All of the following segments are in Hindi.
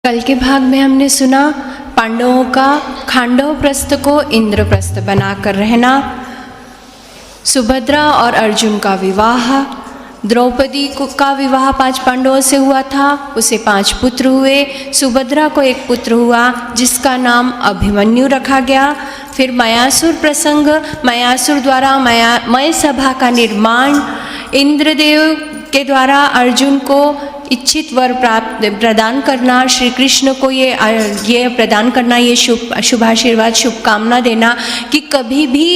कल के भाग में हमने सुना पांडवों का खांडव प्रस्थ को इंद्रप्रस्थ बनाकर रहना, सुभद्रा और अर्जुन का विवाह, द्रौपदी का विवाह 5 पांडवों से हुआ था, उसे 5 पुत्र हुए। सुभद्रा को एक पुत्र हुआ जिसका नाम अभिमन्यु रखा गया। फिर मयासुर प्रसंग, मयासुर द्वारा मय सभा का निर्माण, इंद्रदेव के द्वारा अर्जुन को इच्छित वर प्रदान करना, श्री कृष्ण को ये प्रदान करना, ये शुभाशीर्वाद शुभकामना देना कि कभी भी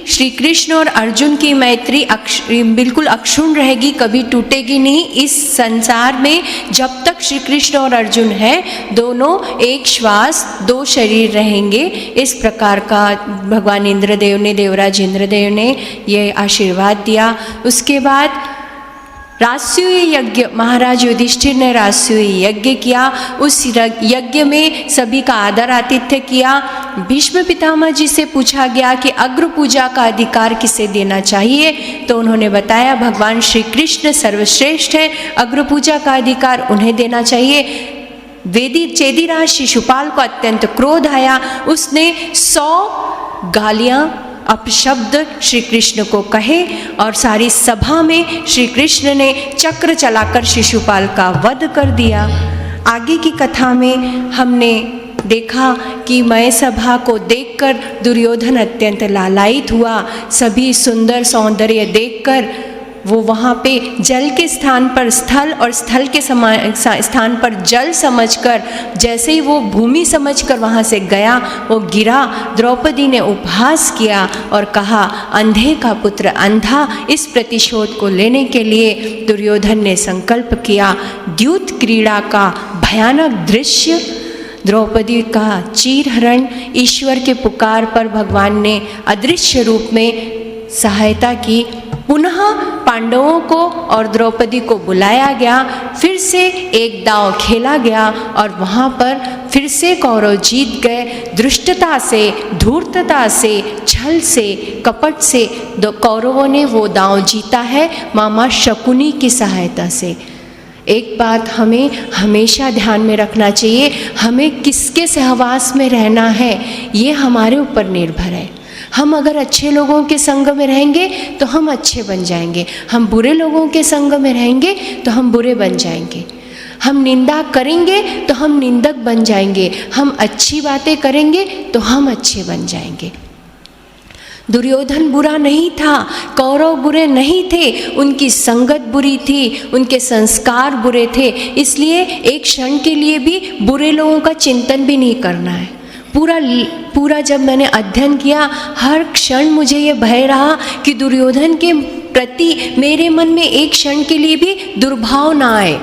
श्री कृष्ण और अर्जुन की मैत्री बिल्कुल अक्षुण्ण रहेगी, कभी टूटेगी नहीं। इस संसार में जब तक श्री कृष्ण और अर्जुन हैं, दोनों एक श्वास 2 शरीर रहेंगे। इस प्रकार का भगवान इंद्रदेव ने, देवराज इंद्रदेव ने ये आशीर्वाद दिया। उसके बाद राजसूय यज्ञ, महाराज युधिष्ठिर ने राजसूय यज्ञ किया। उस यज्ञ में सभी का आदर आतिथ्य किया। भीष्म पितामह जी से पूछा गया कि अग्र पूजा का अधिकार किसे देना चाहिए, तो उन्होंने बताया भगवान श्री कृष्ण सर्वश्रेष्ठ है, अग्र पूजा का अधिकार उन्हें देना चाहिए। चेदिराज शिशुपाल को अत्यंत क्रोध आया, उसने 100 गालियां अपशब्द श्री कृष्ण को कहे और सारी सभा में श्री कृष्ण ने चक्र चलाकर शिशुपाल का वध कर दिया। आगे की कथा में हमने देखा कि मय सभा को देखकर दुर्योधन अत्यंत लालायित हुआ। सभी सुंदर सौंदर्य देखकर वो वहाँ पे जल के स्थान पर स्थल और स्थल के स्थान पर जल समझकर, जैसे ही वो भूमि समझकर वहाँ से गया, वो गिरा। द्रौपदी ने उपहास किया और कहा, अंधे का पुत्र अंधा। इस प्रतिशोध को लेने के लिए दुर्योधन ने संकल्प किया। द्यूत क्रीड़ा का भयानक दृश्य, द्रौपदी का चीरहरण, ईश्वर के पुकार पर भगवान ने अदृश्य रूप में सहायता की। पुनः पांडवों को और द्रौपदी को बुलाया गया, फिर से एक दांव खेला गया और वहाँ पर फिर से कौरव जीत गए। दृष्टता से, धूर्तता से, छल से, कपट से कौरवों ने वो दांव जीता है, मामा शकुनी की सहायता से। एक बात हमें हमेशा ध्यान में रखना चाहिए, हमें किसके सहवास में रहना है ये हमारे ऊपर निर्भर है। हम अगर अच्छे लोगों के संग में रहेंगे तो हम अच्छे बन जाएंगे, हम बुरे लोगों के संग में रहेंगे तो हम बुरे बन जाएंगे। हम निंदा करेंगे तो हम निंदक बन जाएंगे, हम अच्छी बातें करेंगे तो हम अच्छे बन जाएंगे। दुर्योधन बुरा नहीं था, कौरव बुरे नहीं थे, उनकी संगत बुरी थी, उनके संस्कार बुरे थे। इसलिए एक क्षण के लिए भी बुरे लोगों का चिंतन भी नहीं करना है। पूरा जब मैंने अध्ययन किया, हर क्षण मुझे ये भय रहा कि दुर्योधन के प्रति मेरे मन में एक क्षण के लिए भी दुर्भाव ना आए।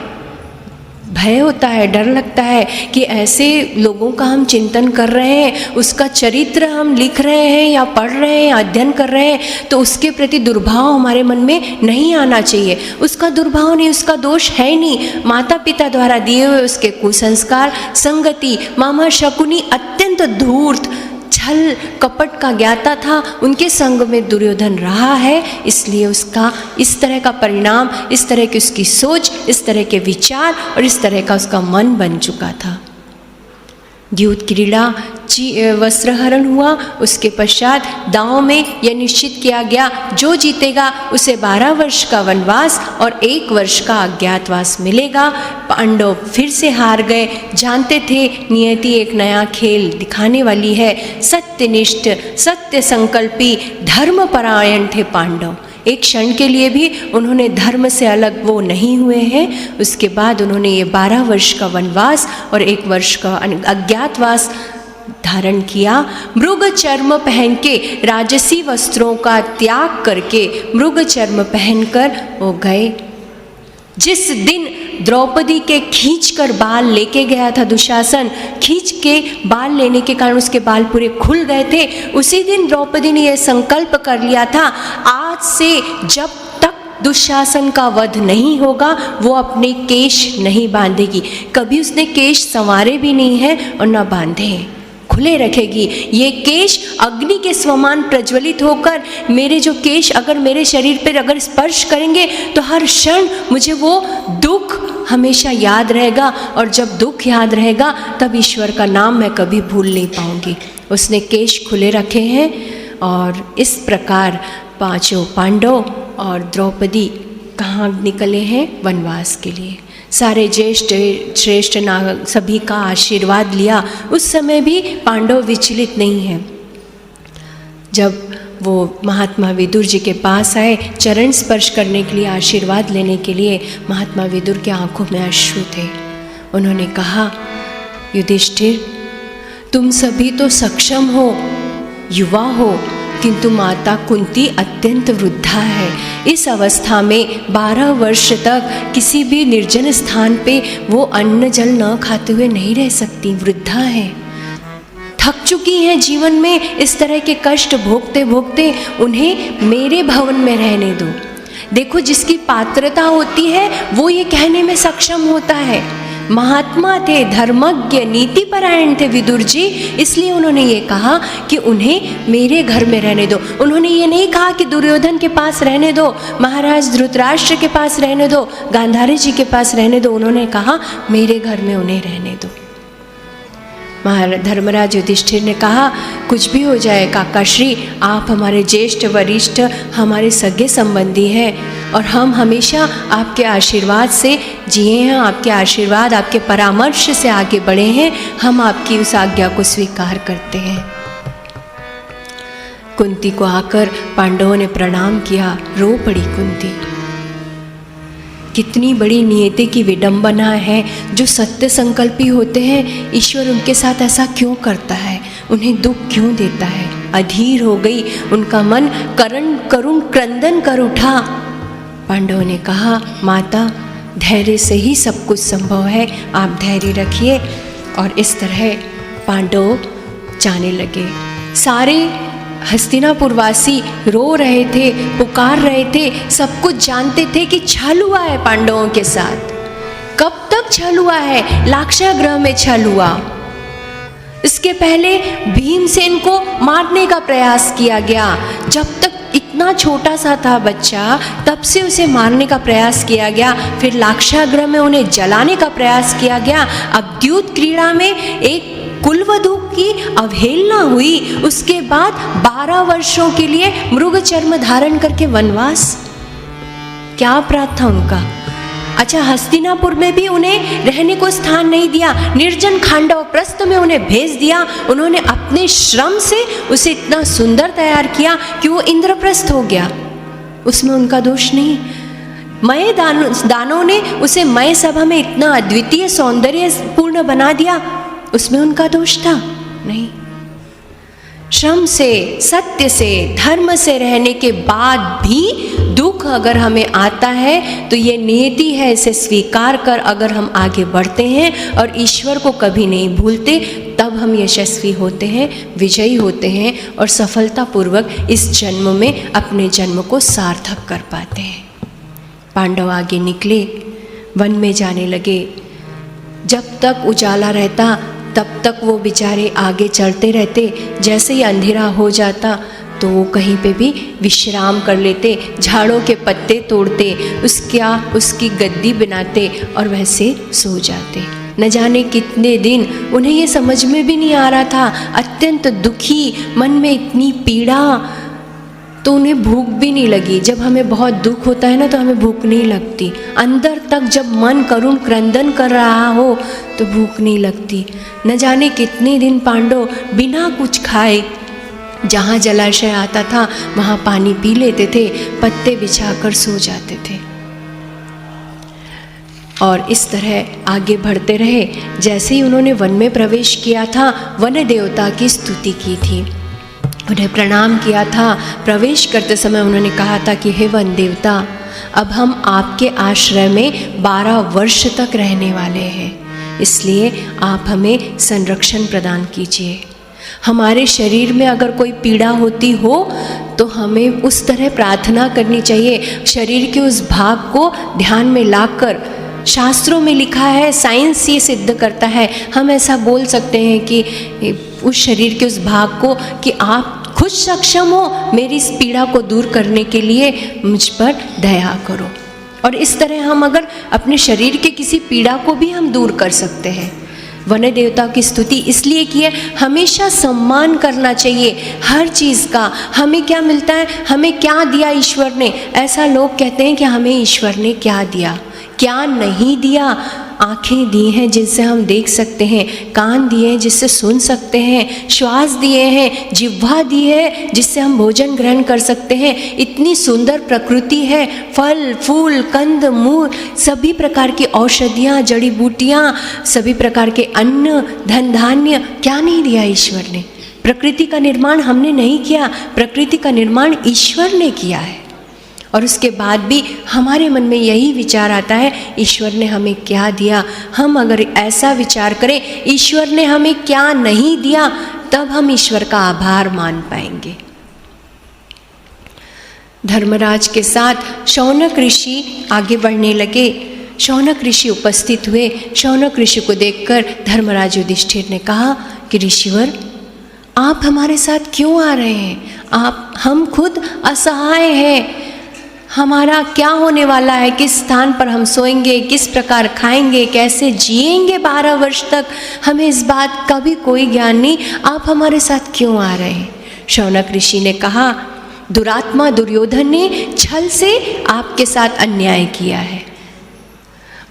भय होता है, डर लगता है कि ऐसे लोगों का हम चिंतन कर रहे हैं, उसका चरित्र हम लिख रहे हैं या पढ़ रहे हैं, अध्ययन कर रहे हैं, तो उसके प्रति दुर्भाव हमारे मन में नहीं आना चाहिए। उसका दुर्भाव नहीं, उसका दोष है नहीं, माता पिता द्वारा दिए हुए उसके कुसंस्कार, संगति। मामा शकुनी अत्यंत धूर्त, छल कपट का ज्ञाता था, उनके संग में दुर्योधन रहा है, इसलिए उसका इस तरह का परिणाम, इस तरह की उसकी सोच, इस तरह के विचार और इस तरह का उसका मन बन चुका था। द्यूत क्रीड़ा, वस्त्रहरण हुआ। उसके पश्चात दांव में यह निश्चित किया गया, जो जीतेगा उसे 12 वर्ष का वनवास और 1 वर्ष का अज्ञातवास मिलेगा। पांडव फिर से हार गए, जानते थे नियति एक नया खेल दिखाने वाली है। सत्यनिष्ठ, सत्य संकल्पी, धर्मपरायण थे पांडव। एक क्षण के लिए भी उन्होंने धर्म से अलग वो नहीं हुए हैं। उसके बाद उन्होंने ये 12 वर्ष का वनवास और 1 वर्ष का अज्ञातवास धारण किया। मृग चर्म पहन के, राजसी वस्त्रों का त्याग करके मृग चर्म पहनकर वो गए। जिस दिन द्रौपदी के खींचकर बाल लेके गया था दुशासन, खींच के बाल लेने के कारण उसके बाल पूरे खुल गए थे, उसी दिन द्रौपदी ने यह संकल्प कर लिया था, आज से जब तक दुशासन का वध नहीं होगा वो अपने केश नहीं बांधेगी। कभी उसने केश संवारे भी नहीं हैं और न बांधे हैं, खुले रखेगी। ये केश अग्नि के समान प्रज्वलित होकर मेरे जो केश अगर मेरे शरीर पर अगर स्पर्श करेंगे तो हर क्षण मुझे वो दुख हमेशा याद रहेगा, और जब दुख याद रहेगा तब ईश्वर का नाम मैं कभी भूल नहीं पाऊंगी। उसने केश खुले रखे हैं और इस प्रकार पांचों पांडव और द्रौपदी कहाँ निकले हैं? वनवास के लिए। सारे ज्येष्ठ श्रेष्ठ नाग सभी का आशीर्वाद लिया। उस समय भी पांडव विचलित नहीं हैं। जब वो महात्मा विदुर जी के पास आए चरण स्पर्श करने के लिए, आशीर्वाद लेने के लिए, महात्मा विदुर के आंखों में अश्रु थे। उन्होंने कहा, युधिष्ठिर तुम सभी तो सक्षम हो, युवा हो, किंतु माता कुंती अत्यंत वृद्धा है। इस अवस्था में 12 वर्ष तक किसी भी निर्जन स्थान पे वो अन्न जल न खाते हुए नहीं रह सकती, वृद्धा है, थक चुकी हैं जीवन में, इस तरह के कष्ट भोगते भोगते उन्हें मेरे भवन में रहने दो। देखो, जिसकी पात्रता होती है वो ये कहने में सक्षम होता है। महात्मा थे, धर्मज्ञ, नीतिपरायण थे विदुर जी, इसलिए उन्होंने ये कहा कि उन्हें मेरे घर में रहने दो। उन्होंने ये नहीं कहा कि दुर्योधन के पास रहने दो, महाराज धृतराष्ट्र के पास रहने दो, गांधारी जी के पास रहने दो। उन्होंने कहा मेरे घर में उन्हें रहने दो। धर्मराज युधिष्ठिर ने कहा, कुछ भी हो जाए काकाश्री, आप हमारे ज्येष्ठ वरिष्ठ, हमारे सगे संबंधी हैं और हम हमेशा आपके आशीर्वाद से जिए हैं, आपके आशीर्वाद, आपके परामर्श से आगे बढ़े हैं। हम आपकी उस आज्ञा को स्वीकार करते हैं। कुंती को आकर पांडवों ने प्रणाम किया। रो पड़ी कुंती। कितनी बड़ी नियति की विडंबना है। जो सत्य संकल्पी होते हैं, ईश्वर उनके साथ ऐसा क्यों करता है, उन्हें दुख क्यों देता है? अधीर हो गई, उनका मन करुण क्रंदन कर उठा। पांडवों ने कहा, माता धैर्य से ही सब कुछ संभव है, आप धैर्य रखिए। और इस तरह पांडव जाने लगे। सारे हस्तिनापुरवासी रो रहे थे, पुकार रहे थे, सब कुछ जानते थे कि छल हुआ है पांडवों के साथ। कब तक छल हुआ है? लाक्षागृह में छल हुआ। इसके पहले भीमसेन को मारने का प्रयास किया गया। जब तक इतना छोटा सा था बच्चा, तब से उसे मारने का प्रयास किया गया। फिर लाक्षागृह में उन्हें जलाने का प्रयास किया गया। अब द्यूत क्रीड़ा में एक कुलवधू की अवहेलना हुई। उसके बाद 12 वर्षों के लिए मृग चर्म धारण करके वनवास। क्या अपराध था उनका? अच्छा, हस्तिनापुर में भी उन्हें रहने को स्थान नहीं दिया, निर्जन खांडव प्रस्थ में उन्हें भेज दिया। उन्होंने अपने श्रम से उसे इतना सुंदर तैयार किया कि वो इंद्रप्रस्थ हो गया, उसमें उनका दोष नहीं। मय दानों ने उसे मय सभा में इतना अद्वितीय सौंदर्य पूर्ण बना दिया, उसमें उनका दोष था? नहीं। श्रम से, सत्य से, धर्म से रहने के बाद भी दुख अगर हमें आता है तो ये नियति है, इसे स्वीकार कर अगर हम आगे बढ़ते हैं और ईश्वर को कभी नहीं भूलते, तब हम यशस्वी होते हैं, विजयी होते हैं और सफलतापूर्वक इस जन्म में अपने जन्म को सार्थक कर पाते हैं। पांडव आगे निकले, वन में जाने लगे। जब तक उजाला रहता तब तक वो बेचारे आगे चलते रहते। जैसे ही अंधेरा हो जाता तो वो कहीं पे भी विश्राम कर लेते, झाड़ों के पत्ते तोड़ते, उसकी गद्दी बनाते और वैसे सो जाते। न जाने कितने दिन उन्हें ये समझ में भी नहीं आ रहा था। अत्यंत दुखी, मन में इतनी पीड़ा, तो उन्हें भूख भी नहीं लगी। जब हमें बहुत दुख होता है ना तो हमें भूख नहीं लगती। अंदर तक जब मन करुण क्रंदन कर रहा हो तो भूख नहीं लगती। न जाने कितने दिन पांडव बिना कुछ खाए, जहाँ जलाशय आता था वहाँ पानी पी लेते थे, पत्ते बिछाकर सो जाते थे और इस तरह आगे बढ़ते रहे। जैसे ही उन्होंने वन में प्रवेश किया था, वन देवता की स्तुति की थी, उन्हें प्रणाम किया था। प्रवेश करते समय उन्होंने कहा था कि हे वन देवता, अब हम आपके आश्रय में 12 वर्ष तक रहने वाले हैं, इसलिए आप हमें संरक्षण प्रदान कीजिए। हमारे शरीर में अगर कोई पीड़ा होती हो तो हमें उस तरह प्रार्थना करनी चाहिए, शरीर के उस भाग को ध्यान में लाकर शास्त्रों में लिखा है, साइंस ये सिद्ध करता है, हम ऐसा बोल सकते हैं कि उस शरीर के उस भाग को कि आप खुद सक्षम हो मेरी इस पीड़ा को दूर करने के लिए, मुझ पर दया करो। और इस तरह हम अगर अपने शरीर के किसी पीड़ा को भी हम दूर कर सकते हैं। वन देवता की स्तुति इसलिए की है, हमेशा सम्मान करना चाहिए हर चीज़ का। हमें क्या मिलता है, हमें क्या दिया ईश्वर ने, ऐसा लोग कहते हैं कि हमें ईश्वर ने क्या दिया, क्या नहीं दिया। आँखें दी हैं जिनसे हम देख सकते हैं, कान दिए हैं जिससे सुन सकते हैं, श्वास दिए हैं, जिह्वा दी है जिससे हम भोजन ग्रहण कर सकते हैं। इतनी सुंदर प्रकृति है, फल फूल कंद मूल सभी प्रकार की औषधियाँ, जड़ी बूटियाँ, सभी प्रकार के अन्न धन धान्य, क्या नहीं दिया ईश्वर ने। प्रकृति का निर्माण हमने नहीं किया, प्रकृति का निर्माण ईश्वर ने किया है। और उसके बाद भी हमारे मन में यही विचार आता है, ईश्वर ने हमें क्या दिया। हम अगर ऐसा विचार करें, ईश्वर ने हमें क्या नहीं दिया, तब हम ईश्वर का आभार मान पाएंगे। धर्मराज के साथ शौनक ऋषि आगे बढ़ने लगे। शौनक ऋषि उपस्थित हुए। शौनक ऋषि को देखकर धर्मराज युधिष्ठिर ने कहा कि ऋषिवर, आप हमारे साथ क्यों आ रहे हैं? हम खुद असहाय हैं। हमारा क्या होने वाला है, किस स्थान पर हम सोएंगे, किस प्रकार खाएंगे, कैसे जिएंगे 12 वर्ष तक, हमें इस बात का भी कोई ज्ञान नहीं। आप हमारे साथ क्यों आ रहे हैं? शौनक ऋषि ने कहा, दुरात्मा दुर्योधन ने छल से आपके साथ अन्याय किया है।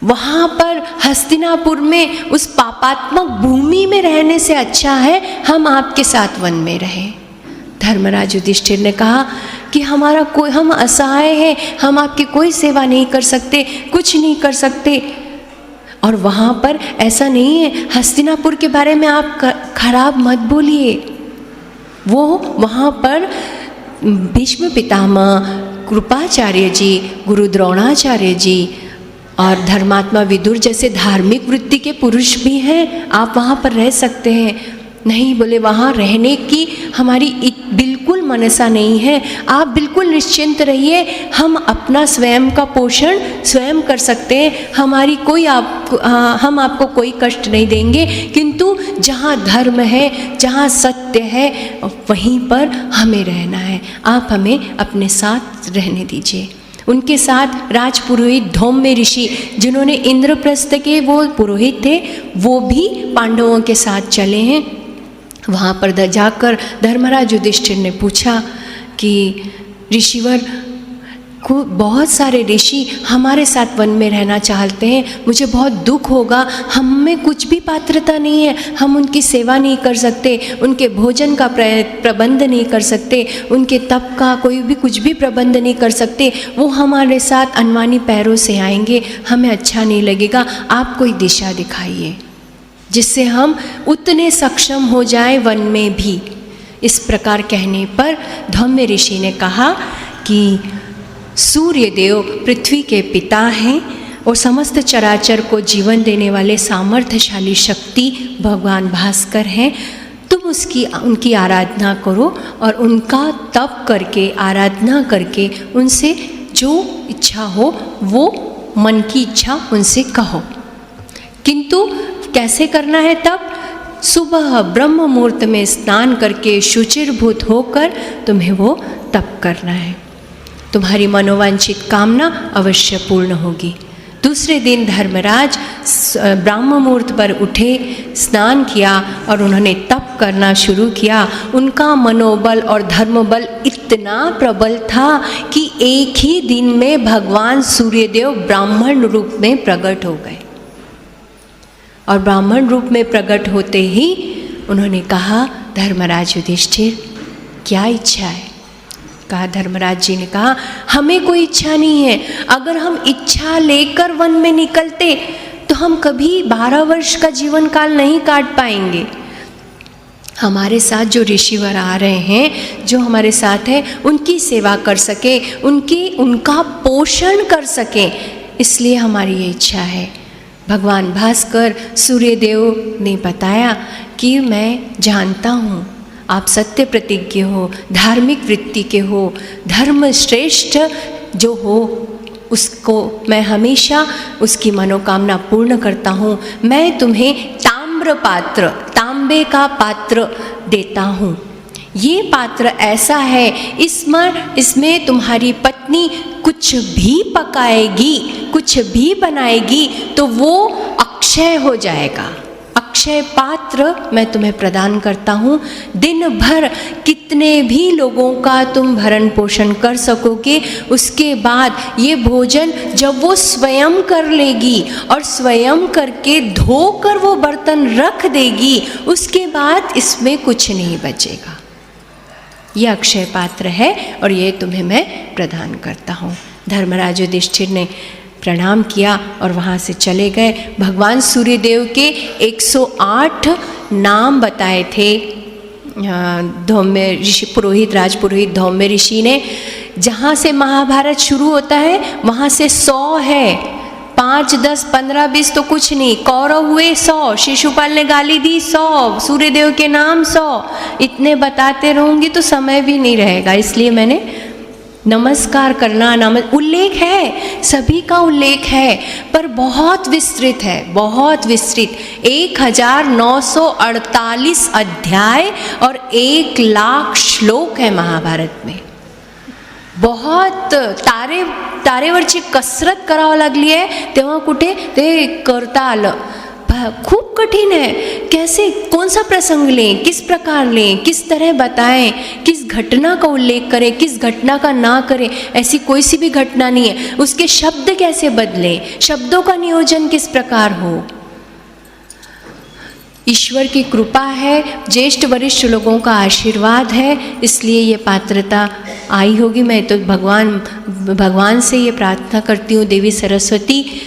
वहाँ पर हस्तिनापुर में उस पापात्मक भूमि में रहने से अच्छा है हम आपके साथ वन में रहें। धर्मराज युधिष्ठिर ने कहा कि हम असहाय हैं, हम आपकी कोई सेवा नहीं कर सकते, कुछ नहीं कर सकते। और वहाँ पर ऐसा नहीं है, हस्तिनापुर के बारे में आप खराब मत बोलिए। वो वहाँ पर भीष्म पितामह, कृपाचार्य जी, गुरु द्रोणाचार्य जी और धर्मात्मा विदुर जैसे धार्मिक वृत्ति के पुरुष भी हैं, आप वहाँ पर रह सकते हैं। नहीं बोले, वहाँ रहने की हमारी बिल्कुल मनसा नहीं है, आप बिल्कुल निश्चिंत रहिए, हम अपना स्वयं का पोषण स्वयं कर सकते हैं, हम आपको कोई कष्ट नहीं देंगे। किंतु जहाँ धर्म है, जहाँ सत्य है, वहीं पर हमें रहना है, आप हमें अपने साथ रहने दीजिए। उनके साथ राजपुरोहित धौम्य ऋषि, जिन्होंने इंद्रप्रस्थ के वो पुरोहित थे, वो भी पांडवों के साथ चले हैं। वहाँ पर जाकर धर्मराज युधिष्ठिर ने पूछा कि ऋषिवर को बहुत सारे ऋषि हमारे साथ वन में रहना चाहते हैं, मुझे बहुत दुख होगा, हम में कुछ भी पात्रता नहीं है, हम उनकी सेवा नहीं कर सकते, उनके भोजन का प्रबंध नहीं कर सकते, उनके तप का कोई भी कुछ भी प्रबंध नहीं कर सकते, वो हमारे साथ अनवानी पैरों से आएंगे, हमें अच्छा नहीं लगेगा, आप कोई दिशा दिखाइए जिससे हम उतने सक्षम हो जाए वन में भी। इस प्रकार कहने पर धौम्य ऋषि ने कहा कि सूर्य देव पृथ्वी के पिता हैं और समस्त चराचर को जीवन देने वाले सामर्थ्यशाली शक्ति भगवान भास्कर हैं। तुम उनकी आराधना करो और उनका तप करके, आराधना करके उनसे जो इच्छा हो वो मन की इच्छा उनसे कहो। किंतु कैसे करना है तब? सुबह ब्रह्म मुहूर्त में स्नान करके शुचिर्भूत होकर तुम्हें वो तप करना है, तुम्हारी मनोवांछित कामना अवश्य पूर्ण होगी। दूसरे दिन धर्मराज ब्रह्म मुहूर्त पर उठे, स्नान किया और उन्होंने तप करना शुरू किया। उनका मनोबल और धर्मबल इतना प्रबल था कि एक ही दिन में भगवान सूर्यदेव ब्राह्मण रूप में प्रकट हो गए। और ब्राह्मण रूप में प्रकट होते ही उन्होंने कहा, धर्मराज युधिष्ठिर क्या इच्छा है? कहा, धर्मराज जी ने कहा, हमें कोई इच्छा नहीं है। अगर हम इच्छा लेकर वन में निकलते तो हम कभी 12 वर्ष का जीवन काल नहीं काट पाएंगे। हमारे साथ जो ऋषिवर आ रहे हैं, जो हमारे साथ हैं, उनकी सेवा कर सके, उनका पोषण कर सके, इसलिए हमारी ये इच्छा है। भगवान भास्कर सूर्यदेव ने बताया कि मैं जानता हूँ आप सत्य प्रतिज्ञ हो, धार्मिक वृत्ति के हो, धर्म श्रेष्ठ जो हो उसको मैं हमेशा उसकी मनोकामना पूर्ण करता हूँ। मैं तुम्हें ताम्र पात्र, तांबे का पात्र देता हूँ। ये पात्र ऐसा है, इसमें तुम्हारी पत्नी कुछ भी पकाएगी, कुछ भी बनाएगी तो वो अक्षय हो जाएगा। अक्षय पात्र मैं तुम्हें प्रदान करता हूँ। दिन भर कितने भी लोगों का तुम भरण पोषण कर सकोगे, उसके बाद ये भोजन जब वो स्वयं कर लेगी और स्वयं करके धोकर वो बर्तन रख देगी, उसके बाद इसमें कुछ नहीं बचेगा। ये अक्षय पात्र है और ये तुम्हें मैं प्रदान करता हूँ। धर्मराज युधिष्ठिर ने प्रणाम किया और वहाँ से चले गए। भगवान सूर्यदेव के 108 नाम बताए थे धौम्य ऋषि, पुरोहित, राजपुरोहित धौम्य ऋषि ने। जहाँ से महाभारत शुरू होता है वहाँ से 100 है, 5, 10, 15, 20 तो कुछ नहीं। कौरव हुए 100, शिशुपाल ने गाली दी 100, सूर्यदेव के नाम 100। इतने बताते रहूँगी तो समय भी नहीं रहेगा, इसलिए मैंने नमस्कार करना, उल्लेख है, सभी का उल्लेख है, पर बहुत विस्तृत है, बहुत विस्तृत। 1948 अध्याय और 1,00,000 श्लोक है महाभारत में। बहुत तारेवरची कसरत करावं लागली आहे, तेव्हा कुठे ते करता आलं। खूब कठिन है, कैसे, कौन सा प्रसंग लें, किस प्रकार लें, किस तरह बताएं, किस घटना का उल्लेख करें, किस घटना का ना करें। ऐसी कोई सी भी घटना नहीं है। उसके शब्द कैसे बदलें, शब्दों का नियोजन किस प्रकार हो। ईश्वर की कृपा है, ज्येष्ठ वरिष्ठ लोगों का आशीर्वाद है, इसलिए ये पात्रता आई होगी। मैं तो भगवान से ये प्रार्थना करती हूँ, देवी सरस्वती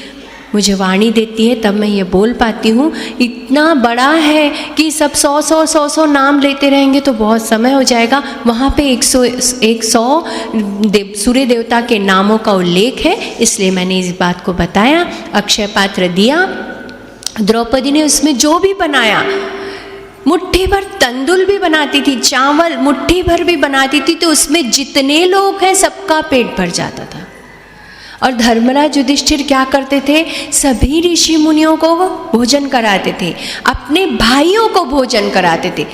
मुझे वाणी देती है तब मैं ये बोल पाती हूँ। इतना बड़ा है कि सब 100 नाम लेते रहेंगे तो बहुत समय हो जाएगा। वहाँ पे 100 सूर्य देवता के नामों का उल्लेख है, इसलिए मैंने इस बात को बताया। अक्षय पात्र दिया, द्रौपदी ने उसमें जो भी बनाया, मुट्ठी भर तंदुल भी बनाती थी, चावल मुट्ठी भर भी बनाती थी, तो उसमें जितने लोग हैं सबका पेट भर जाता था। और धर्मराज युधिष्ठिर क्या करते थे, सभी ऋषि मुनियों को भोजन कराते थे, अपने भाइयों को भोजन कराते थे।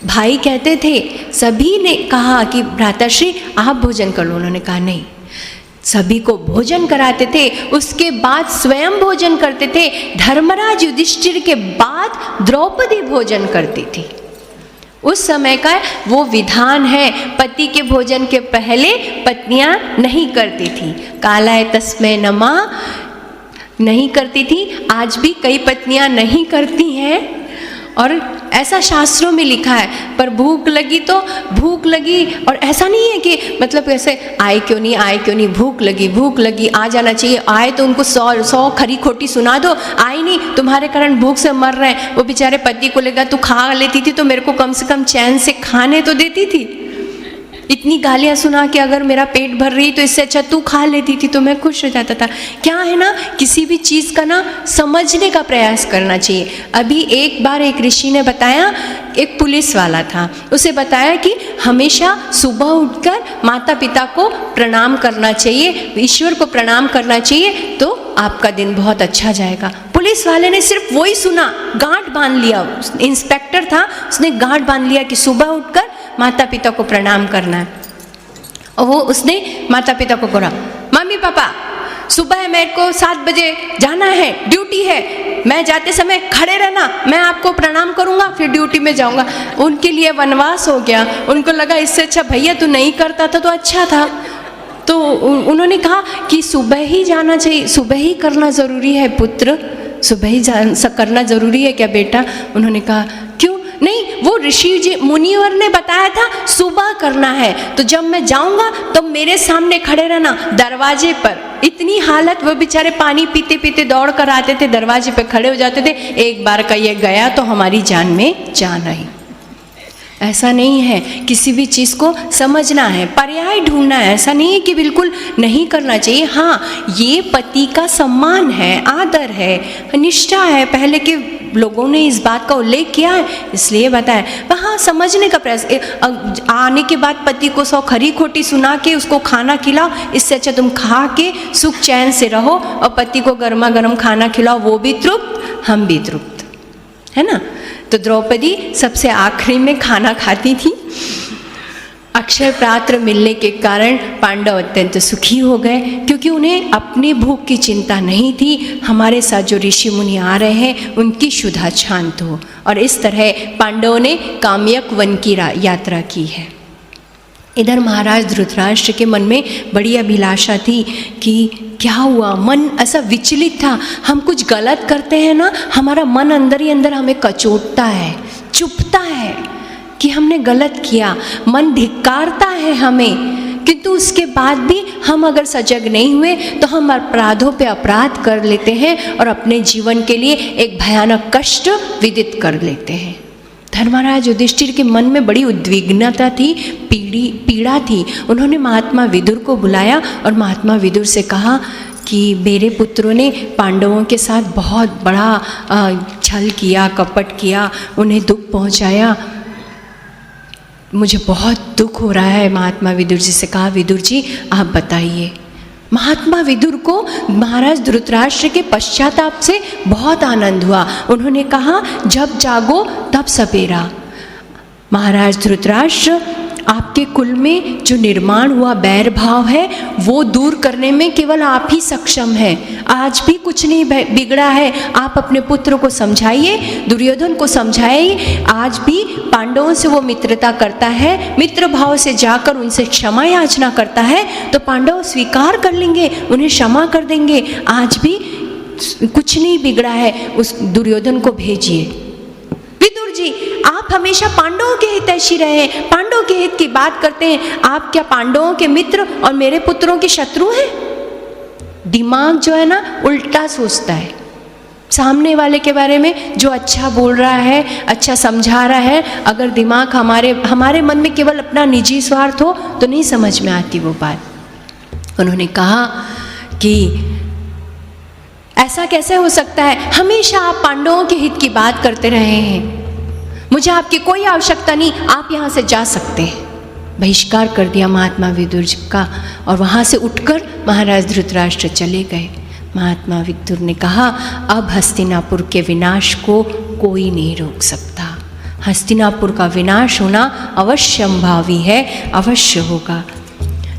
भाई कहते थे, सभी ने कहा कि भ्राताश्री आप भोजन कर लो, उन्होंने कहा नहीं, सभी को भोजन कराते थे। उसके बाद स्वयं भोजन करते थे। धर्मराज युधिष्ठिर के बाद द्रौपदी भोजन करती थी। उस समय का वो विधान है, पति के भोजन के पहले पत्नियां नहीं करती थी। कालाय तस्मै नमः नहीं करती थी। आज भी कई पत्नियां नहीं करती हैं और ऐसा शास्त्रों में लिखा है। पर भूख लगी तो भूख लगी, और ऐसा नहीं है कि मतलब ऐसे आए क्यों नहीं, भूख लगी आ जाना चाहिए। आए तो उनको 100 खरी खोटी सुना दो, आई नहीं, तुम्हारे कारण भूख से मर रहे हैं। वो बेचारे पति को लेगा, तू खा लेती थी तो मेरे को कम से कम चैन से खाने तो देती थी। इतनी गालियाँ सुना कि अगर मेरा पेट भर रही तो इससे अच्छा तू खा लेती थी तो मैं खुश हो जाता था। क्या है ना, किसी भी चीज़ का ना समझने का प्रयास करना चाहिए। अभी एक बार एक ऋषि ने बताया, एक पुलिस वाला था, उसे बताया कि हमेशा सुबह उठकर माता पिता को प्रणाम करना चाहिए, ईश्वर को प्रणाम करना चाहिए, तो आपका दिन बहुत अच्छा जाएगा। पुलिस वाले ने सिर्फ वही सुना, गांठ बांध लिया। इंस्पेक्टर था, उसने गांठ बांध लिया कि सुबह उठकर माता पिता को प्रणाम करना है। और वो उसने माता पिता को कहा, मम्मी पापा सुबह मेरे को 7 बजे जाना है, ड्यूटी है, मैं जाते समय खड़े रहना, मैं आपको प्रणाम करूंगा फिर ड्यूटी में जाऊंगा। उनके लिए वनवास हो गया। उनको लगा इससे अच्छा भैया तू नहीं करता था तो अच्छा था। तो उन्होंने कहा कि सुबह ही जाना चाहिए, सुबह ही करना ज़रूरी है पुत्र, सुबह ही करना ज़रूरी है क्या बेटा? उन्होंने कहा क्यों नहीं, वो ऋषि जी मुनिवर ने बताया था सुबह करना है, तो जब मैं जाऊंगा तो मेरे सामने खड़े रहना दरवाजे पर। इतनी हालत, वो बेचारे पानी पीते पीते दौड़ कर आते थे, दरवाजे पे खड़े हो जाते थे। एक बार का ये गया तो हमारी जान में जान आई। ऐसा नहीं है, किसी भी चीज़ को समझना है, पर्याय ढूंढना है। ऐसा नहीं है कि बिल्कुल नहीं करना चाहिए। हाँ, ये पति का सम्मान है, आदर है, निष्ठा है, पहले के लोगों ने इस बात का उल्लेख किया है, इसलिए बताया। वहाँ समझने का प्रयास, आने के बाद पति को 100 खरी खोटी सुना के उसको खाना खिलाओ, इससे अच्छा तुम खा के सुख चैन से रहो और पति को गर्मा गर्म खाना खिलाओ, वो भी तृप्त हम भी तृप्त, है ना। तो द्रौपदी सबसे आखिरी में खाना खाती थी। अक्षय पात्र मिलने के कारण पांडव अत्यंत सुखी हो गए, क्योंकि उन्हें अपनी भूख की चिंता नहीं थी। हमारे साथ जो ऋषि मुनि आ रहे हैं उनकी क्षुधा शांत हो, और इस तरह पांडवों ने काम्यक वन की यात्रा की है। इधर महाराज धृतराष्ट्र के मन में बड़ी अभिलाषा थी कि क्या हुआ, मन ऐसा विचलित था। हम कुछ गलत करते हैं ना, हमारा मन अंदर ही अंदर हमें कचोटता है, चुभता है कि हमने गलत किया, मन धिक्कारता है हमें। किंतु उसके बाद भी हम अगर सजग नहीं हुए तो हम अपराधों पे अपराध कर लेते हैं और अपने जीवन के लिए एक भयानक कष्ट विदित कर लेते हैं। धर्मराज युधिष्ठिर के मन में बड़ी उद्विग्नता थी, पीड़ा थी। उन्होंने महात्मा विदुर को बुलाया और महात्मा विदुर से कहा कि मेरे पुत्रों ने पांडवों के साथ बहुत बड़ा छल किया, कपट किया, उन्हें दुख पहुंचाया, मुझे बहुत दुख हो रहा है। महात्मा विदुर जी से कहा, विदुर जी आप बताइए। महात्मा विदुर को महाराज धृतराष्ट्र के पश्चाताप से बहुत आनंद हुआ। उन्होंने कहा, जब जागो तब सवेरा। महाराज धृतराष्ट्र, आपके कुल में जो निर्माण हुआ बैर भाव है वो दूर करने में केवल आप ही सक्षम हैं। आज भी कुछ नहीं बिगड़ा है, आप अपने पुत्र को समझाइए, दुर्योधन को समझाइए। आज भी पांडवों से वो मित्रता करता है, मित्र भाव से जाकर उनसे क्षमा याचना करता है, तो पांडव स्वीकार कर लेंगे, उन्हें क्षमा कर देंगे। आज भी कुछ नहीं बिगड़ा है, उस दुर्योधन को भेजिए। विदुर जी, आप हमेशा पांडवों के हितैषी रहे, पांडवों के हित की बात करते हैं, आप क्या पांडवों के मित्र और मेरे पुत्रों के शत्रु हैं? दिमाग जो है ना उल्टा सोचता है। सामने वाले के बारे में जो अच्छा बोल रहा है, अच्छा समझा रहा है, अगर दिमाग हमारे मन में केवल अपना निजी स्वार्थ हो तो नहीं समझ में आती वो बात। उन्होंने कहा कि ऐसा कैसे हो सकता है, हमेशा आप पांडवों के हित की बात करते रहे हैं, मुझे आपकी कोई आवश्यकता नहीं, आप यहाँ से जा सकते हैं। बहिष्कार कर दिया महात्मा विदुर का, और वहाँ से उठकर महाराज धृतराष्ट्र चले गए। महात्मा विदुर ने कहा, अब हस्तिनापुर के विनाश को कोई नहीं रोक सकता। हस्तिनापुर का विनाश होना अवश्यंभावी है, अवश्य होगा।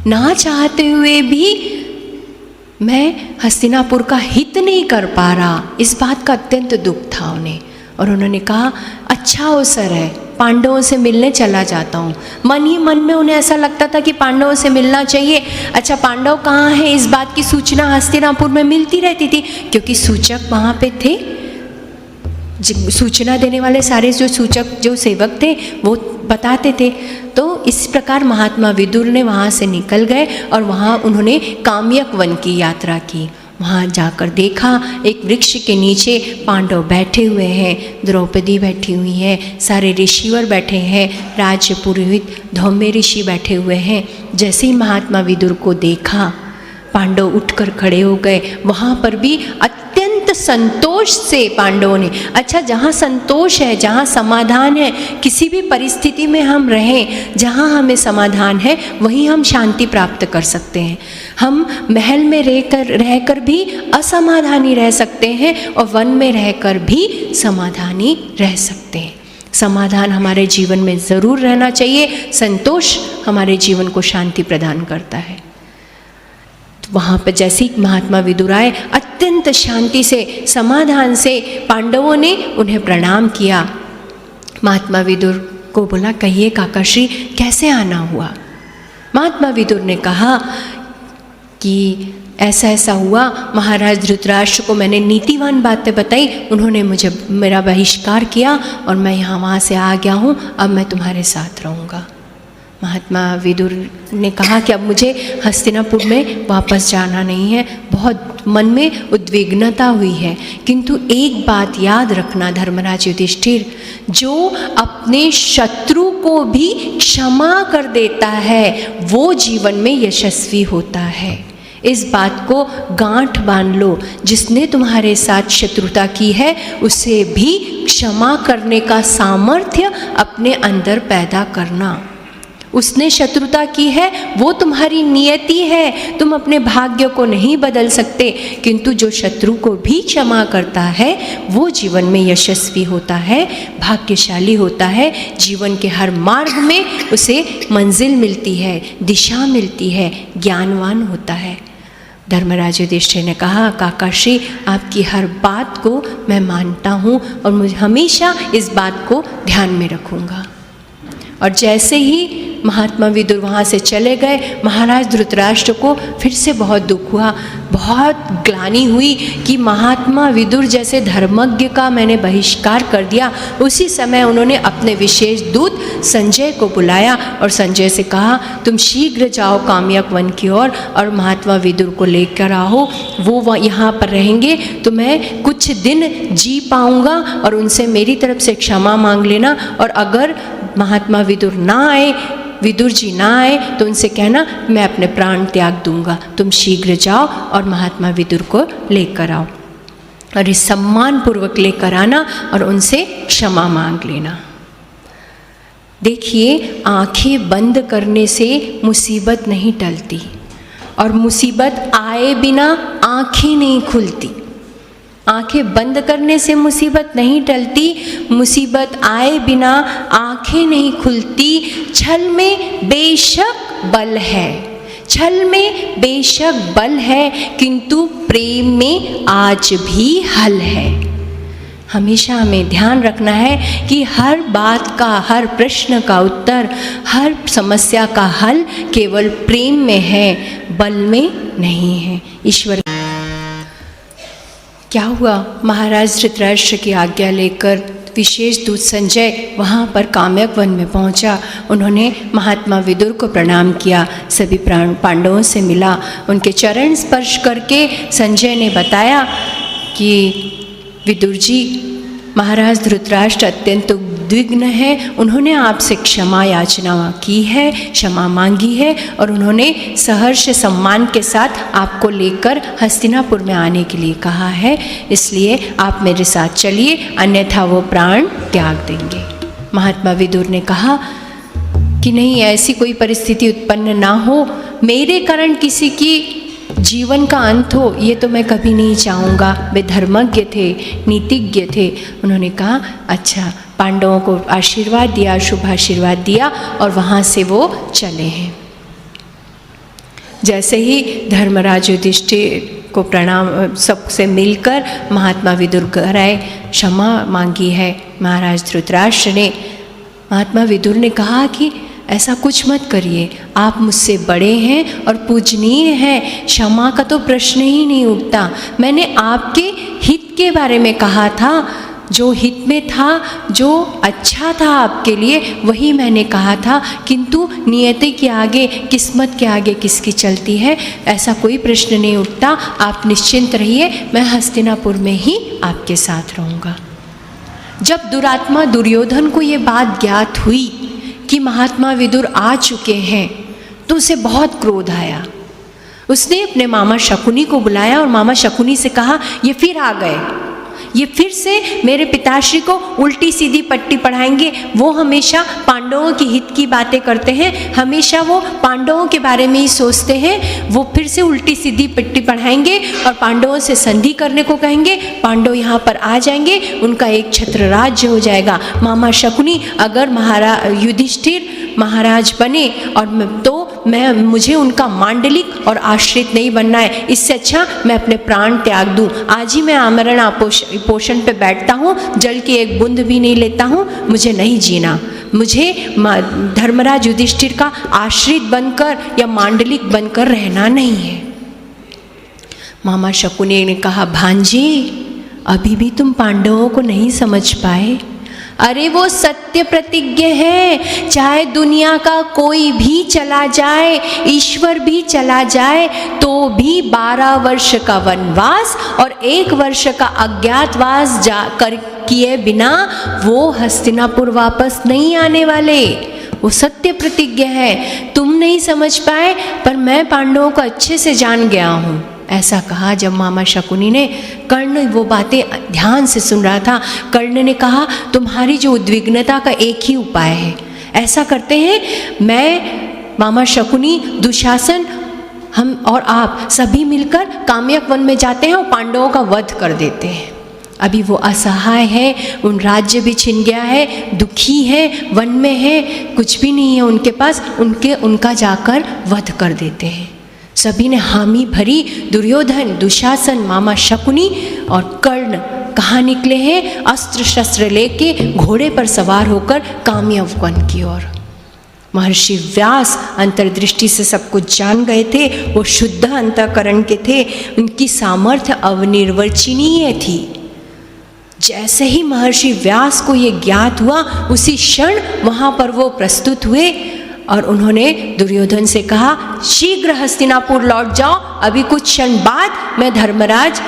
ना चाहते हुए भी मैं हस्तिनापुर का हित नहीं कर पा रहा, इस बात का अत्यंत दुख था उन्हें। और उन्होंने कहा, अच्छा अवसर है, पांडवों से मिलने चला जाता हूँ। मन ही मन में उन्हें ऐसा लगता था कि पांडवों से मिलना चाहिए। अच्छा, पांडव कहाँ हैं, इस बात की सूचना हस्तिनापुर में मिलती रहती थी, क्योंकि सूचक वहाँ पे थे, सूचना देने वाले सारे जो सूचक जो सेवक थे वो बताते थे। तो इस प्रकार महात्मा विदुर ने वहाँ से निकल गए और वहाँ उन्होंने काम्यक वन की यात्रा की। वहाँ जाकर देखा, एक वृक्ष के नीचे पांडव बैठे हुए हैं, द्रौपदी बैठी हुई है, सारे ऋषिवर बैठे हैं, राज्य पुरोहित धौम्य ऋषि बैठे हुए हैं। जैसे ही महात्मा विदुर को देखा, पांडव उठकर खड़े हो गए। वहाँ पर भी अत्यंत संतोष से पांडवों ने, अच्छा जहाँ संतोष है, जहाँ समाधान है, किसी भी परिस्थिति में हम रहें, जहाँ हमें समाधान है वहीं हम शांति प्राप्त कर सकते हैं। हम महल में रहकर भी असमाधानी रह सकते हैं और वन में रहकर भी समाधानी रह सकते हैं। समाधान हमारे जीवन में ज़रूर रहना चाहिए। संतोष हमारे जीवन को शांति प्रदान करता है। वहाँ पर जैसे ही महात्मा विदुर आए, अत्यंत शांति से, समाधान से पांडवों ने उन्हें प्रणाम किया। महात्मा विदुर को बोला, कहिए काकाश्री कैसे आना हुआ? महात्मा विदुर ने कहा कि ऐसा ऐसा हुआ, महाराज धृतराष्ट्र को मैंने नीतिवान बातें बताई, उन्होंने मुझे मेरा बहिष्कार किया और मैं यहाँ वहाँ से आ गया हूँ, अब मैं तुम्हारे साथ रहूँगा। महात्मा विदुर ने कहा कि अब मुझे हस्तिनापुर में वापस जाना नहीं है, बहुत मन में उद्विग्नता हुई है, किंतु एक बात याद रखना धर्मराज युधिष्ठिर, जो अपने शत्रु को भी क्षमा कर देता है वो जीवन में यशस्वी होता है। इस बात को गांठ बांध लो, जिसने तुम्हारे साथ शत्रुता की है उसे भी क्षमा करने का सामर्थ्य अपने अंदर पैदा करना। उसने शत्रुता की है, वो तुम्हारी नियति है, तुम अपने भाग्य को नहीं बदल सकते, किंतु जो शत्रु को भी क्षमा करता है वो जीवन में यशस्वी होता है, भाग्यशाली होता है, जीवन के हर मार्ग में उसे मंजिल मिलती है, दिशा मिलती है, ज्ञानवान होता है। धर्मराज युधिष्ठिर ने कहा, काकाश्री आपकी हर बात को मैं मानता हूँ और मुझे हमेशा इस बात को ध्यान में रखूँगा। और जैसे ही महात्मा विदुर वहाँ से चले गए, महाराज धृतराष्ट्र को फिर से बहुत दुख हुआ, बहुत ग्लानि हुई कि महात्मा विदुर जैसे धर्मज्ञ का मैंने बहिष्कार कर दिया। उसी समय उन्होंने अपने विशेष दूत संजय को बुलाया और संजय से कहा, तुम शीघ्र जाओ काम्यक वन की ओर और महात्मा विदुर को लेकर आओ, वो यहाँ पर रहेंगे तो मैं कुछ दिन जी पाऊँगा और उनसे मेरी तरफ से क्षमा मांग लेना। और अगर महात्मा विदुर ना आए, विदुर जी ना आए तो उनसे कहना मैं अपने प्राण त्याग दूंगा, तुम शीघ्र जाओ और महात्मा विदुर को लेकर आओ और इस सम्मान पूर्वक लेकर आना और उनसे क्षमा मांग लेना। देखिए, आंखें बंद करने से मुसीबत नहीं टलती और मुसीबत आए बिना आंखें नहीं खुलती। आंखें बंद करने से मुसीबत नहीं टलती, मुसीबत आए बिना आंखें नहीं खुलती। छल में बेशक बल है, छल में बेशक बल है, किंतु प्रेम में आज भी हल है। हमेशा हमें ध्यान रखना है कि हर बात का, हर प्रश्न का उत्तर, हर समस्या का हल केवल प्रेम में है, बल में नहीं है। ईश्वर क्या हुआ, महाराज धृतराष्ट्र की आज्ञा लेकर विशेष दूत संजय वहाँ पर काम्यक वन में पहुँचा। उन्होंने महात्मा विदुर को प्रणाम किया, सभी पांडवों से मिला, उनके चरण स्पर्श करके संजय ने बताया कि विदुर जी, महाराज धृतराष्ट्र अत्यंत उद्विग्न है, उन्होंने आपसे क्षमा याचना की है, क्षमा मांगी है और उन्होंने सहर्ष सम्मान के साथ आपको लेकर हस्तिनापुर में आने के लिए कहा है, इसलिए आप मेरे साथ चलिए, अन्यथा वो प्राण त्याग देंगे। महात्मा विदुर ने कहा कि नहीं, ऐसी कोई परिस्थिति उत्पन्न ना हो, मेरे कारण किसी की जीवन का अंत हो, ये तो मैं कभी नहीं चाहूँगा। वे धर्मज्ञ थे, नीतिज्ञ थे। उन्होंने कहा अच्छा, पांडवों को आशीर्वाद दिया, शुभ आशीर्वाद दिया और वहाँ से वो चले हैं। जैसे ही धर्मराज युधिष्ठिर को प्रणाम सबसे मिलकर महात्मा विदुर घर आए, क्षमा मांगी है महाराज धृतराष्ट्र ने। महात्मा विदुर ने कहा कि ऐसा कुछ मत करिए, आप मुझसे बड़े हैं और पूजनीय हैं, क्षमा का तो प्रश्न ही नहीं उठता। मैंने आपके हित के बारे में कहा था, जो हित में था, जो अच्छा था आपके लिए, वही मैंने कहा था, किंतु नियति के आगे, किस्मत के आगे किसकी चलती है, ऐसा कोई प्रश्न नहीं उठता। आप निश्चिंत रहिए, मैं हस्तिनापुर में ही आपके साथ रहूँगा। जब दुरात्मा दुर्योधन को ये बात ज्ञात हुई कि महात्मा विदुर आ चुके हैं तो उसे बहुत क्रोध आया। उसने अपने मामा शकुनी को बुलाया और मामा शकुनी से कहा, ये फिर आ गए, ये फिर से मेरे पिताश्री को उल्टी सीधी पट्टी पढ़ाएंगे। वो हमेशा पांडवों के हित की बातें करते हैं, हमेशा वो पांडवों के बारे में ही सोचते हैं। वो फिर से उल्टी सीधी पट्टी पढ़ाएंगे और पांडवों से संधि करने को कहेंगे। पांडव यहाँ पर आ जाएंगे, उनका एक छत्र राज्य हो जाएगा। मामा शकुनी अगर महाराज युधिष्ठिर महाराज बने और मुझे उनका मांडलिक और आश्रित नहीं बनना है, इससे अच्छा मैं अपने प्राण त्याग दूं। आज ही मैं आमरण पोषण पे बैठता हूँ, जल की एक बूंद भी नहीं लेता हूँ, मुझे नहीं जीना। मुझे धर्मराज युधिष्ठिर का आश्रित बनकर या मांडलिक बनकर रहना नहीं है। मामा शकुनी ने कहा, भांजे अभी भी तुम पांडवों को नहीं समझ पाए। अरे वो सत्य प्रतिज्ञ है, चाहे दुनिया का कोई भी चला जाए, ईश्वर भी चला जाए, तो भी 12 वर्ष का वनवास और 1 वर्ष का अज्ञातवास किए बिना वो हस्तिनापुर वापस नहीं आने वाले। वो सत्य प्रतिज्ञा है, तुम नहीं समझ पाए पर मैं पांडवों को अच्छे से जान गया हूँ। ऐसा कहा जब मामा शकुनी ने, कर्ण वो बातें ध्यान से सुन रहा था। कर्ण ने कहा, तुम्हारी जो उद्विग्नता का एक ही उपाय है, ऐसा करते हैं, मैं मामा शकुनी, दुशासन, हम और आप सभी मिलकर काम्यक वन में जाते हैं और पांडवों का वध कर देते हैं। अभी वो असहाय है, उन राज्य भी छिन गया है, दुखी है, वन में है, कुछ भी नहीं है उनके पास, उनका जाकर वध कर देते हैं। सभी ने हामी भरी। दुर्योधन, दुशासन, मामा शकुनी और कर्ण कहाँ निकले हैं? अस्त्र शस्त्र लेके घोड़े पर सवार होकर काम्यक वन की ओर। महर्षि व्यास अंतर्दृष्टि से सब कुछ जान गए थे, वो शुद्ध अंतःकरण के थे, उनकी सामर्थ्य अनिर्वचनीय थी। जैसे ही महर्षि व्यास को ये ज्ञात हुआ, उसी क्षण वहाँ पर वो प्रस्तुत हुए और उन्होंने दुर्योधन से कहा, शीघ्र हस्तिनापुर लौट जाओ, अभी कुछ क्षण बाद मैं धर्मराज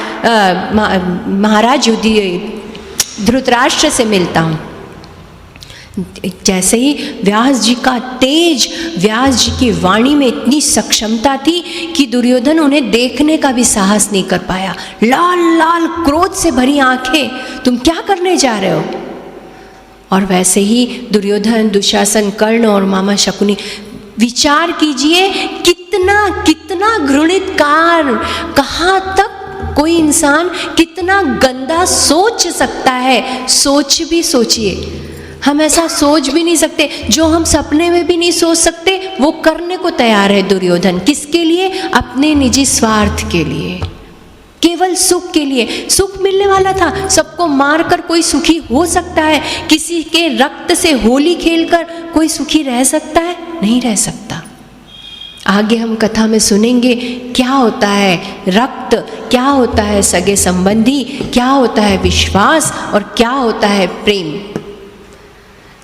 महाराज धृतराष्ट्र से मिलता हूँ। जैसे ही व्यास जी का तेज, व्यास जी की वाणी में इतनी सक्षमता थी कि दुर्योधन उन्हें देखने का भी साहस नहीं कर पाया। लाल लाल क्रोध से भरी आंखें, तुम क्या करने जा रहे हो? और वैसे ही दुर्योधन, दुशासन, कर्ण और मामा शकुनी, विचार कीजिए कितना कितना घृणित कार्य, कहाँ तक कोई इंसान कितना गंदा सोच सकता है। सोच भी सोचिए, हम ऐसा सोच भी नहीं सकते, जो हम सपने में भी नहीं सोच सकते वो करने को तैयार है दुर्योधन। किसके लिए? अपने निजी स्वार्थ के लिए, केवल सुख के लिए। सुख मिलने वाला था, सबको मारकर कोई सुखी हो सकता है? किसी के रक्त से होली खेलकर कोई सुखी रह सकता है? नहीं रह सकता। आगे हम कथा में सुनेंगे क्या होता है रक्त, क्या होता है सगे संबंधी, क्या होता है विश्वास और क्या होता है प्रेम।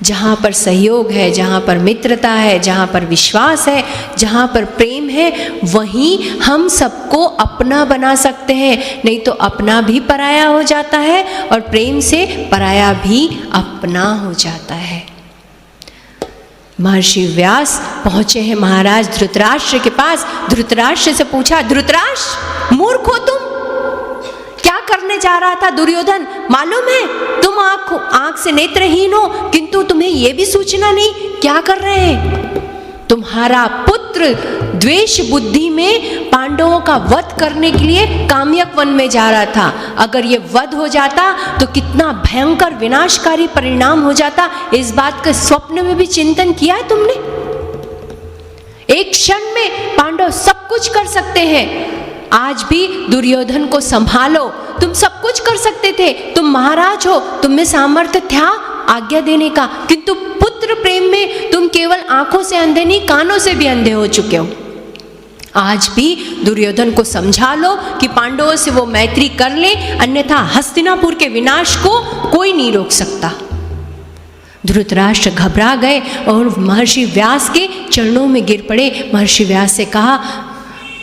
जहाँ पर सहयोग है, जहाँ पर मित्रता है, जहाँ पर विश्वास है, जहाँ पर प्रेम है, वहीं हम सबको अपना बना सकते हैं। नहीं तो अपना भी पराया हो जाता है और प्रेम से पराया भी अपना हो जाता है। महर्षि व्यास पहुँचे हैं महाराज धृतराष्ट्र के पास। धृतराष्ट्र से पूछा, धृतराष्ट्र मूर्ख हो तुम? क्या करने जा रहा था दुर्योधन? मालूम है तुम आंख से नेत्रहीन हो, किंतु तुम्हें यह भी सूचना नहीं क्या कर रहे हैं? तुम्हारा पुत्र द्वेष बुद्धि में पांडवों का वध करने के लिए काम्यक वन में जा रहा था। अगर ये वध हो जाता तो कितना भयंकर विनाशकारी परिणाम हो जाता, इस बात का स्वप्न में भी चिंतन किया है तुमने? एक क्षण में पांडव सब कुछ कर सकते हैं। आज भी दुर्योधन को संभालो, तुम सब कुछ कर सकते थे, तुम महाराज हो, तुम में सामर्थ्य था आज्ञा देने का, किंतु पुत्र प्रेम में तुम केवल आंखों से अंधे नहीं, कानों से भी अंधे हो चुके हो। आज भी दुर्योधन को समझा लो कि पांडवों से वो मैत्री कर ले, अन्यथा हस्तिनापुर के विनाश को कोई नहीं रोक सकता। धृतराष्ट्र घबरा गए और महर्षि व्यास के चरणों में गिर पड़े। महर्षि व्यास से कहा,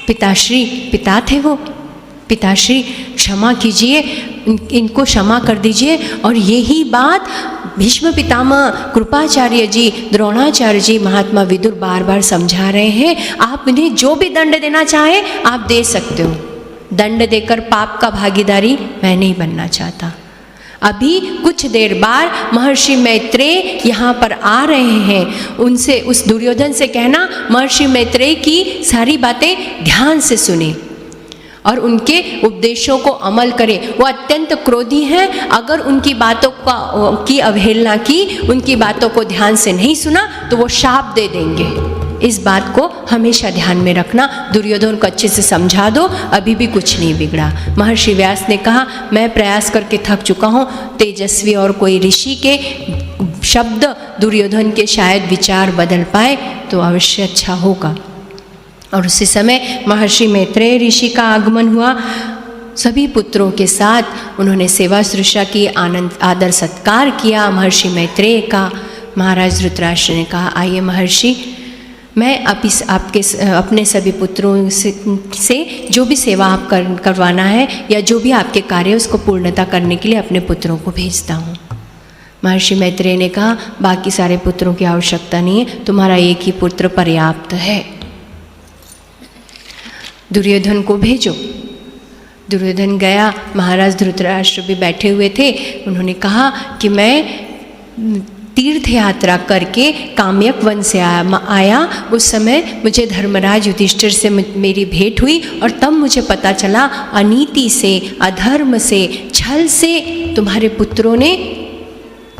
पिताश्री, पिता थे वो, पिताश्री क्षमा कीजिए, इनको क्षमा कर दीजिए। और यही बात भीष्म पितामह, कृपाचार्य जी, द्रोणाचार्य जी, महात्मा विदुर बार बार समझा रहे हैं। आप इन्हें जो भी दंड देना चाहें आप दे सकते हो, दंड देकर पाप का भागीदारी मैं नहीं बनना चाहता। अभी कुछ देर बाद महर्षि मैत्रेय यहाँ पर आ रहे हैं, उनसे, उस दुर्योधन से कहना महर्षि मैत्रेय की सारी बातें ध्यान से सुने और उनके उपदेशों को अमल करें। वो अत्यंत क्रोधी हैं, अगर उनकी बातों की अवहेलना की, उनकी बातों को ध्यान से नहीं सुना तो वो शाप दे देंगे। इस बात को हमेशा ध्यान में रखना। दुर्योधन को अच्छे से समझा दो, अभी भी कुछ नहीं बिगड़ा। महर्षि व्यास ने कहा, मैं प्रयास करके थक चुका हूँ, तेजस्वी और कोई ऋषि के शब्द दुर्योधन के शायद विचार बदल पाए तो अवश्य अच्छा होगा। और उसी समय महर्षि मैत्रेय ऋषि का आगमन हुआ। सभी पुत्रों के साथ उन्होंने सेवा शुश्रूषा की, आनंद आदर सत्कार किया महर्षि मैत्रेय का। महाराज धृतराष्ट्र ने कहा, आइए महर्षि, मैं आपके अपने सभी पुत्रों से जो भी सेवा आप करवाना है या जो भी आपके कार्य उसको पूर्णता करने के लिए अपने पुत्रों को भेजता हूँ। महर्षि मैत्रेय ने कहा बाकी सारे पुत्रों की आवश्यकता नहीं है, तुम्हारा एक ही पुत्र पर्याप्त है। दुर्योधन को भेजो। दुर्योधन गया, महाराज धृतराष्ट्र भी बैठे हुए थे। उन्होंने कहा कि मैं तीर्थ यात्रा करके काम्यक वन से आया, उस समय मुझे धर्मराज युधिष्ठिर से मेरी भेंट हुई और तब मुझे पता चला अनीति से, अधर्म से, छल से तुम्हारे पुत्रों ने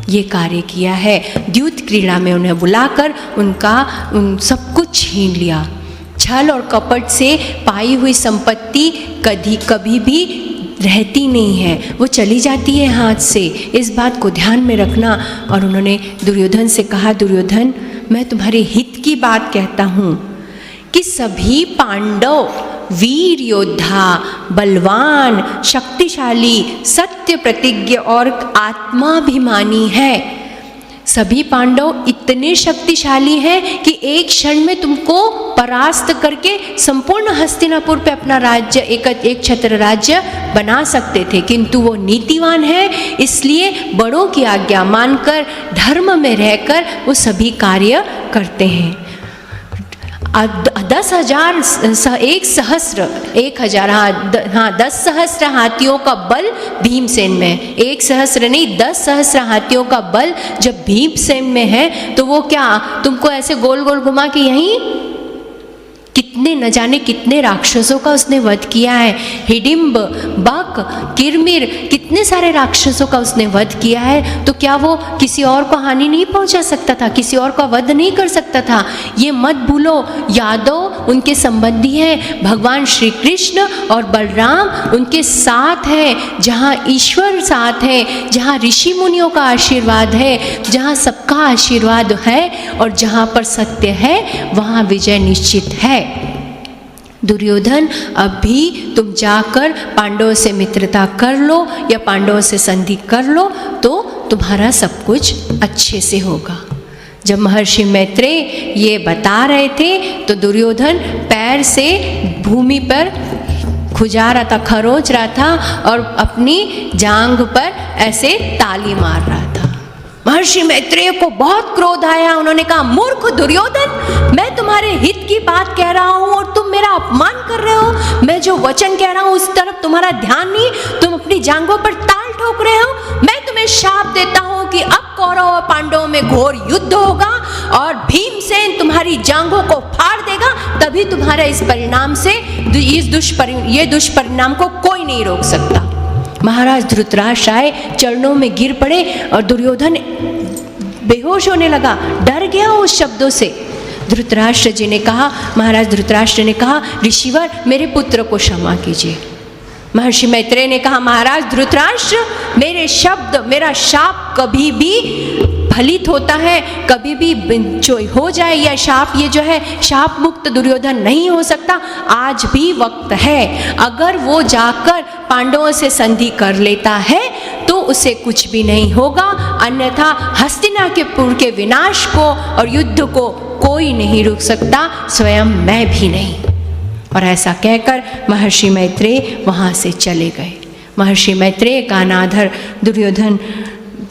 ये कार्य किया है। द्यूत क्रीड़ा में उन्हें बुलाकर उन सब कुछ छीन लिया। छल और कपट से पाई हुई संपत्ति कभी भी रहती नहीं है, वो चली जाती है हाथ से। इस बात को ध्यान में रखना। और उन्होंने दुर्योधन से कहा, दुर्योधन मैं तुम्हारे हित की बात कहता हूँ कि सभी पांडव वीर योद्धा, बलवान, शक्तिशाली, सत्य प्रतिज्ञ और आत्माभिमानी है। सभी पांडव इतने शक्तिशाली हैं कि एक क्षण में तुमको परास्त करके संपूर्ण हस्तिनापुर पे अपना राज्य, एक छत्र राज्य बना सकते थे, किंतु वो नीतिवान है, इसलिए बड़ों की आज्ञा मानकर धर्म में रहकर वो सभी कार्य करते हैं। 10 सहस्र हाथियों का बल भीमसेन में, 1 सहस्र नहीं 10 सहस्र हाथियों का बल जब भीमसेन में है तो वो क्या तुमको ऐसे गोल गोल घुमा के यहीं कितने न जाने कितने राक्षसों का उसने वध किया है। हिडिंब, बक, किरमिर, कितने सारे राक्षसों का उसने वध किया है। तो क्या वो किसी और को हानि नहीं पहुंचा सकता था, किसी और का वध नहीं कर सकता था? ये मत भूलो, यादव उनके संबंधी हैं, भगवान श्री कृष्ण और बलराम उनके साथ हैं। जहाँ ईश्वर साथ है, जहाँ ऋषि मुनियों का आशीर्वाद है, जहाँ सबका आशीर्वाद है और जहाँ पर सत्य है वहाँ विजय निश्चित है। दुर्योधन अब भी तुम जाकर पांडवों से मित्रता कर लो या पांडवों से संधि कर लो तो तुम्हारा सब कुछ अच्छे से होगा। जब महर्षि मैत्रेय ये बता रहे थे तो दुर्योधन पैर से भूमि पर खुजा रहा था, खरोच रहा था और अपनी जांघ पर ऐसे ताली मार रहा था। महर्षि मैत्रेय को बहुत क्रोध आया। उन्होंने कहा, मूर्ख दुर्योधन, मैं तुम्हारे हित की बात कह रहा हूँ और तुम मेरा अपमान कर रहे हो। मैं जो वचन कह रहा हूँ उस तरफ तुम्हारा ध्यान नहीं, तुम अपनी जांघों पर ताल ठोक रहे हो। मैं तुम्हें शाप देता हूँ कि अब कौरव और पांडवों में घोर युद्ध होगा और भीमसेन तुम्हारी जांघों को फाड़ देगा, तभी तुम्हारे इस परिणाम से ये दुष्परिणाम को कोई नहीं रोक सकता। महाराज धृतराष्ट्र आए, चरणों में गिर पड़े और दुर्योधन बेहोश होने लगा, डर गया उस शब्दों से। धृतराष्ट्र जी ने कहा, महाराज धृतराष्ट्र ने कहा, ऋषिवर मेरे पुत्र को क्षमा कीजिए। महर्षि मैत्रेय ने कहा, महाराज धृतराष्ट्र मेरे शब्द, मेरा शाप कभी भी फलित होता है, कभी भी जो हो जाए यह शाप, ये जो है शाप मुक्त दुर्योधन नहीं हो सकता। आज भी वक्त है, अगर वो जाकर पांडवों से संधि कर लेता है तो उसे कुछ भी नहीं होगा, अन्यथा हस्तिनापुर के विनाश को और युद्ध को कोई नहीं रोक सकता, स्वयं मैं भी नहीं। और ऐसा कहकर महर्षि मैत्रेय वहाँ से चले गए। महर्षि मैत्रेय का अनादर दुर्योधन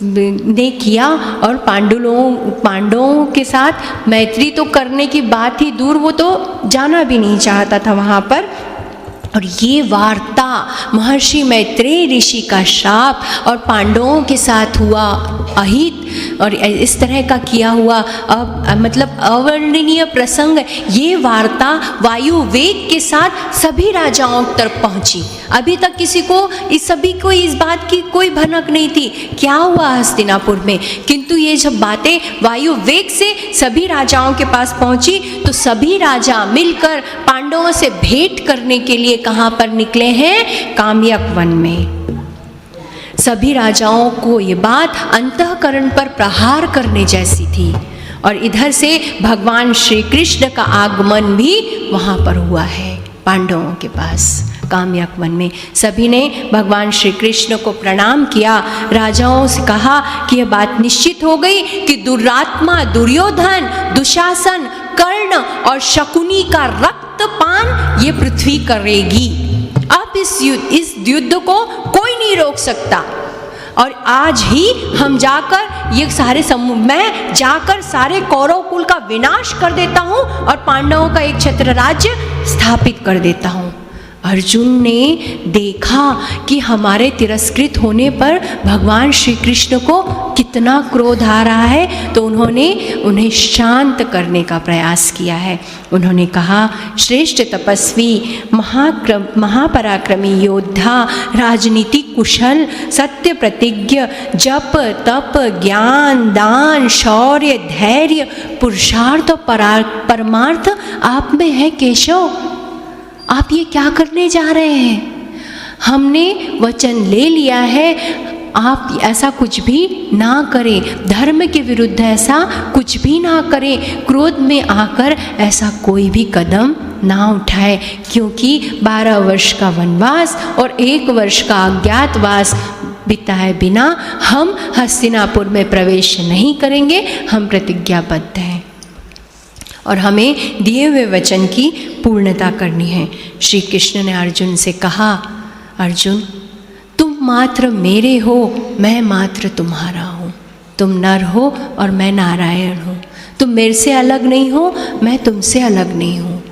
ने किया और पांडवों के साथ मैत्री तो करने की बात ही दूर, वो तो जाना भी नहीं चाहता था वहाँ पर। और ये वार्ता महर्षि मैत्रेय ऋषि का शाप और पांडवों के साथ हुआ अहित और इस तरह का किया हुआ मतलब अवर्णनीय प्रसंग, ये वार्ता वायु वेग के साथ सभी राजाओं तक पहुंची। अभी तक सभी को इस बात की कोई भनक नहीं थी क्या हुआ हस्तिनापुर में, किंतु ये जब बातें वायु वेग से सभी राजाओं के पास पहुंची तो सभी राजा मिलकर पांडवों से भेंट करने के लिए कहाँ पर निकले हैं? काम्यक वन में। सभी राजाओं को ये बात अंतःकरण पर प्रहार करने जैसी थी और इधर से भगवान श्री कृष्ण का आगमन भी वहाँ पर हुआ है पांडवों के पास काम्यक वन में। सभी ने भगवान श्री कृष्ण को प्रणाम किया, राजाओं से कहा कि यह बात निश्चित हो गई कि दुरात्मा दुर्योधन, दुशासन, कर्ण और शकुनी का रक्तपान ये पृथ्वी करेगी। अब इस युद्ध को कोई नहीं रोक सकता। और आज ही हम जाकर ये सारे समूह, मैं जाकर सारे कौरव कुल का विनाश कर देता हूँ और पांडवों का एक छत्र राज्य स्थापित कर देता हूँ। अर्जुन ने देखा कि हमारे तिरस्कृत होने पर भगवान श्री कृष्ण को कितना क्रोध आ रहा है, तो उन्होंने उन्हें शांत करने का प्रयास किया है। उन्होंने कहा, श्रेष्ठ तपस्वी, महापराक्रमी योद्धा, राजनीतिक कुशल, सत्य प्रतिज्ञ, जप तप ज्ञान दान शौर्य धैर्य पुरुषार्थ और परमार्थ आप में है केशव। आप ये क्या करने जा रहे हैं? हमने वचन ले लिया है, आप ऐसा कुछ भी ना करें, धर्म के विरुद्ध ऐसा कुछ भी ना करें, क्रोध में आकर ऐसा कोई भी कदम ना उठाए, क्योंकि 12 वर्ष का वनवास और 1 वर्ष का अज्ञातवास बिताए बिना हम हस्तिनापुर में प्रवेश नहीं करेंगे। हम प्रतिज्ञाबद्ध हैं और हमें दिए हुए वचन की पूर्णता करनी है। श्री कृष्ण ने अर्जुन से कहा, अर्जुन तुम मात्र मेरे हो, मैं मात्र तुम्हारा हूँ। तुम नर हो और मैं नारायण हूँ। तुम मेरे से अलग नहीं हो, मैं तुमसे अलग नहीं हूँ।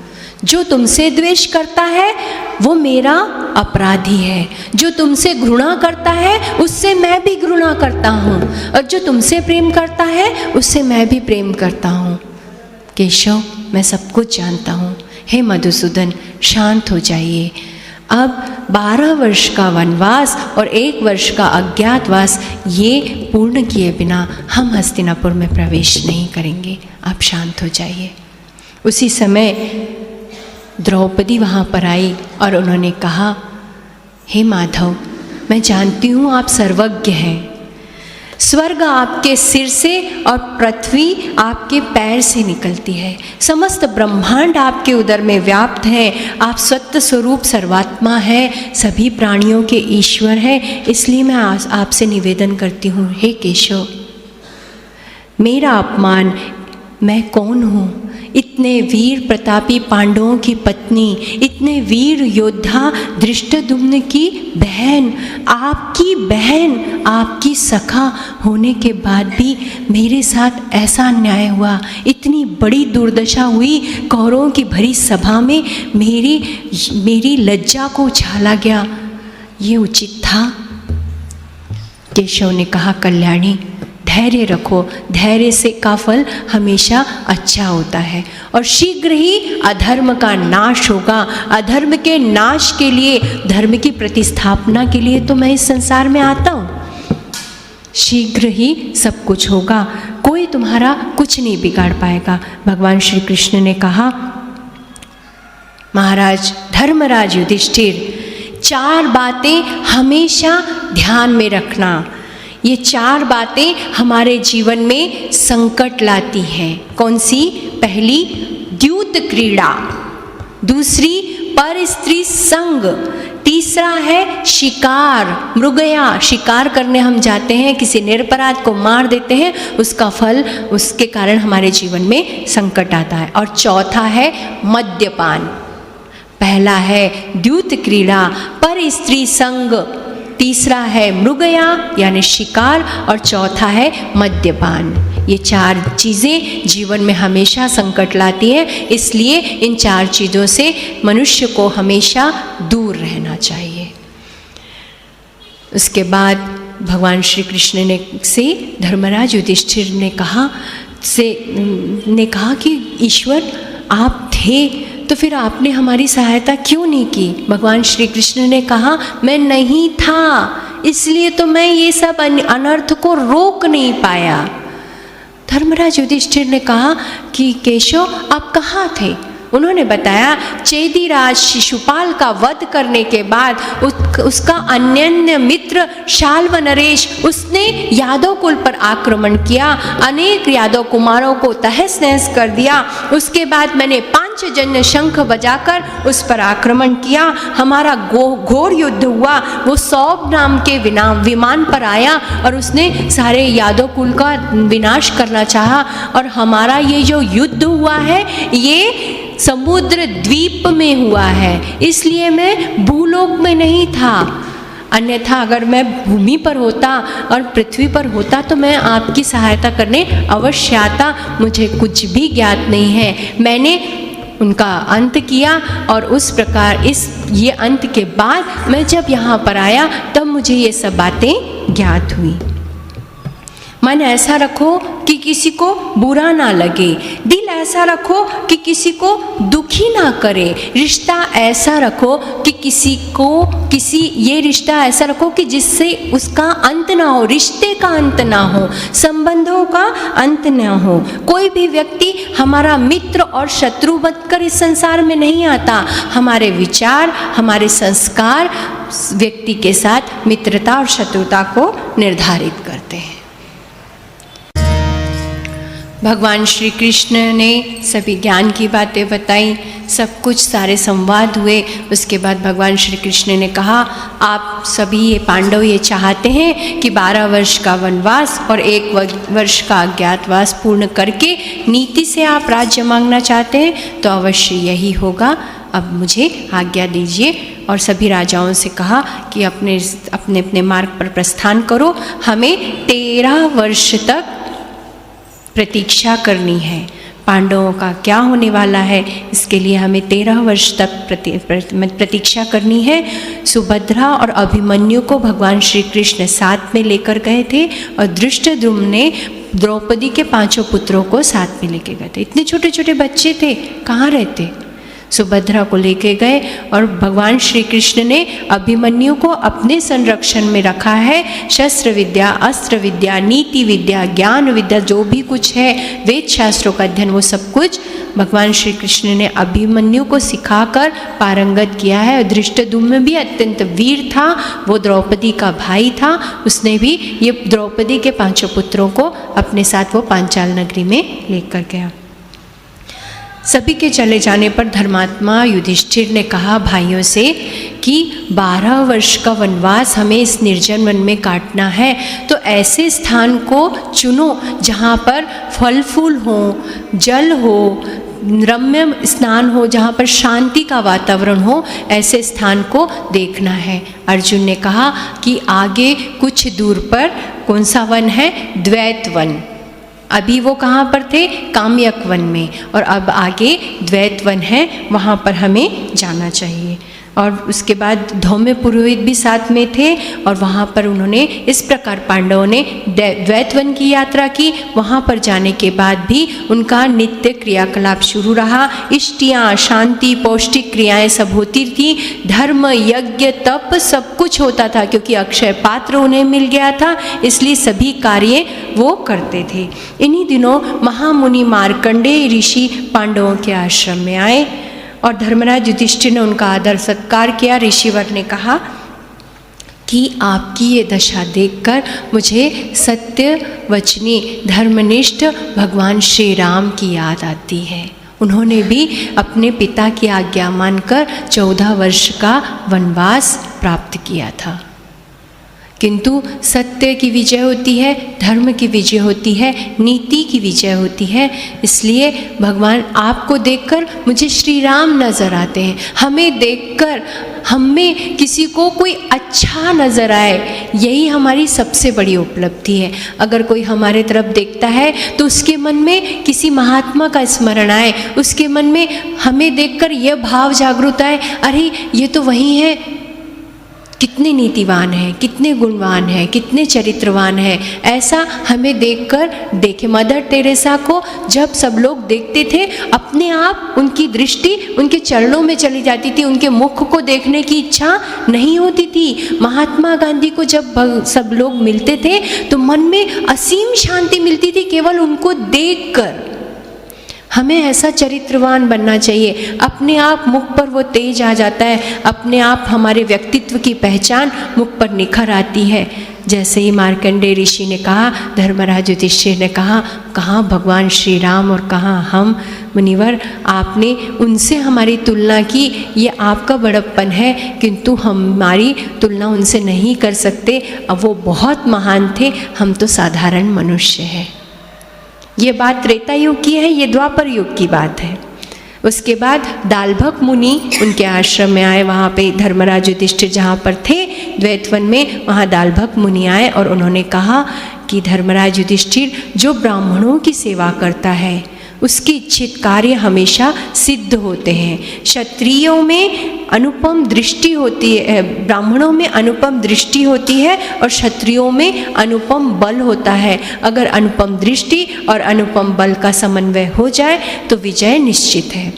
जो तुमसे द्वेष करता है वो मेरा अपराधी है, जो तुमसे घृणा करता है उससे मैं भी घृणा करता हूँ, और जो तुमसे प्रेम करता है उससे मैं भी प्रेम करता हूँ। केशव, मैं सब कुछ जानता हूँ। हे मधुसूदन, शांत हो जाइए। अब 12 वर्ष का वनवास और 1 वर्ष का अज्ञातवास ये पूर्ण किए बिना हम हस्तिनापुर में प्रवेश नहीं करेंगे। आप शांत हो जाइए। उसी समय द्रौपदी वहाँ पर आई और उन्होंने कहा, हे माधव, मैं जानती हूँ आप सर्वज्ञ हैं। स्वर्ग आपके सिर से और पृथ्वी आपके पैर से निकलती है। समस्त ब्रह्मांड आपके उदर में व्याप्त है। आप सत्य स्वरूप सर्वात्मा है, सभी प्राणियों के ईश्वर हैं। इसलिए मैं आपसे निवेदन करती हूँ, हे केशव, मेरा अपमान, मैं कौन हूँ? इतने वीर प्रतापी पांडवों की पत्नी, इतने वीर योद्धा धृष्टद्युम्न की बहन, आपकी बहन, आपकी सखा होने के बाद भी मेरे साथ ऐसा अन्याय हुआ। इतनी बड़ी दुर्दशा हुई, कौरवों की भरी सभा में मेरी लज्जा को उछाला गया। ये उचित था? केशव ने कहा, कल्याणी, धैर्य रखो। धैर्य से का फल हमेशा अच्छा होता है और शीघ्र ही अधर्म का नाश होगा। अधर्म के नाश के लिए, धर्म की प्रतिस्थापना के लिए तो मैं इस संसार में आता हूँ। शीघ्र ही सब कुछ होगा, कोई तुम्हारा कुछ नहीं बिगाड़ पाएगा। भगवान श्री कृष्ण ने कहा, महाराज धर्मराज युधिष्ठिर, 4 बातें हमेशा ध्यान में रखना। ये 4 बातें हमारे जीवन में संकट लाती हैं। कौन सी? पहली, द्यूत क्रीड़ा। दूसरी, पर स्त्री संग। तीसरा है शिकार, मृगया। शिकार करने हम जाते हैं, किसी निरपराध को मार देते हैं, उसका फल, उसके कारण हमारे जीवन में संकट आता है। और चौथा है मद्यपान। पहला है द्यूत क्रीड़ा, पर स्त्री संग, तीसरा है मृगया यानी शिकार, और चौथा है मद्यपान। ये 4 चीज़ें जीवन में हमेशा संकट लाती हैं, इसलिए इन 4 चीज़ों से मनुष्य को हमेशा दूर रहना चाहिए। उसके बाद भगवान श्री कृष्ण से धर्मराज युधिष्ठिर ने कहा कि ईश्वर आप थे तो फिर आपने हमारी सहायता क्यों नहीं की? भगवान श्री कृष्ण ने कहा, मैं नहीं था, इसलिए तो मैं ये सब अनर्थ को रोक नहीं पाया। धर्मराज युधिष्ठिर ने कहा कि केशव आप कहाँ थे? उन्होंने बताया, चेदीराज शिशुपाल का वध करने के बाद उसका अन्य मित्र शाल्व नरेश, उसने यादव कुल पर आक्रमण किया, अनेक यादव कुमारों को तहस नहस कर दिया। उसके बाद मैंने पांचजन्य शंख बजाकर उस पर आक्रमण किया। हमारा घोर युद्ध हुआ। वो सौब नाम के विमान पर आया और उसने सारे यादव कुल का विनाश करना चाहा। और हमारा ये जो युद्ध हुआ है ये समुद्र द्वीप में हुआ है, इसलिए मैं भूलोक में नहीं था। अन्यथा अगर मैं भूमि पर होता और पृथ्वी पर होता तो मैं आपकी सहायता करने अवश्य आता, मुझे कुछ भी ज्ञात नहीं है। मैंने उनका अंत किया और उस प्रकार ये अंत के बाद मैं जब यहाँ पर आया तब मुझे ये सब बातें ज्ञात हुई। मन ऐसा रखो कि किसी को बुरा ना लगे, दिल ऐसा रखो कि किसी को दुखी ना करे, रिश्ता ऐसा रखो कि ये रिश्ता ऐसा रखो कि जिससे उसका अंत ना हो, रिश्ते का अंत ना हो, संबंधों का अंत ना हो। कोई भी व्यक्ति हमारा मित्र और शत्रु बनकर इस संसार में नहीं आता। हमारे विचार, हमारे संस्कार व्यक्ति के साथ मित्रता और शत्रुता को निर्धारित करते हैं। भगवान श्री कृष्ण ने सभी ज्ञान की बातें बताई, सब कुछ सारे संवाद हुए। उसके बाद भगवान श्री कृष्ण ने कहा, आप सभी ये पांडव ये चाहते हैं कि 12 वर्ष का वनवास और 1 वर्ष का अज्ञातवास पूर्ण करके नीति से आप राज्य मांगना चाहते हैं, तो अवश्य यही होगा। अब मुझे आज्ञा दीजिए। और सभी राजाओं से कहा कि अपने अपने मार्ग पर प्रस्थान करो। हमें 13 वर्ष तक प्रतीक्षा करनी है। पांडवों का क्या होने वाला है, इसके लिए हमें 13 वर्ष तक प्रतीक्षा करनी है। सुभद्रा और अभिमन्यु को भगवान श्री कृष्ण साथ में लेकर गए थे और धृष्टद्युम्न ने द्रौपदी के 5 पुत्रों को साथ में लेके गए थे। इतने छोटे छोटे बच्चे थे, कहाँ रहते। सुभद्रा को लेके गए और भगवान श्री कृष्ण ने अभिमन्यु को अपने संरक्षण में रखा है। शस्त्र विद्या, अस्त्र विद्या, नीति विद्या, ज्ञान विद्या, जो भी कुछ है, वेद शास्त्रों का अध्ययन, वो सब कुछ भगवान श्री कृष्ण ने अभिमन्यु को सिखाकर पारंगत किया है। और धृष्टद्युम्न भी अत्यंत वीर था, वो द्रौपदी का भाई था। उसने भी ये द्रौपदी के 5 पुत्रों को अपने साथ वो पांचाल नगरी में लेकर गया। सभी के चले जाने पर धर्मात्मा युधिष्ठिर ने कहा भाइयों से कि 12 वर्ष का वनवास हमें इस निर्जन वन में काटना है, तो ऐसे स्थान को चुनो जहाँ पर फल फूल हो, जल हो, रम्य स्नान हो, जहाँ पर शांति का वातावरण हो, ऐसे स्थान को देखना है। अर्जुन ने कहा कि आगे कुछ दूर पर कौन सा वन है, द्वैत वन। अभी वो कहाँ पर थे, काम्यक वन में, और अब आगे द्वैत वन है, वहाँ पर हमें जाना चाहिए। और उसके बाद धौम्य पुरोहित भी साथ में थे और वहाँ पर उन्होंने इस प्रकार पांडवों ने द्वैत वन की यात्रा की। वहाँ पर जाने के बाद भी उनका नित्य क्रियाकलाप शुरू रहा। इष्टियाँ, शांति, पौष्टिक क्रियाएं सब होती थी। धर्म, यज्ञ, तप सब कुछ होता था, क्योंकि अक्षय पात्र उन्हें मिल गया था, इसलिए सभी कार्य वो करते थे। इन्हीं दिनों महामुनि मार्कंडेय ऋषि पांडवों के आश्रम में आए और धर्मराज युधिष्ठिर ने उनका आदर सत्कार किया। ऋषिवर ने कहा कि आपकी ये दशा देखकर मुझे सत्य वचनी धर्मनिष्ठ भगवान श्री राम की याद आती है। उन्होंने भी अपने पिता की आज्ञा मानकर 14 वर्ष का वनवास प्राप्त किया था। किंतु सत्य की विजय होती है, धर्म की विजय होती है, नीति की विजय होती है। इसलिए भगवान आपको देखकर मुझे श्री राम नज़र आते हैं। हमें देखकर हमें किसी को कोई अच्छा नज़र आए, यही हमारी सबसे बड़ी उपलब्धि है। अगर कोई हमारे तरफ देखता है तो उसके मन में किसी महात्मा का स्मरण आए, उसके मन में हमें देखकर यह भाव जागृत आए, अरे ये तो वही है, कितने नीतिवान है, कितने गुणवान है, कितने चरित्रवान है, ऐसा हमें देखकर देखे। मदर टेरेसा को जब सब लोग देखते थे, अपने आप उनकी दृष्टि उनके चरणों में चली जाती थी, उनके मुख को देखने की इच्छा नहीं होती थी। महात्मा गांधी को जब सब लोग मिलते थे तो मन में असीम शांति मिलती थी केवल उनको देखकर। हमें ऐसा चरित्रवान बनना चाहिए। अपने आप मुख पर वो तेज आ जाता है, अपने आप हमारे व्यक्तित्व की पहचान मुख पर निखर आती है। जैसे ही मार्कंडेय ऋषि ने कहा, धर्मराज युधिष्ठिर ने कहा, कहाँ भगवान श्री राम और कहाँ हम। मुनिवर, आपने उनसे हमारी तुलना की, ये आपका बड़प्पन है, किंतु हमारी तुलना उनसे नहीं कर सकते। अब वो बहुत महान थे, हम तो साधारण मनुष्य हैं। ये बात त्रेता युग की है, ये द्वापर युग की बात है। उसके बाद दालभक मुनि उनके आश्रम में आए। वहाँ पे धर्मराज युधिष्ठिर जहाँ पर थे द्वैतवन में वहाँ दालभक मुनि आए और उन्होंने कहा कि धर्मराज युधिष्ठिर, जो ब्राह्मणों की सेवा करता है उसकी इच्छित कार्य हमेशा सिद्ध होते हैं। क्षत्रियों में अनुपम दृष्टि होती है, ब्राह्मणों में अनुपम दृष्टि होती है और क्षत्रियों में अनुपम बल होता है। अगर अनुपम दृष्टि और अनुपम बल का समन्वय हो जाए तो विजय निश्चित है।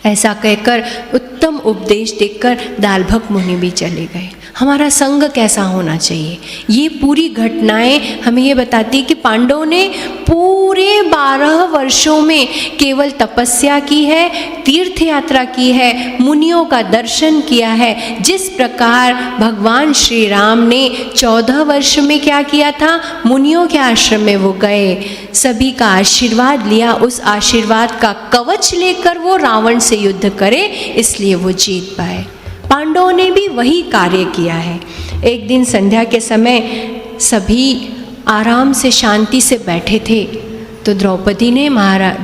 ऐसा कहकर उत्तम उपदेश देकर दालभक मुनि भी चले गए। हमारा संग कैसा होना चाहिए, ये पूरी घटनाएं हमें ये बताती है कि पांडवों ने पूरे 12 वर्षों में केवल तपस्या की है, तीर्थ यात्रा की है, मुनियों का दर्शन किया है। जिस प्रकार भगवान श्री राम ने 14 वर्ष में क्या किया था, मुनियों के आश्रम में वो गए, सभी का आशीर्वाद लिया, उस आशीर्वाद का कवच लेकर वो रावण से युद्ध करे, इसलिए वो जीत पाए। पांडवों ने भी वही कार्य किया है। एक दिन संध्या के समय सभी आराम से शांति से बैठे थे तो द्रौपदी ने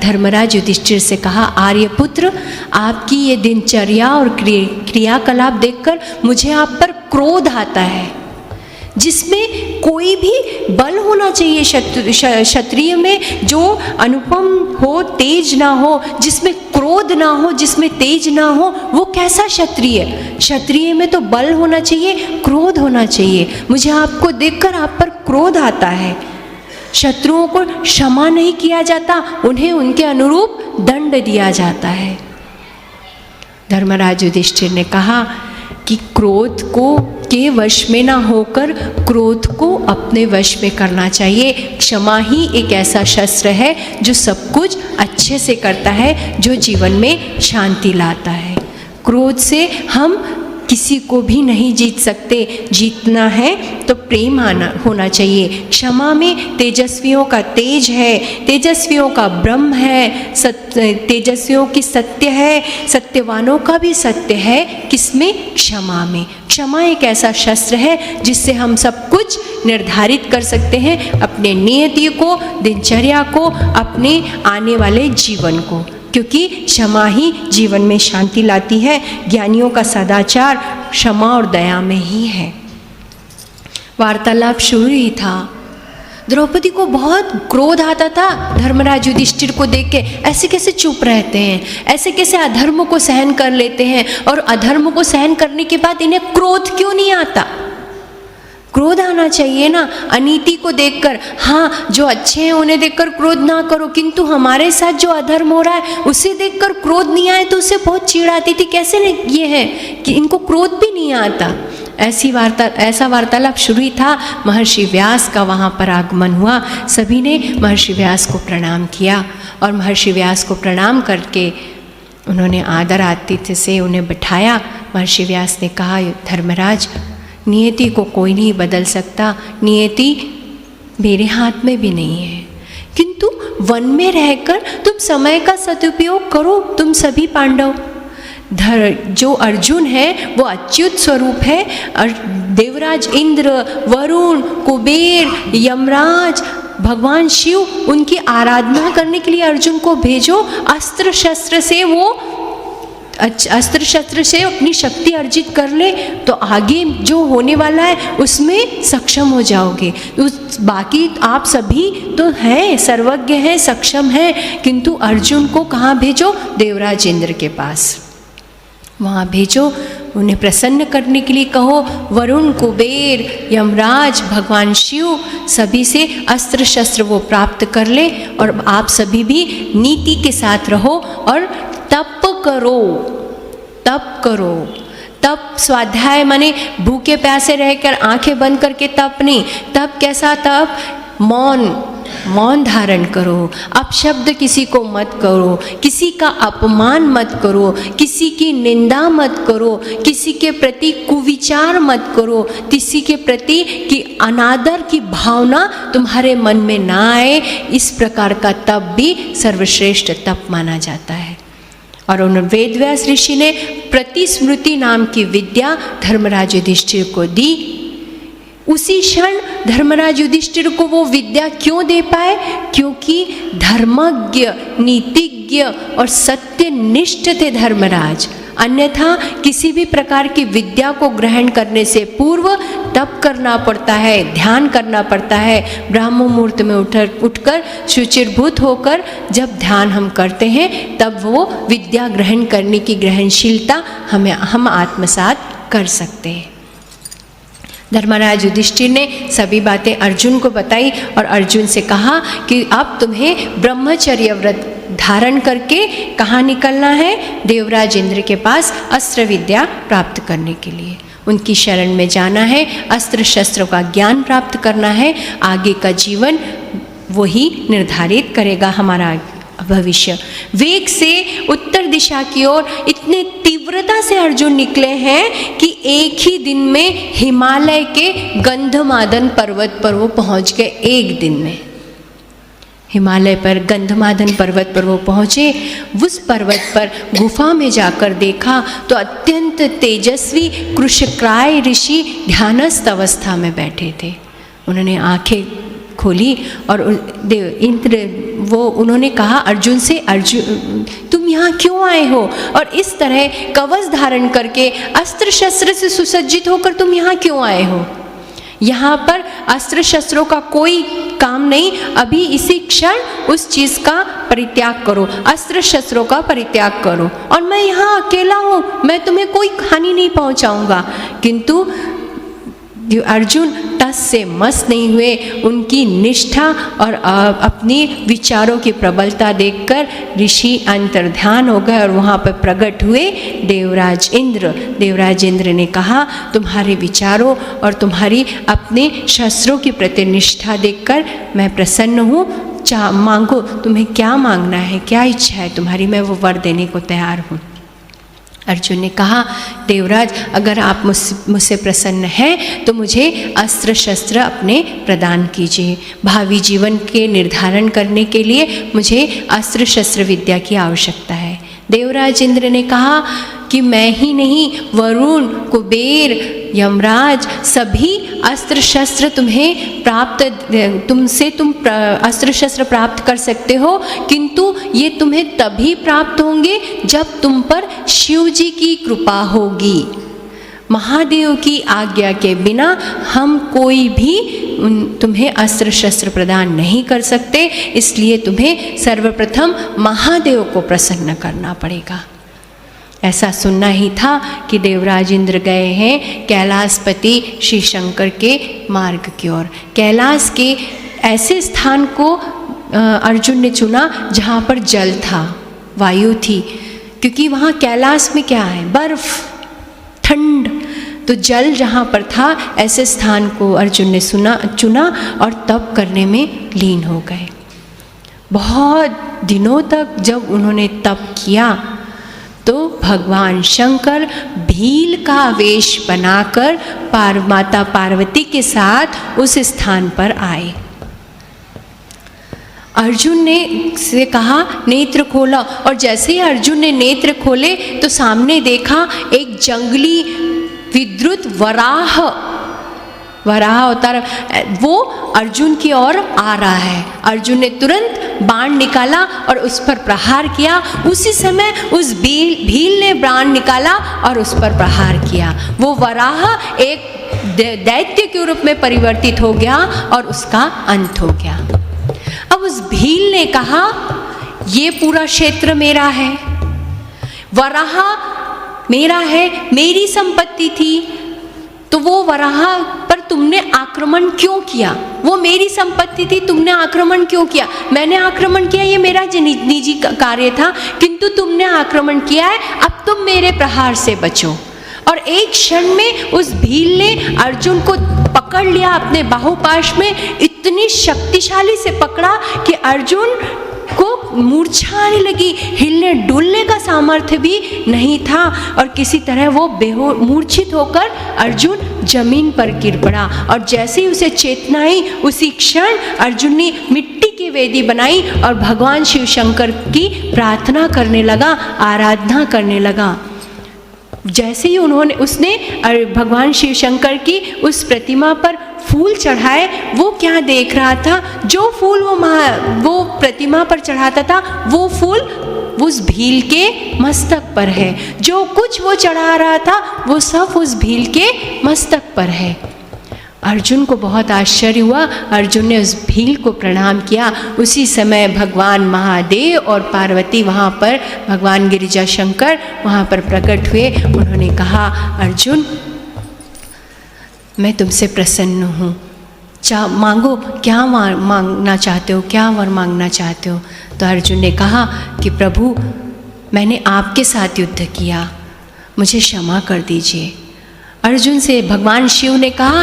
धर्मराज युधिष्ठिर से कहा, आर्यपुत्र, आपकी ये दिनचर्या और क्रियाकलाप देखकर मुझे आप पर क्रोध आता है, जिसमें कोई भी बल होना चाहिए क्षत्रिय में, जो अनुपम हो, तेज ना हो, जिसमें क्रोध ना हो, जिसमें तेज ना हो, वो कैसा क्षत्रिय? क्षत्रिय में तो बल होना चाहिए, क्रोध होना चाहिए। मुझे आपको देखकर आप पर क्रोध आता है। शत्रुओं को क्षमा नहीं किया जाता, उन्हें उनके अनुरूप दंड दिया जाता है। धर्मराज युधिष्ठिर ने कहा कि क्रोध को के वश में ना होकर क्रोध को अपने वश में करना चाहिए। क्षमा ही एक ऐसा शस्त्र है जो सब कुछ अच्छे से करता है, जो जीवन में शांति लाता है। क्रोध से हम किसी को भी नहीं जीत सकते। जीतना है तो प्रेम होना चाहिए। क्षमा में तेजस्वियों का तेज है, तेजस्वियों का ब्रह्म है, तेजस्वियों की सत्य है, सत्यवानों का भी सत्य है। किसमें? क्षमा में। क्षमा एक ऐसा शस्त्र है जिससे हम सब कुछ निर्धारित कर सकते हैं, अपने नियति को, दिनचर्या को, अपने आने वाले जीवन को, क्योंकि क्षमा ही जीवन में शांति लाती है। ज्ञानियों का सदाचार क्षमा और दया में ही है। वार्तालाप शुरू ही था। द्रौपदी को बहुत क्रोध आता था धर्मराज युधिष्ठिर को देख के। ऐसे कैसे चुप रहते हैं, ऐसे कैसे अधर्म को सहन कर लेते हैं, और अधर्म को सहन करने के बाद इन्हें क्रोध क्यों नहीं आता? क्रोध आना चाहिए ना, अनीति को देखकर। हाँ, जो अच्छे हैं उन्हें देखकर क्रोध ना करो, किंतु हमारे साथ जो अधर्म हो रहा है उसे देखकर क्रोध नहीं आए तो उसे बहुत चिढ़ आती थी। कैसे ये है कि इनको क्रोध भी नहीं आता। ऐसा वार्तालाप शुरू ही था। महर्षि व्यास का वहाँ पर आगमन हुआ। सभी ने महर्षि व्यास को प्रणाम किया और महर्षि व्यास को प्रणाम करके उन्होंने आदर आतिथ्य से उन्हें बिठाया। महर्षि व्यास ने कहा, धर्मराज, नियति को कोई नहीं बदल सकता, नियति मेरे हाथ में भी नहीं है, किंतु वन में रहकर तुम समय का सदुपयोग करो। तुम सभी पांडव, जो अर्जुन है वो अच्युत स्वरूप है, और देवराज इंद्र, वरुण, कुबेर, यमराज, भगवान शिव, उनकी आराधना करने के लिए अर्जुन को भेजो। अस्त्र शस्त्र से अपनी शक्ति अर्जित कर ले तो आगे जो होने वाला है उसमें सक्षम हो जाओगे। बाकी आप सभी तो हैं, सर्वज्ञ हैं, सक्षम हैं, किंतु अर्जुन को कहाँ भेजो? देवराज इंद्र के पास वहाँ भेजो। उन्हें प्रसन्न करने के लिए कहो। वरुण, कुबेर, यमराज, भगवान शिव, सभी से अस्त्र शस्त्र वो प्राप्त कर ले, और आप सभी भी नीति के साथ रहो और तप करो। तप करो। तप स्वाध्याय माने भूखे प्यासे रहकर आंखें बंद करके तप नहीं। तप कैसा तप? मौन धारण करो। अपशब्द किसी को मत करो, किसी का अपमान मत करो, किसी की निंदा मत करो, किसी के प्रति कुविचार मत करो, किसी के प्रति की अनादर की भावना तुम्हारे मन में ना आए। इस प्रकार का तप भी सर्वश्रेष्ठ तप माना जाता है। और उन वेदव्यास ऋषि ने प्रतिस्मृति नाम की विद्या धर्मराज युधिष्ठिर को दी। उसी क्षण धर्मराज युधिष्ठिर को वो विद्या क्यों दे पाए? क्योंकि धर्मज्ञ, नीतिज्ञ और सत्यनिष्ठ थे धर्मराज। अन्यथा किसी भी प्रकार की विद्या को ग्रहण करने से पूर्व तप करना पड़ता है, ध्यान करना पड़ता है। ब्राह्म मुहूर्त में उठकर शुचिर्भूत होकर जब ध्यान हम करते हैं तब वो विद्या ग्रहण करने की ग्रहणशीलता हम आत्मसात कर सकते हैं। धर्मराज युधिष्ठिर ने सभी बातें अर्जुन को बताई और अर्जुन से कहा कि अब तुम्हें ब्रह्मचर्य व्रत धारण करके कहाँ निकलना है? देवराज इंद्र के पास अस्त्र विद्या प्राप्त करने के लिए उनकी शरण में जाना है, अस्त्र शस्त्रों का ज्ञान प्राप्त करना है। आगे का जीवन वही निर्धारित करेगा हमारा भविष्य। वेग से उत्तर दिशा की ओर इतने तीव्रता से अर्जुन निकले हैं कि एक ही दिन में हिमालय के गंधमादन पर्वत पर वो पहुंच गए। एक दिन में हिमालय पर गंधमादन पर्वत पर वो पहुँचे। उस पर्वत पर गुफा में जाकर देखा तो अत्यंत तेजस्वी कृशक्राय ऋषि ध्यानस्थ अवस्था में बैठे थे। उन्होंने आंखें खोली और उन्होंने कहा अर्जुन से, अर्जुन तुम यहाँ क्यों आए हो? और इस तरह कवच धारण करके अस्त्र शस्त्र से सुसज्जित होकर तुम यहाँ क्यों आए हो? यहाँ पर अस्त्र शस्त्रों का कोई काम नहीं, अभी इसी क्षण उस चीज़ का परित्याग करो, अस्त्र शस्त्रों का परित्याग करो। और मैं यहाँ अकेला हूँ, मैं तुम्हें कोई हानि नहीं पहुँचाऊँगा। किंतु अर्जुन टस से मस नहीं हुए। उनकी निष्ठा और अपनी विचारों की प्रबलता देखकर ऋषि अंतर्ध्यान हो गए और वहाँ पर प्रकट हुए देवराज इंद्र। देवराज इंद्र ने कहा तुम्हारे विचारों और तुम्हारी अपने शस्त्रों की प्रति निष्ठा देखकर मैं प्रसन्न हूँ। मांगो, तुम्हें क्या मांगना है, क्या इच्छा है तुम्हारी, मैं वो वर देने को तैयार हूँ। अर्जुन ने कहा देवराज अगर आप मुझसे प्रसन्न हैं तो मुझे अस्त्र शस्त्र अपने प्रदान कीजिए। भावी जीवन के निर्धारण करने के लिए मुझे अस्त्र शस्त्र विद्या की आवश्यकता है। देवराज इंद्र ने कहा कि मैं ही नहीं, वरुण, कुबेर, यमराज सभी अस्त्र शस्त्र तुम्हें प्राप्त, तुमसे तुम अस्त्र शस्त्र प्राप्त कर सकते हो, किंतु ये तुम्हें तभी प्राप्त होंगे जब तुम पर शिव जी की कृपा होगी। महादेव की आज्ञा के बिना हम कोई भी तुम्हें अस्त्र शस्त्र प्रदान नहीं कर सकते, इसलिए तुम्हें सर्वप्रथम महादेव को प्रसन्न करना पड़ेगा। ऐसा सुनना ही था कि देवराज इंद्र गए हैं कैलाशपति श्री शंकर के मार्ग की ओर। कैलाश के ऐसे स्थान को अर्जुन ने चुना जहाँ पर जल था, वायु थी, क्योंकि वहाँ कैलाश में क्या है, बर्फ, ठंड, तो जल जहाँ पर था ऐसे स्थान को अर्जुन ने चुना और तप करने में लीन हो गए। बहुत दिनों तक जब उन्होंने तप किया तो भगवान शंकर भील का वेश बनाकर माता पार्वती के साथ उस स्थान पर आए। अर्जुन ने से कहा नेत्र खोला, और जैसे ही अर्जुन ने नेत्र खोले तो सामने देखा एक जंगली विद्रुत वराह अवतार वो अर्जुन की ओर आ रहा है। अर्जुन ने तुरंत बाण निकाला और उस पर प्रहार किया। उसी समय उस भील ने बाण निकाला और उस पर प्रहार किया। वो वराह एक दैत्य के रूप में परिवर्तित हो गया और उसका अंत हो गया। अब उस भील ने कहा ये पूरा क्षेत्र मेरा है, वराह मेरा है, मेरी संपत्ति थी, तो वो वराह पर तुमने आक्रमण क्यों किया? वो मेरी संपत्ति थी, तुमने आक्रमण क्यों किया? मैंने आक्रमण किया, ये मेरा निजी कार्य था, किंतु तुमने आक्रमण किया है, अब तुम मेरे प्रहार से बचो। और एक क्षण में उस भील ने अर्जुन को पकड़ लिया अपने बाहुपाश में, इतनी शक्तिशाली से पकड़ा कि अर्जुन को मूर्छा आने लगी, हिलने डुलने का सामर्थ्य भी नहीं था, और किसी तरह वो मूर्छित होकर अर्जुन जमीन पर गिर पड़ा। और जैसे ही उसे चेतना आई उसी क्षण अर्जुन ने मिट्टी की वेदी बनाई और भगवान शिव शंकर की प्रार्थना करने लगा, आराधना करने लगा। जैसे ही उसने भगवान शिव शंकर की उस प्रतिमा पर फूल चढ़ाए, वो क्या देख रहा था? जो फूल वो प्रतिमा पर चढ़ाता था, वो फूल उस भील के मस्तक पर है। जो कुछ वो चढ़ा रहा था वो सब उस भील के मस्तक पर है। अर्जुन को बहुत आश्चर्य हुआ। अर्जुन ने उस भील को प्रणाम किया। उसी समय भगवान महादेव और पार्वती वहाँ पर, भगवान गिरिजा शंकर वहाँ पर प्रकट हुए। उन्होंने कहा, अर्जुन मैं तुमसे प्रसन्न हूँ, मांगो, क्या मांगना चाहते हो, क्या वर मांगना चाहते हो? तो अर्जुन ने कहा कि प्रभु मैंने आपके साथ युद्ध किया, मुझे क्षमा कर दीजिए। अर्जुन से भगवान शिव ने कहा,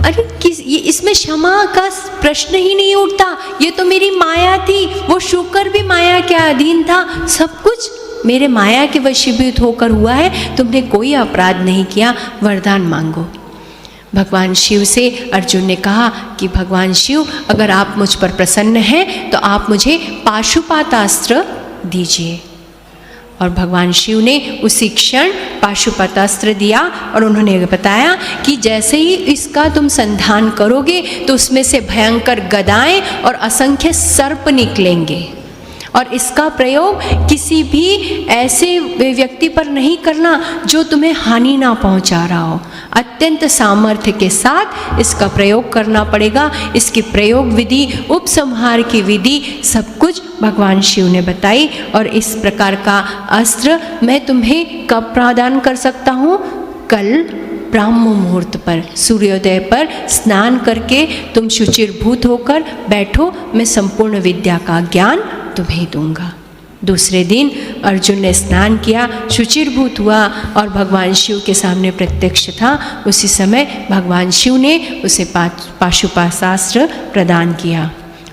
अरे ये इसमें क्षमा का प्रश्न ही नहीं उठता, ये तो मेरी माया थी, वो शुकर भी माया के अधीन था, सब कुछ मेरे माया के वशीभूत होकर हुआ है, तुमने कोई अपराध नहीं किया, वरदान मांगो। भगवान शिव से अर्जुन ने कहा कि भगवान शिव अगर आप मुझ पर प्रसन्न हैं तो आप मुझे पाशुपातास्त्र दीजिए। और भगवान शिव ने उसी क्षण पाशुपतास्त्र दिया और उन्होंने बताया कि जैसे ही इसका तुम संधान करोगे तो उसमें से भयंकर गदाएं और असंख्य सर्प निकलेंगे, और इसका प्रयोग किसी भी ऐसे व्यक्ति पर नहीं करना जो तुम्हें हानि ना पहुंचा रहा हो। अत्यंत सामर्थ्य के साथ इसका प्रयोग करना पड़ेगा। इसकी प्रयोग विधि, उपसंहार की विधि, सब कुछ भगवान शिव ने बताई। और इस प्रकार का अस्त्र मैं तुम्हें कब प्रदान कर सकता हूँ? कल ब्राह्म मुहूर्त पर, सूर्योदय पर स्नान करके तुम शुचिर्भूत होकर बैठो, मैं संपूर्ण विद्या का ज्ञान तुम्हें दूंगा। दूसरे दिन अर्जुन ने स्नान किया, शुचिर्भूत हुआ और भगवान शिव के सामने प्रत्यक्ष था। उसी समय भगवान शिव ने उसे पाशुपतास्त्र प्रदान किया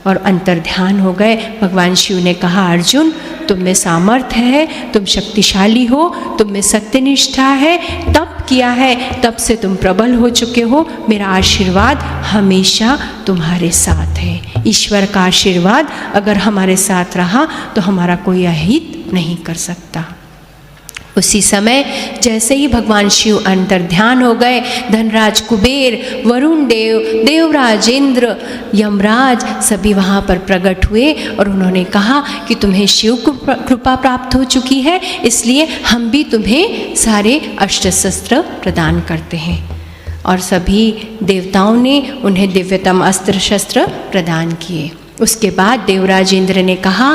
और अंतर्ध्यान हो गए। भगवान शिव ने कहा, अर्जुन तुम में सामर्थ्य है, तुम शक्तिशाली हो, तुम में सत्यनिष्ठा है, तप किया है, तब से तुम प्रबल हो चुके हो, मेरा आशीर्वाद हमेशा तुम्हारे साथ है। ईश्वर का आशीर्वाद अगर हमारे साथ रहा तो हमारा कोई अहित नहीं कर सकता। उसी समय जैसे ही भगवान शिव अंतर्ध्यान हो गए, धनराज कुबेर, वरुण देव, देवराज इंद्र, यमराज सभी वहाँ पर प्रकट हुए और उन्होंने कहा कि तुम्हें शिव कृपा प्राप्त हो चुकी है, इसलिए हम भी तुम्हें सारे अस्त्र शस्त्र प्रदान करते हैं। और सभी देवताओं ने उन्हें दिव्यतम अस्त्र शस्त्र प्रदान किए। उसके बाद देवराज इंद्र ने कहा,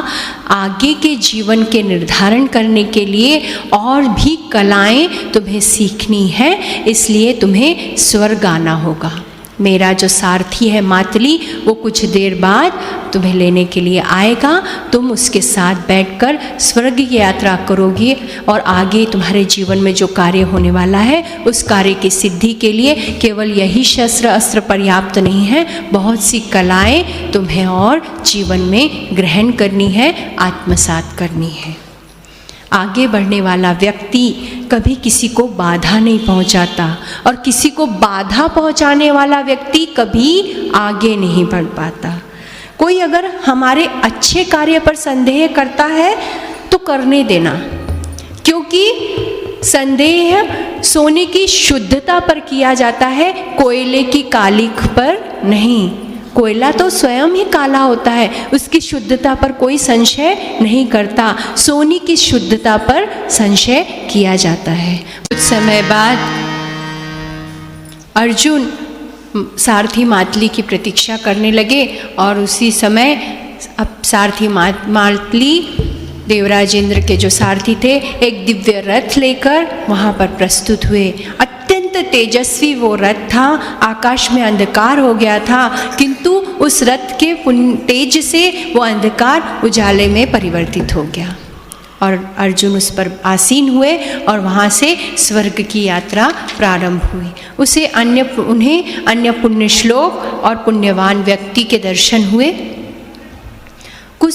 आगे के जीवन के निर्धारण करने के लिए और भी कलाएं तुम्हें सीखनी है, इसलिए तुम्हें स्वर्ग आना होगा। मेरा जो सारथी है मातली, वो कुछ देर बाद तुम्हें लेने के लिए आएगा, तुम उसके साथ बैठकर स्वर्ग की यात्रा करोगे और आगे तुम्हारे जीवन में जो कार्य होने वाला है उस कार्य की सिद्धि के लिए केवल यही शस्त्र अस्त्र पर्याप्त नहीं है, बहुत सी कलाएं तुम्हें और जीवन में ग्रहण करनी है, आत्मसात करनी है। आगे बढ़ने वाला व्यक्ति कभी किसी को बाधा नहीं पहुंचाता और किसी को बाधा पहुंचाने वाला व्यक्ति कभी आगे नहीं बढ़ पाता। कोई अगर हमारे अच्छे कार्य पर संदेह करता है तो करने देना, क्योंकि संदेह सोने की शुद्धता पर किया जाता है, कोयले की कालिख पर नहीं। कोयला तो स्वयं ही काला होता है, उसकी शुद्धता पर कोई संशय नहीं करता, सोने की शुद्धता पर संशय किया जाता है। कुछ समय बाद अर्जुन सारथी मातली की प्रतीक्षा करने लगे और उसी समय अब सारथी मातली देवराज इंद्र के जो सारथी थे एक दिव्य रथ लेकर वहाँ पर प्रस्तुत हुए। अत्यंत तेजस्वी वो रथ था, आकाश में अंधकार हो गया था, किंतु उस रथ के तेज से वो अंधकार उजाले में परिवर्तित हो गया और अर्जुन उस पर आसीन हुए और वहाँ से स्वर्ग की यात्रा प्रारंभ हुई। उन्हें अन्य पुण्य श्लोक और पुण्यवान व्यक्ति के दर्शन हुए। कुछ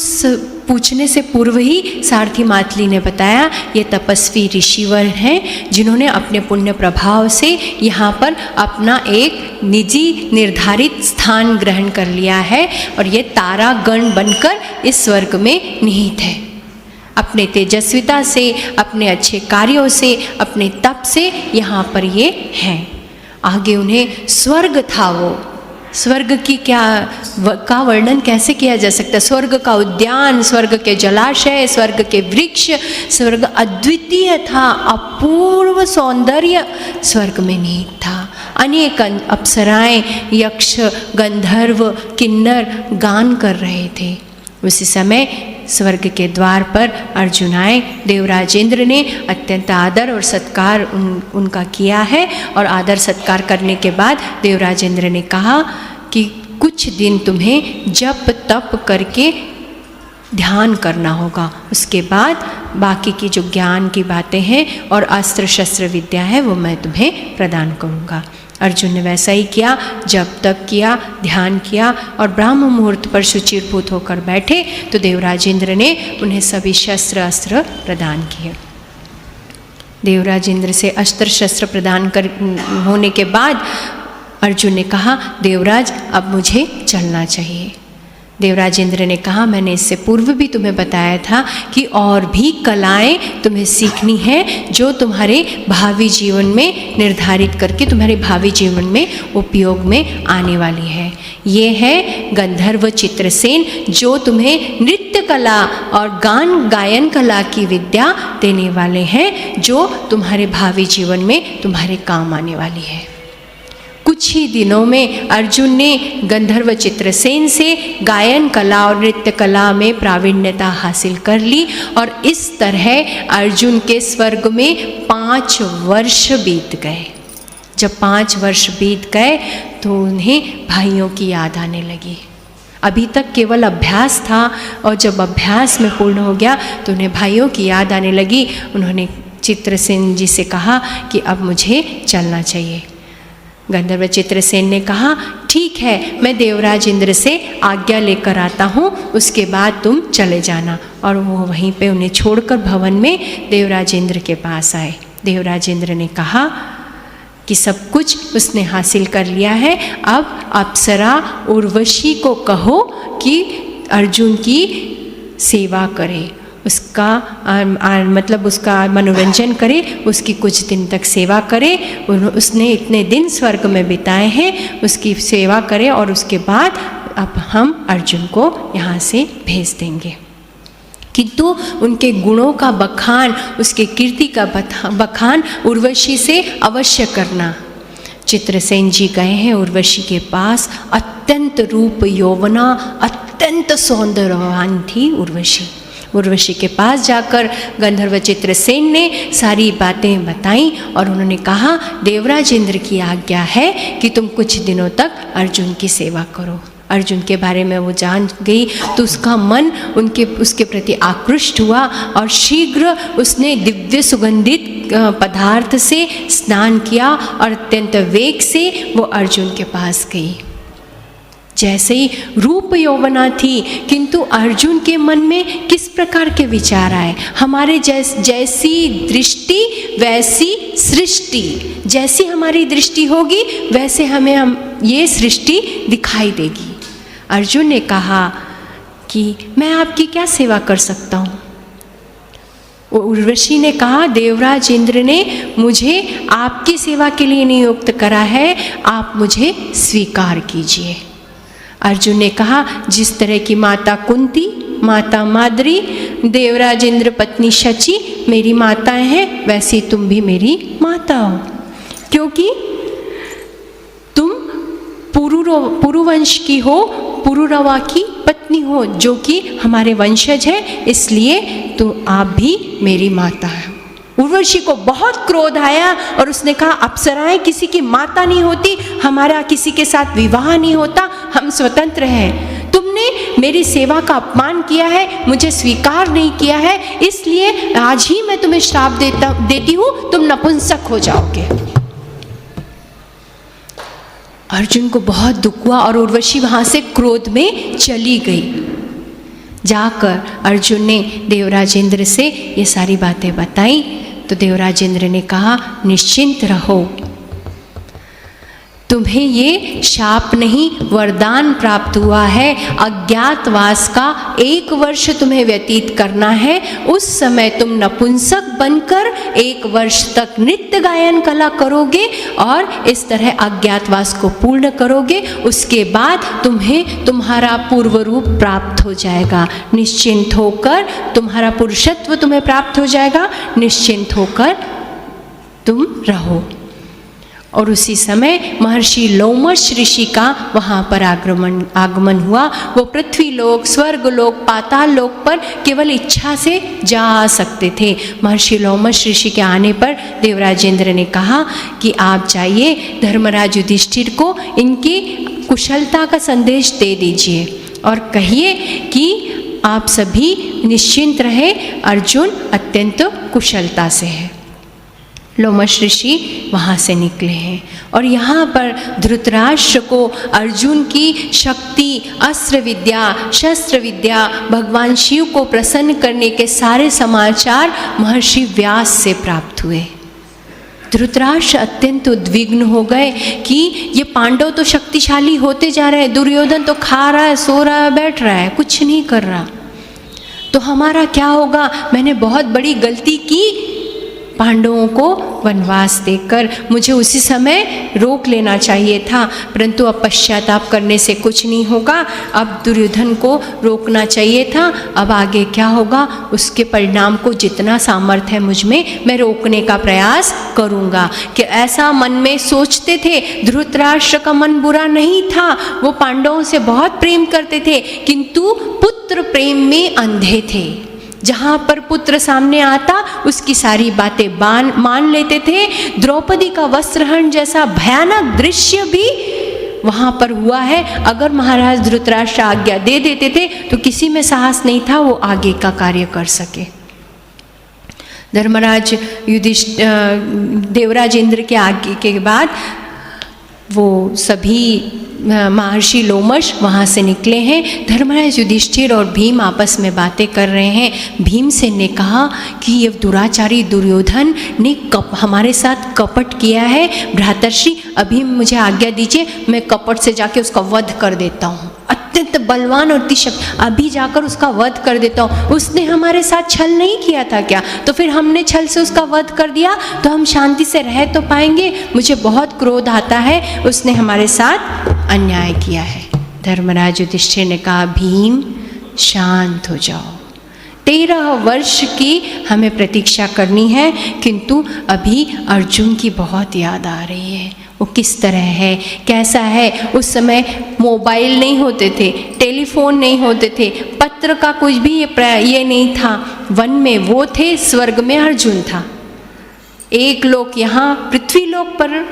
पूछने से पूर्व ही सारथी मातली ने बताया, ये तपस्वी ऋषिवर हैं जिन्होंने अपने पुण्य प्रभाव से यहाँ पर अपना एक निजी निर्धारित स्थान ग्रहण कर लिया है और ये तारागण बनकर इस स्वर्ग में निहित है। अपने तेजस्विता से, अपने अच्छे कार्यों से, अपने तप से यहाँ पर ये हैं। आगे उन्हें स्वर्ग था, वो स्वर्ग की का वर्णन कैसे किया जा सकता है? स्वर्ग का उद्यान, स्वर्ग के जलाशय, स्वर्ग के वृक्ष, स्वर्ग अद्वितीय था, अपूर्व सौंदर्य स्वर्ग में निहित था। अनेक अप्सराएं, यक्ष, गंधर्व, किन्नर गान कर रहे थे। उसी समय स्वर्ग के द्वार पर अर्जुन आए। देवराजेंद्र ने अत्यंत आदर और सत्कार उनका किया है, और आदर सत्कार करने के बाद देवराजेंद्र ने कहा कि कुछ दिन तुम्हें जप तप करके ध्यान करना होगा, उसके बाद बाकी की जो ज्ञान की बातें हैं और अस्त्र शस्त्र विद्या है वो मैं तुम्हें प्रदान करूँगा। अर्जुन ने वैसा ही किया, जप तप किया, ध्यान किया और ब्राह्म मुहूर्त पर शुचिरभूत होकर बैठे तो देवराजेंद्र ने उन्हें सभी शस्त्र अस्त्र प्रदान किए। देवराजेंद्र से अस्त्र शस्त्र प्रदान होने के बाद अर्जुन ने कहा, देवराज अब मुझे चलना चाहिए। देवराजेंद्र ने कहा, मैंने इससे पूर्व भी तुम्हें बताया था कि और भी कलाएं तुम्हें सीखनी है जो तुम्हारे भावी जीवन में निर्धारित करके तुम्हारे भावी जीवन में उपयोग में आने वाली है। ये है गंधर्व चित्रसेन जो तुम्हें नृत्य कला और गायन कला की विद्या देने वाले हैं, जो तुम्हारे भावी जीवन में तुम्हारे काम आने वाली है। कुछ ही दिनों में अर्जुन ने गंधर्व चित्रसेन से गायन कला और नृत्य कला में प्रावीण्यता हासिल कर ली, और इस तरह अर्जुन के स्वर्ग में 5 वर्ष बीत गए। जब 5 वर्ष बीत गए तो उन्हें भाइयों की याद आने लगी। अभी तक केवल अभ्यास था, और जब अभ्यास में पूर्ण हो गया तो उन्हें भाइयों की याद आने लगी। उन्होंने चित्रसेन जी से कहा कि अब मुझे चलना चाहिए। गंधर्व चित्रसेन ने कहा, ठीक है, मैं देवराज इंद्र से आज्ञा लेकर आता हूँ, उसके बाद तुम चले जाना। और वो वहीं पे उन्हें छोड़कर भवन में देवराज इंद्र के पास आए। देवराज इंद्र ने कहा कि सब कुछ उसने हासिल कर लिया है, अब अप्सरा उर्वशी को कहो कि अर्जुन की सेवा करे, उसका मतलब उसका मनोरंजन करे, उसकी कुछ दिन तक सेवा करे। उसने इतने दिन स्वर्ग में बिताए हैं, उसकी सेवा करे, और उसके बाद अब हम अर्जुन को यहाँ से भेज देंगे। किंतु उनके गुणों का बखान, उसके कीर्ति का बखान उर्वशी से अवश्य करना। चित्रसेन जी गए हैं उर्वशी के पास। अत्यंत रूप यौवना, अत्यंत सौंदर्यवान थी उर्वशी। उर्वशी के पास जाकर गंधर्व चित्रसेन ने सारी बातें बताईं, और उन्होंने कहा, देवराज इंद्र की आज्ञा है कि तुम कुछ दिनों तक अर्जुन की सेवा करो। अर्जुन के बारे में वो जान गई तो उसका मन उसके प्रति आकृष्ट हुआ, और शीघ्र उसने दिव्य सुगंधित पदार्थ से स्नान किया और अत्यंत वेग से वो अर्जुन के पास गई। जैसे ही रूप यौवना थी, किंतु अर्जुन के मन में किस प्रकार के विचार आए? हमारे जैसी दृष्टि वैसी सृष्टि, जैसी हमारी दृष्टि होगी वैसे हम ये सृष्टि दिखाई देगी। अर्जुन ने कहा कि मैं आपकी क्या सेवा कर सकता हूँ? उर्वशी ने कहा, देवराज इंद्र ने मुझे आपकी सेवा के लिए नियुक्त करा है, आप मुझे स्वीकार कीजिए। अर्जुन ने कहा, जिस तरह की माता कुंती, माता माद्री, देवराज इंद्र पत्नी शची मेरी माताएं हैं, वैसी तुम भी मेरी माता हो, क्योंकि तुम पुरुवंश की हो, पुरुरवा की पत्नी हो, जो कि हमारे वंशज है, इसलिए तो आप भी मेरी माता है। उर्वशी को बहुत क्रोध आया और उसने कहा, अप्सराएं किसी की माता नहीं होती, हमारा किसी के साथ विवाह नहीं होता, हम स्वतंत्र हैं। तुमने मेरी सेवा का अपमान किया है, मुझे स्वीकार नहीं किया है, इसलिए आज ही मैं तुम्हें श्राप देती हूँ, तुम नपुंसक हो जाओगे। अर्जुन को बहुत दुख हुआ और उर्वशी वहां से क्रोध में चली गई। जाकर अर्जुन ने देवराजेंद्र से ये सारी बातें बताई तो देवराजेंद्र ने कहा, निश्चिंत रहो, तुम्हें ये शाप नहीं वरदान प्राप्त हुआ है। अज्ञातवास का 1 वर्ष तुम्हें व्यतीत करना है। उस समय तुम नपुंसक बनकर 1 वर्ष तक नृत्य गायन कला करोगे और इस तरह अज्ञातवास को पूर्ण करोगे। उसके बाद तुम्हें तुम्हारा पूर्व रूप प्राप्त हो जाएगा। निश्चिंत होकर तुम्हारा पुरुषत्व तुम्हें प्राप्त हो जाएगा। निश्चिंत होकर तुम रहो। और उसी समय महर्षि लोमश ऋषि का वहाँ पर आगमन हुआ। वो पृथ्वी लोक, स्वर्ग लोक, पाताल लोक पर केवल इच्छा से जा आ सकते थे। महर्षि लोमश ऋषि के आने पर देवराजेंद्र ने कहा कि आप जाइए, धर्मराज युधिष्ठिर को इनकी कुशलता का संदेश दे दीजिए और कहिए कि आप सभी निश्चिंत रहे, अर्जुन अत्यंत कुशलता से है। लोमश ऋषि वहाँ से निकले हैं और यहाँ पर धृतराष्ट्र को अर्जुन की शक्ति, अस्त्र विद्या, शस्त्र विद्या, भगवान शिव को प्रसन्न करने के सारे समाचार महर्षि व्यास से प्राप्त हुए। धृतराष्ट्र अत्यंत उद्विग्न हो गए कि ये पांडव तो शक्तिशाली होते जा रहे हैं, दुर्योधन तो खा रहा है, सो रहा है, बैठ रहा है, कुछ नहीं कर रहा, तो हमारा क्या होगा। मैंने बहुत बड़ी गलती की पांडवों को वनवास देकर। मुझे उसी समय रोक लेना चाहिए था, परंतु अब पश्चाताप करने से कुछ नहीं होगा। अब दुर्योधन को रोकना चाहिए था। अब आगे क्या होगा उसके परिणाम को जितना सामर्थ्य है मुझ में, मैं रोकने का प्रयास करूँगा। कि ऐसा मन में सोचते थे। धृतराष्ट्र का मन बुरा नहीं था, वो पांडवों से बहुत प्रेम करते थे, किंतु पुत्र प्रेम में अंधे थे। जहाँ पर पुत्र सामने आता उसकी सारी बातें मान लेते थे। द्रौपदी का वस्त्रहरण जैसा भयानक दृश्य भी वहाँ पर हुआ है। अगर महाराज धृतराष्ट्र आज्ञा दे देते थे तो किसी में साहस नहीं था वो आगे का कार्य कर सके। धर्मराज देवराज इंद्र के आज्ञा के बाद वो सभी महर्षि लोमश वहाँ से निकले हैं। धर्मराज युधिष्ठिर और भीम आपस में बातें कर रहे हैं। भीमसेन ने कहा कि ये दुराचारी दुर्योधन ने हमारे साथ कपट किया है। भ्रातर्षि अभी मुझे आज्ञा दीजिए, मैं कपट से जाके उसका वध कर देता हूँ। अत्यंत बलवान और तिशक, अभी जाकर उसका वध कर देता हूँ। उसने हमारे साथ छल नहीं किया था क्या? तो फिर हमने छल से उसका वध कर दिया तो हम शांति से रह तो पाएंगे। मुझे बहुत क्रोध आता है, उसने हमारे साथ अन्याय किया है। धर्मराज युधिष्ठिर ने कहा, भीम शांत हो जाओ, 13 वर्ष की हमें प्रतीक्षा करनी है, किंतु अभी अर्जुन की बहुत याद आ रही है। वो किस तरह है, कैसा है। उस समय मोबाइल नहीं होते थे, टेलीफोन नहीं होते थे, पत्र का कुछ भी ये नहीं था। वन में वो थे, स्वर्ग में अर्जुन था। एक लोक यहाँ पृथ्वी लोक पर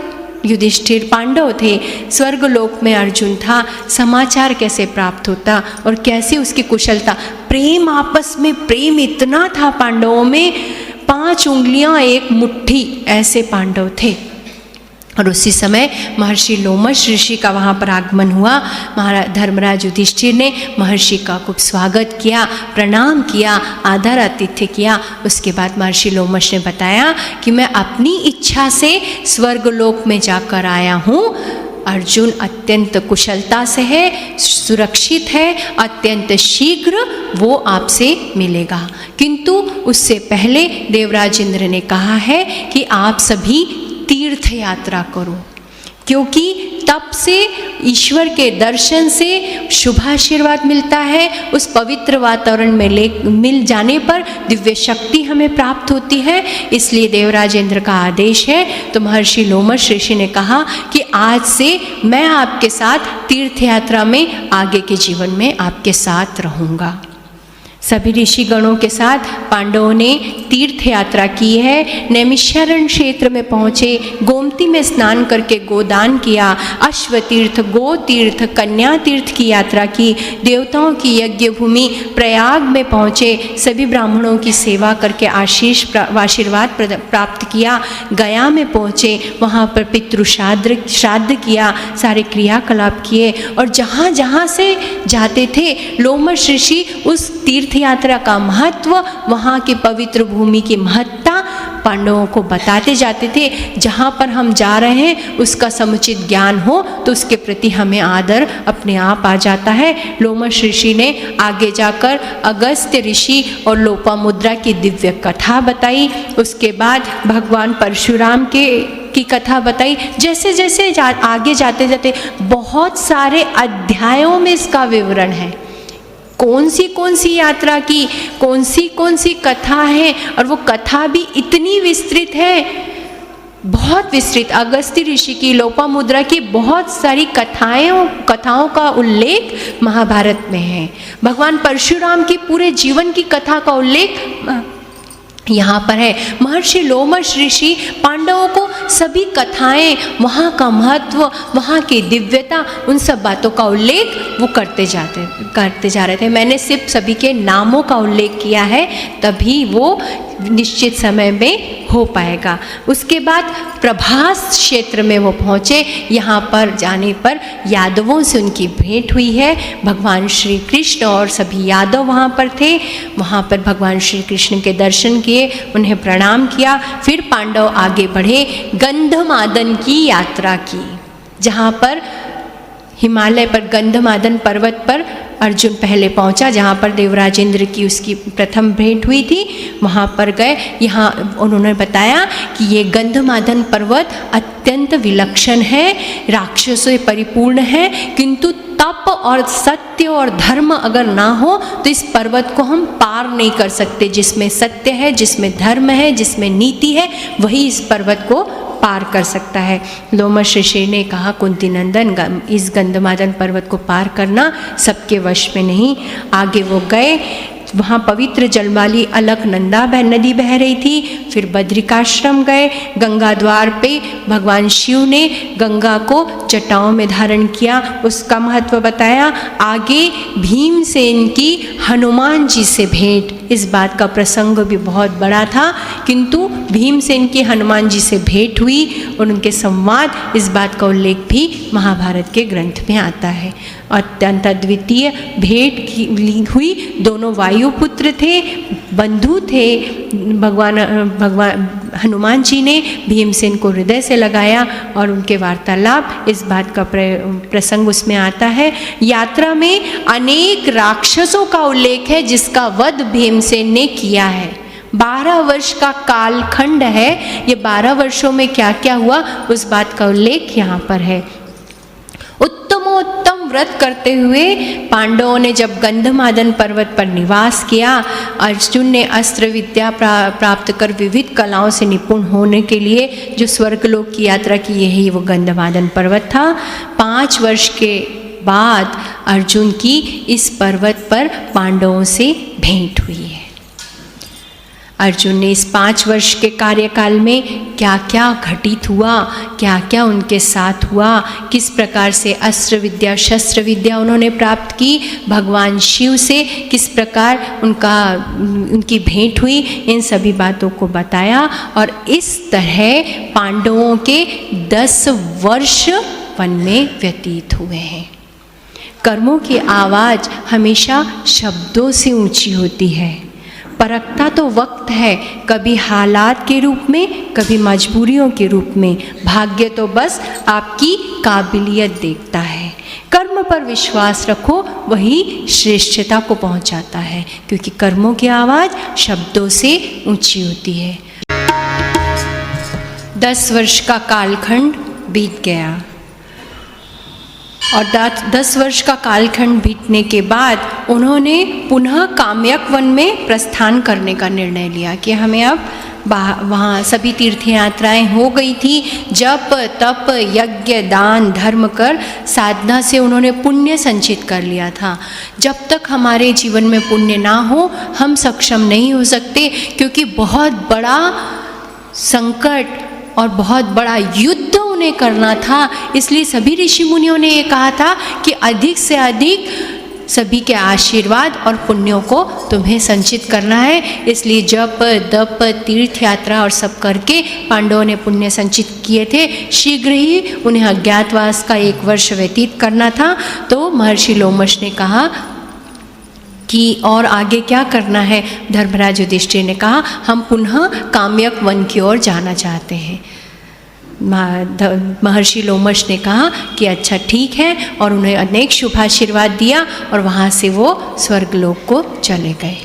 युधिष्ठिर पांडव थे, स्वर्ग लोक में अर्जुन था। समाचार कैसे प्राप्त होता और कैसे उसकी कुशलता। प्रेम, आपस में प्रेम इतना था पांडवों में, 5 उंगलियां 1 मुट्ठी ऐसे पांडव थे। और उसी समय महर्षि लोमश ऋषि का वहाँ पर आगमन हुआ। धर्मराज युधिष्ठिर ने महर्षि का खूब स्वागत किया, प्रणाम किया, आदर आतिथ्य किया। उसके बाद महर्षि लोमश ने बताया कि मैं अपनी इच्छा से स्वर्गलोक में जाकर आया हूँ। अर्जुन अत्यंत कुशलता से है, सुरक्षित है, अत्यंत शीघ्र वो आपसे मिलेगा। किंतु उससे पहले देवराज इंद्र ने कहा है कि आप सभी तीर्थ यात्रा करो, क्योंकि तप से, ईश्वर के दर्शन से शुभाशीर्वाद मिलता है। उस पवित्र वातावरण में मिल जाने पर दिव्य शक्ति हमें प्राप्त होती है। इसलिए देवराज इंद्र का आदेश है। तो महर्षि लोमश ऋषि ने कहा कि आज से मैं आपके साथ तीर्थ यात्रा में आगे के जीवन में आपके साथ रहूँगा। सभी ऋषिगणों के साथ पांडवों ने तीर्थ यात्रा की है। नैमिषारण्य क्षेत्र में पहुँचे, गोमती में स्नान करके गोदान किया, अश्व तीर्थ, गो तीर्थ, कन्या तीर्थ की यात्रा की, देवताओं की यज्ञ भूमि प्रयाग में पहुँचे, सभी ब्राह्मणों की सेवा करके आशीर्वाद प्राप्त किया। गया में पहुँचे, वहाँ पर पितृ श्राद्ध किया, सारे क्रियाकलाप किए। और जहाँ जहाँ से जाते थे लोमश ऋषि उस तीर्थ यात्रा का महत्व, वहाँ की पवित्र भूमि की महत्ता पांडवों को बताते जाते थे। जहाँ पर हम जा रहे हैं उसका समुचित ज्ञान हो तो उसके प्रति हमें आदर अपने आप आ जाता है। लोमश ऋषि ने आगे जाकर अगस्त्य ऋषि और लोपामुद्रा की दिव्य कथा बताई। उसके बाद भगवान परशुराम की कथा बताई। जैसे जैसे आगे जाते जाते बहुत सारे अध्यायों में इसका विवरण है, कौन सी यात्रा की, कौन सी कथा है, और वो कथा भी इतनी विस्तृत है, बहुत विस्तृत। अगस्त्य ऋषि की, लोपामुद्रा की बहुत सारी कथाओं का उल्लेख महाभारत में है। भगवान परशुराम की पूरे जीवन की कथा का उल्लेख यहाँ पर है। महर्षि लोमश ऋषि पांडवों को सभी कथाएं, वहाँ का महत्व, वहाँ की दिव्यता, उन सब बातों का उल्लेख वो करते जा रहे थे। मैंने सिर्फ सभी के नामों का उल्लेख किया है, तभी वो निश्चित समय में हो पाएगा। उसके बाद प्रभास क्षेत्र में वो पहुँचे। यहाँ पर जाने पर यादवों से उनकी भेंट हुई है। भगवान श्री कृष्ण और सभी यादव वहाँ पर थे। वहाँ पर भगवान श्री कृष्ण के दर्शन किए, उन्हें प्रणाम किया। फिर पांडव आगे बढ़े, गंधमादन की यात्रा की, जहाँ पर हिमालय पर गंधमादन पर्वत पर अर्जुन पहले पहुंचा, जहाँ पर देवराज इंद्र की उसकी प्रथम भेंट हुई थी। वहाँ पर गए। यहाँ उन्होंने बताया कि ये गंधमादन पर्वत अत्यंत विलक्षण है, राक्षसों से परिपूर्ण है, किंतु तप और सत्य और धर्म अगर ना हो तो इस पर्वत को हम पार नहीं कर सकते। जिसमें सत्य है, जिसमें धर्म है, जिसमें नीति है, वही इस पर्वत को पार कर सकता है। लोमश ऋषि ने कहा, कुंती नंदन, इस गंधमादन पर्वत को पार करना सबके वश में नहीं। आगे वो गए। वहाँ पवित्र जल वाली अलकनंदा नदी बह रही थी। फिर बद्रिकाश्रम गए। गंगा द्वार पे भगवान शिव ने गंगा को जटाओं में धारण किया, उसका महत्व बताया। आगे भीमसेन की हनुमान जी से भेंट, इस बात का प्रसंग भी बहुत बड़ा था, किंतु भीमसेन की हनुमान जी से भेंट हुई और उनके संवाद, इस बात का उल्लेख भी महाभारत के ग्रंथ में आता है। अत्यंत अद्वितीय भेंट हुई। दोनों वायुपुत्र थे, बंधु थे। भगवान हनुमान जी ने भीमसेन को हृदय से लगाया और उनके वार्तालाप, इस बात का प्रसंग उसमें आता है। यात्रा में अनेक राक्षसों का उल्लेख है जिसका वध भीमसेन ने किया है। 12 वर्ष का कालखंड है। ये 12 वर्षों में क्या क्या हुआ उस बात का उल्लेख यहाँ पर है। उत्तमोत्तम व्रत करते हुए पांडवों ने जब गंधमादन पर्वत पर निवास किया, अर्जुन ने अस्त्र विद्या प्राप्त कर विविध कलाओं से निपुण होने के लिए जो स्वर्गलोक की यात्रा की, यही वो गंधमादन पर्वत था। 5 वर्ष के बाद अर्जुन की इस पर्वत पर पांडवों से भेंट हुई है। अर्जुन ने इस 5 वर्ष के कार्यकाल में क्या क्या घटित हुआ, क्या क्या उनके साथ हुआ, किस प्रकार से अस्त्र विद्या शस्त्र विद्या उन्होंने प्राप्त की, भगवान शिव से किस प्रकार उनकी भेंट हुई, इन सभी बातों को बताया। और इस तरह पांडवों के 10 वर्ष वन में व्यतीत हुए हैं। कर्मों की आवाज़ हमेशा शब्दों से ऊंची होती है। परखता तो वक्त है, कभी हालात के रूप में, कभी मजबूरियों के रूप में। भाग्य तो बस आपकी काबिलियत देखता है। कर्म पर विश्वास रखो, वही श्रेष्ठता को पहुंचाता है, क्योंकि कर्मों की आवाज़ शब्दों से ऊंची होती है। 10 वर्ष का कालखंड बीत गया और 10 वर्ष का कालखंड बीतने के बाद उन्होंने पुनः काम्यक वन में प्रस्थान करने का निर्णय लिया कि हमें अब वहाँ सभी तीर्थ यात्राएं हो गई थी। जप तप यज्ञ दान धर्म कर साधना से उन्होंने पुण्य संचित कर लिया था। जब तक हमारे जीवन में पुण्य ना हो हम सक्षम नहीं हो सकते, क्योंकि बहुत बड़ा संकट और बहुत बड़ा युद्ध उन्हें करना था। इसलिए सभी ऋषि मुनियों ने ये कहा था कि अधिक से अधिक सभी के आशीर्वाद और पुण्यों को तुम्हें संचित करना है। इसलिए जप दप तीर्थ यात्रा और सब करके पांडवों ने पुण्य संचित किए थे। शीघ्र ही उन्हें अज्ञातवास का 1 वर्ष व्यतीत करना था। तो महर्षि लोमश ने कहा कि और आगे क्या करना है। धर्मराज युधिष्ठिर ने कहा हम पुनः काम्यक वन की ओर जाना चाहते हैं। महर्षि लोमश ने कहा कि अच्छा ठीक है, और उन्हें अनेक शुभाशीर्वाद दिया और वहाँ से वो स्वर्गलोक को चले गए।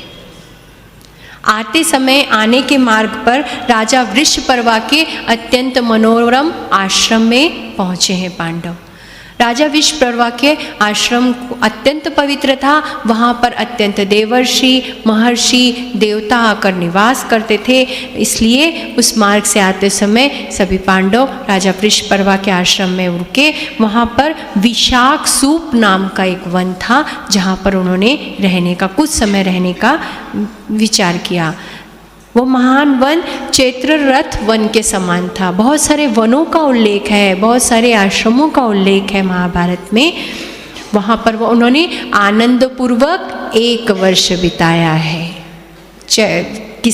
आते समय आने के मार्ग पर राजा वृषपर्वा के अत्यंत मनोरम आश्रम में पहुँचे हैं पांडव। राजा वृषपर्वा के आश्रम अत्यंत पवित्र था। वहाँ पर अत्यंत देवर्षि महर्षि देवता आकर निवास करते थे। इसलिए उस मार्ग से आते समय सभी पांडव राजा वृषपर्वा के आश्रम में रुके। वहाँ पर विशाख सूप नाम का एक वन था, जहाँ पर उन्होंने रहने का कुछ समय रहने का विचार किया। वो महान वन चैत्ररथ वन के समान था। बहुत सारे वनों का उल्लेख है, बहुत सारे आश्रमों का उल्लेख है महाभारत में। वहाँ पर वो उन्होंने आनंदपूर्वक 1 वर्ष बिताया है।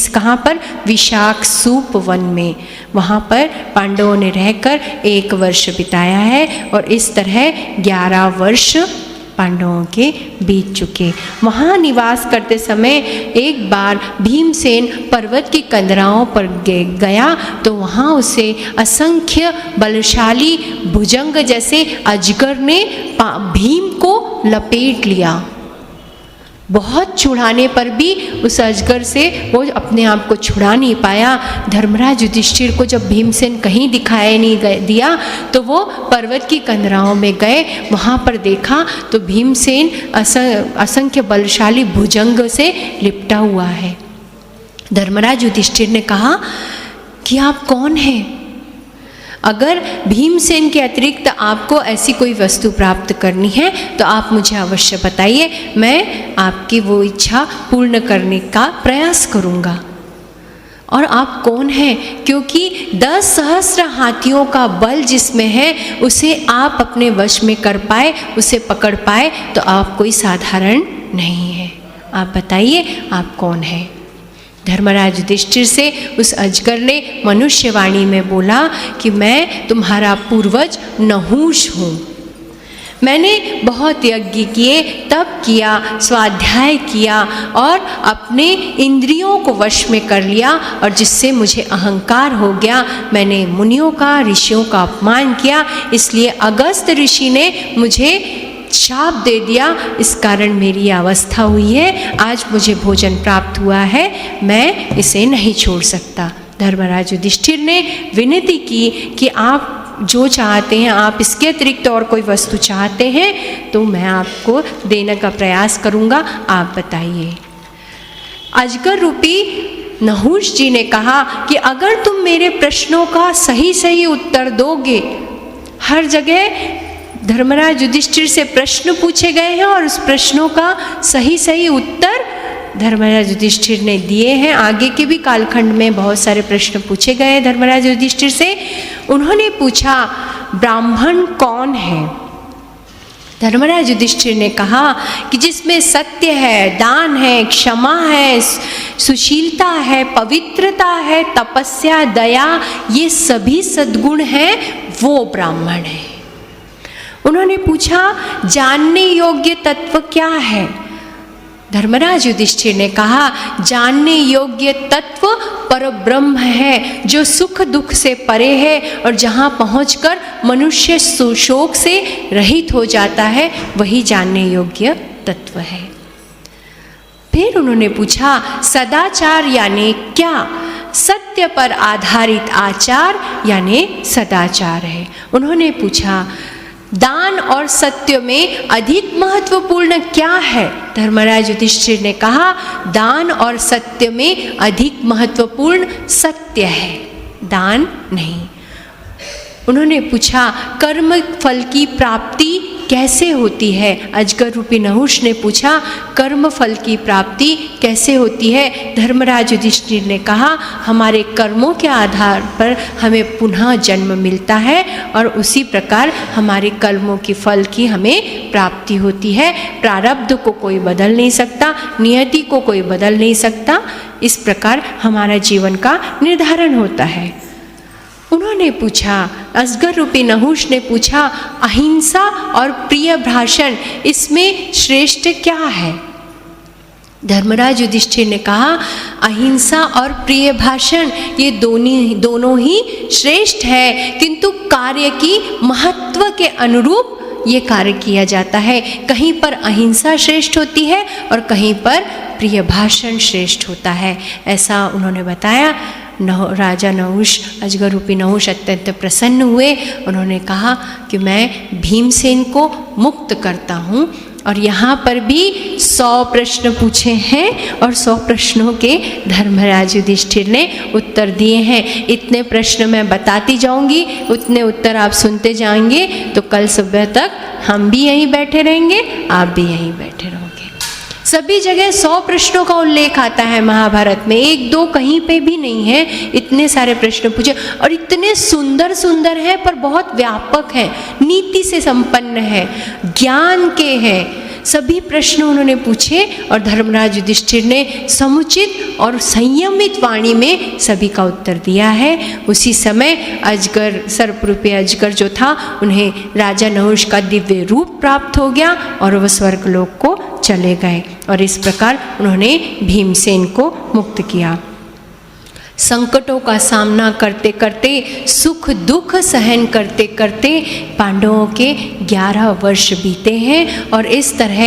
कहाँ पर? विशाख सूप वन में। वहाँ पर पांडवों ने रहकर 1 वर्ष बिताया है, और इस तरह 11 वर्ष पांडवों के बीत चुके। वहाँ निवास करते समय एक बार भीमसेन पर्वत की कंदराओं पर गया तो वहाँ उसे असंख्य बलशाली भुजंग जैसे अजगर ने भीम को लपेट लिया। बहुत छुड़ाने पर भी उस अजगर से वो अपने आप को छुड़ा नहीं पाया। धर्मराज युधिष्ठिर को जब भीमसेन कहीं दिखाई नहीं दिया तो वो पर्वत की कंदराओं में गए। वहाँ पर देखा तो भीमसेन असंख्य बलशाली भुजंग से लिपटा हुआ है। धर्मराज युधिष्ठिर ने कहा कि आप कौन हैं? अगर भीमसेन के अतिरिक्त आपको ऐसी कोई वस्तु प्राप्त करनी है तो आप मुझे अवश्य बताइए, मैं आपकी वो इच्छा पूर्ण करने का प्रयास करूँगा। और आप कौन हैं? क्योंकि 10 सहस्त्र हाथियों का बल जिसमें है उसे आप अपने वश में कर पाए, उसे पकड़ पाए तो आप कोई साधारण नहीं है। आप बताइए आप कौन हैं? धर्मराज युधिष्ठिर से उस अजगर ने मनुष्यवाणी में बोला कि मैं तुम्हारा पूर्वज नहुष हूँ। मैंने बहुत यज्ञ किए, तप किया, स्वाध्याय किया और अपने इंद्रियों को वश में कर लिया, और जिससे मुझे अहंकार हो गया। मैंने मुनियों का, ऋषियों का अपमान किया, इसलिए अगस्त ऋषि ने मुझे शाप दे दिया। इस कारण मेरी अवस्था हुई है। आज मुझे भोजन प्राप्त हुआ है, मैं इसे नहीं छोड़ सकता। धर्मराज युधिष्ठिर ने विनती की कि आप जो चाहते हैं, आप इसके अतिरिक्त और कोई वस्तु चाहते हैं तो मैं आपको देने का प्रयास करूँगा, आप बताइए। अजगर रूपी नहुष जी ने कहा कि अगर तुम मेरे प्रश्नों का सही सही उत्तर दोगे, हर जगह धर्मराज युधिष्ठिर से प्रश्न पूछे गए हैं और उस प्रश्नों का सही सही उत्तर धर्मराज युधिष्ठिर ने दिए हैं। आगे के भी कालखंड में बहुत सारे प्रश्न पूछे गए हैं धर्मराज युधिष्ठिर से। उन्होंने पूछा ब्राह्मण कौन है? धर्मराज युधिष्ठिर ने कहा कि जिसमें सत्य है, दान है, क्षमा है, सुशीलता है, पवित्रता है, तपस्या, दया, ये सभी सद्गुण हैं, वो ब्राह्मण है। उन्होंने पूछा जानने योग्य तत्व क्या है? धर्मराज युधिष्ठिर ने कहा जानने योग्य तत्व परब्रह्म है, जो सुख दुख से परे है और जहाँ पहुँचकर मनुष्य शोक से रहित हो जाता है, वही जानने योग्य तत्व है। फिर उन्होंने पूछा सदाचार यानी क्या? सत्य पर आधारित आचार यानी सदाचार है। उन्होंने पूछा दान और सत्य में अधिक महत्वपूर्ण क्या है? धर्मराज युधिष्ठिर ने कहा दान और सत्य में अधिक महत्वपूर्ण सत्य है, दान नहीं। उन्होंने पूछा कर्म फल की प्राप्ति कैसे होती है? अजगर रूपी नहुष ने पूछा कर्म फल की प्राप्ति कैसे होती है? धर्मराज युधिष्ठिर ने कहा हमारे कर्मों के आधार पर हमें पुनः जन्म मिलता है और उसी प्रकार हमारे कर्मों की फल की हमें प्राप्ति होती है। प्रारब्ध को कोई बदल नहीं सकता, नियति को कोई बदल नहीं सकता। इस प्रकार हमारा जीवन का निर्धारण होता है। उन्होंने पूछा, अजगर रूपी नहुष ने पूछा अहिंसा और प्रिय भाषण इसमें श्रेष्ठ क्या है? धर्मराज युधिष्ठिर ने कहा, अहिंसा और प्रिय भाषण ये दोनों ही श्रेष्ठ है, किंतु कार्य की महत्व के अनुरूप ये कार्य किया जाता है। कहीं पर अहिंसा श्रेष्ठ होती है और कहीं पर प्रिय भाषण श्रेष्ठ होता है, ऐसा उन्होंने बताया। राजा नहुष, अजगर रूपी नहुष अत्यंत प्रसन्न हुए। उन्होंने कहा कि मैं भीमसेन को मुक्त करता हूँ। और यहाँ पर भी 100 प्रश्न पूछे हैं और 100 प्रश्नों के धर्मराज युधिष्ठिर ने उत्तर दिए हैं। इतने प्रश्न मैं बताती जाऊंगी, उतने उत्तर आप सुनते जाएंगे, तो कल सुबह तक हम भी यहीं बैठे रहेंगे, आप भी यहीं बैठे रहोगे। सभी जगह 100 प्रश्नों का उल्लेख आता है महाभारत में, 1-2 कहीं पे भी नहीं है। इतने सारे प्रश्न पूछे और इतने सुंदर सुंदर हैं, पर बहुत व्यापक हैं, नीति से संपन्न है, ज्ञान के हैं। सभी प्रश्न उन्होंने पूछे और धर्मराज युधिष्ठिर ने समुचित और संयमित वाणी में सभी का उत्तर दिया है। उसी समय अजगर, सर्परूपी अजगर जो था, उन्हें राजा नहुष का दिव्य रूप प्राप्त हो गया और वह स्वर्गलोक को चले गए। और इस प्रकार उन्होंने भीमसेन को मुक्त किया। संकटों का सामना करते करते, सुख दुख सहन करते करते पांडवों के 11 वर्ष बीते हैं। और इस तरह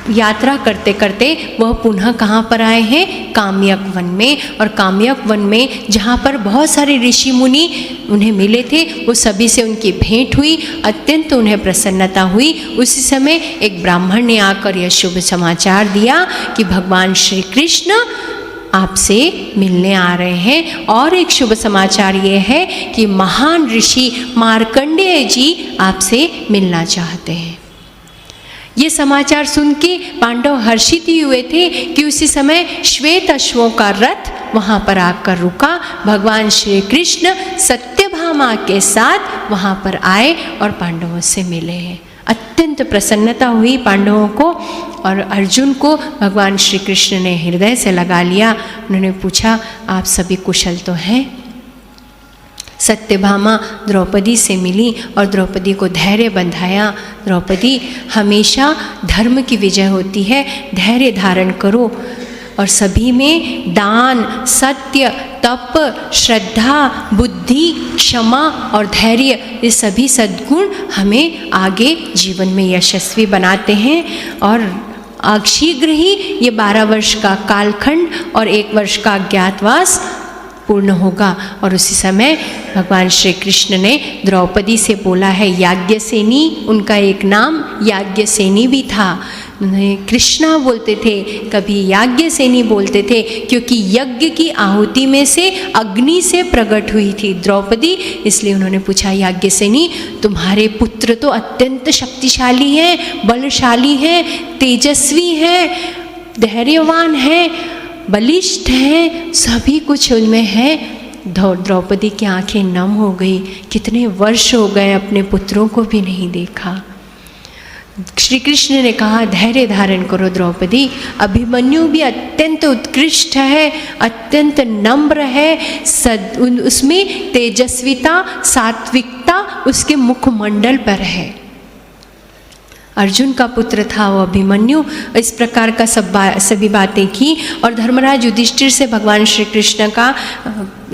यात्रा करते करते वह पुनः कहाँ पर आए हैं? काम्यक वन में। और काम्यक वन में जहाँ पर बहुत सारे ऋषि मुनि उन्हें मिले थे, वो सभी से उनकी भेंट हुई, अत्यंत उन्हें प्रसन्नता हुई। उसी समय एक ब्राह्मण ने आकर यह शुभ समाचार दिया कि भगवान श्री कृष्ण आपसे मिलने आ रहे हैं। और एक शुभ समाचार ये है कि महान ऋषि मार्कंडेय जी आपसे मिलना चाहते हैं। ये समाचार सुन के पांडव हर्षित ही हुए थे कि उसी समय श्वेत अश्वों का रथ वहाँ पर आकर रुका। भगवान श्री कृष्ण सत्यभामा के साथ वहाँ पर आए और पांडवों से मिले हैं। अत्यंत प्रसन्नता हुई पांडवों को और अर्जुन को भगवान श्री कृष्ण ने हृदय से लगा लिया। उन्होंने पूछा, आप सभी कुशल तो हैं? सत्यभामा द्रौपदी से मिली और द्रौपदी को धैर्य बंधाया। द्रौपदी, हमेशा धर्म की विजय होती है, धैर्य धारण करो। और सभी में दान, सत्य, तप, श्रद्धा, बुद्धि, क्षमा और धैर्य, ये सभी सद्गुण हमें आगे जीवन में यशस्वी बनाते हैं। और शीघ्र ही ये 12 वर्ष का कालखंड और 1 वर्ष का अज्ञातवास पूर्ण होगा। और उसी समय भगवान श्री कृष्ण ने द्रौपदी से बोला है, याज्ञसेनी, उनका एक नाम याज्ञसेनी भी था। उन्हें कृष्णा बोलते थे, कभी याज्ञसेनी बोलते थे, क्योंकि यज्ञ की आहुति में से अग्नि से प्रकट हुई थी द्रौपदी। इसलिए उन्होंने पूछा, याज्ञसेनी, तुम्हारे पुत्र तो अत्यंत शक्तिशाली हैं, बलशाली हैं, तेजस्वी हैं, धैर्यवान हैं, बलिष्ठ हैं, सभी कुछ उनमें है। द्रौपदी की आंखें नम हो गई। कितने वर्ष हो गए अपने पुत्रों को भी नहीं देखा। श्री कृष्ण ने कहा, धैर्य धारण करो द्रौपदी। अभिमन्यु भी अत्यंत उत्कृष्ट है, अत्यंत नम्र है, उसमें तेजस्विता, सात्विकता उसके मुखमंडल पर है। अर्जुन का पुत्र था वो अभिमन्यु। इस प्रकार का सभी बातें की और धर्मराज युधिष्ठिर से भगवान श्री कृष्ण का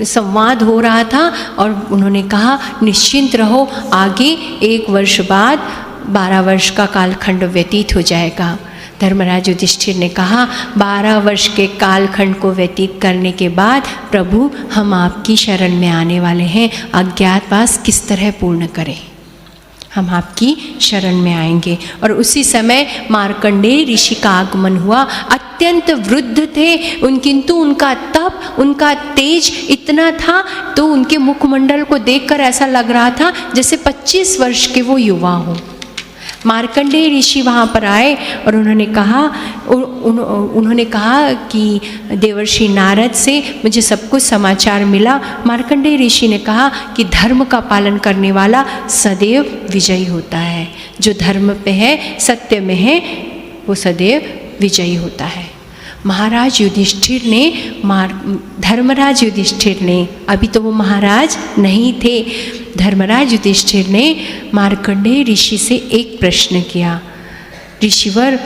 संवाद हो रहा था। और उन्होंने कहा, निश्चिंत रहो, आगे 1 वर्ष बाद 12 वर्ष का कालखंड व्यतीत हो जाएगा। धर्मराज युधिष्ठिर ने कहा, 12 वर्ष के कालखंड को व्यतीत करने के बाद प्रभु, हम आपकी शरण में आने वाले हैं, अज्ञातवास किस तरह पूर्ण करें, हम आपकी शरण में आएंगे। और उसी समय मार्कंडेय ऋषि का आगमन हुआ। अत्यंत वृद्ध थे, किंतु उनका तप, उनका तेज इतना था तो उनके मुखमंडल को देखकर ऐसा लग रहा था जैसे 25 वर्ष के वो युवा हों। मार्कंडेय ऋषि वहाँ पर आए और उन्होंने कहा कि देवर्षि नारद से मुझे सब कुछ समाचार मिला। मार्कंडेय ऋषि ने कहा कि धर्म का पालन करने वाला सदैव विजयी होता है, जो धर्म पे है, सत्य में है, वो सदैव विजयी होता है। महाराज युधिष्ठिर ने धर्मराज युधिष्ठिर ने, अभी तो वो महाराज नहीं थे, धर्मराज युधिष्ठिर ने मार्कंडेय ऋषि से एक प्रश्न किया, ऋषिवर,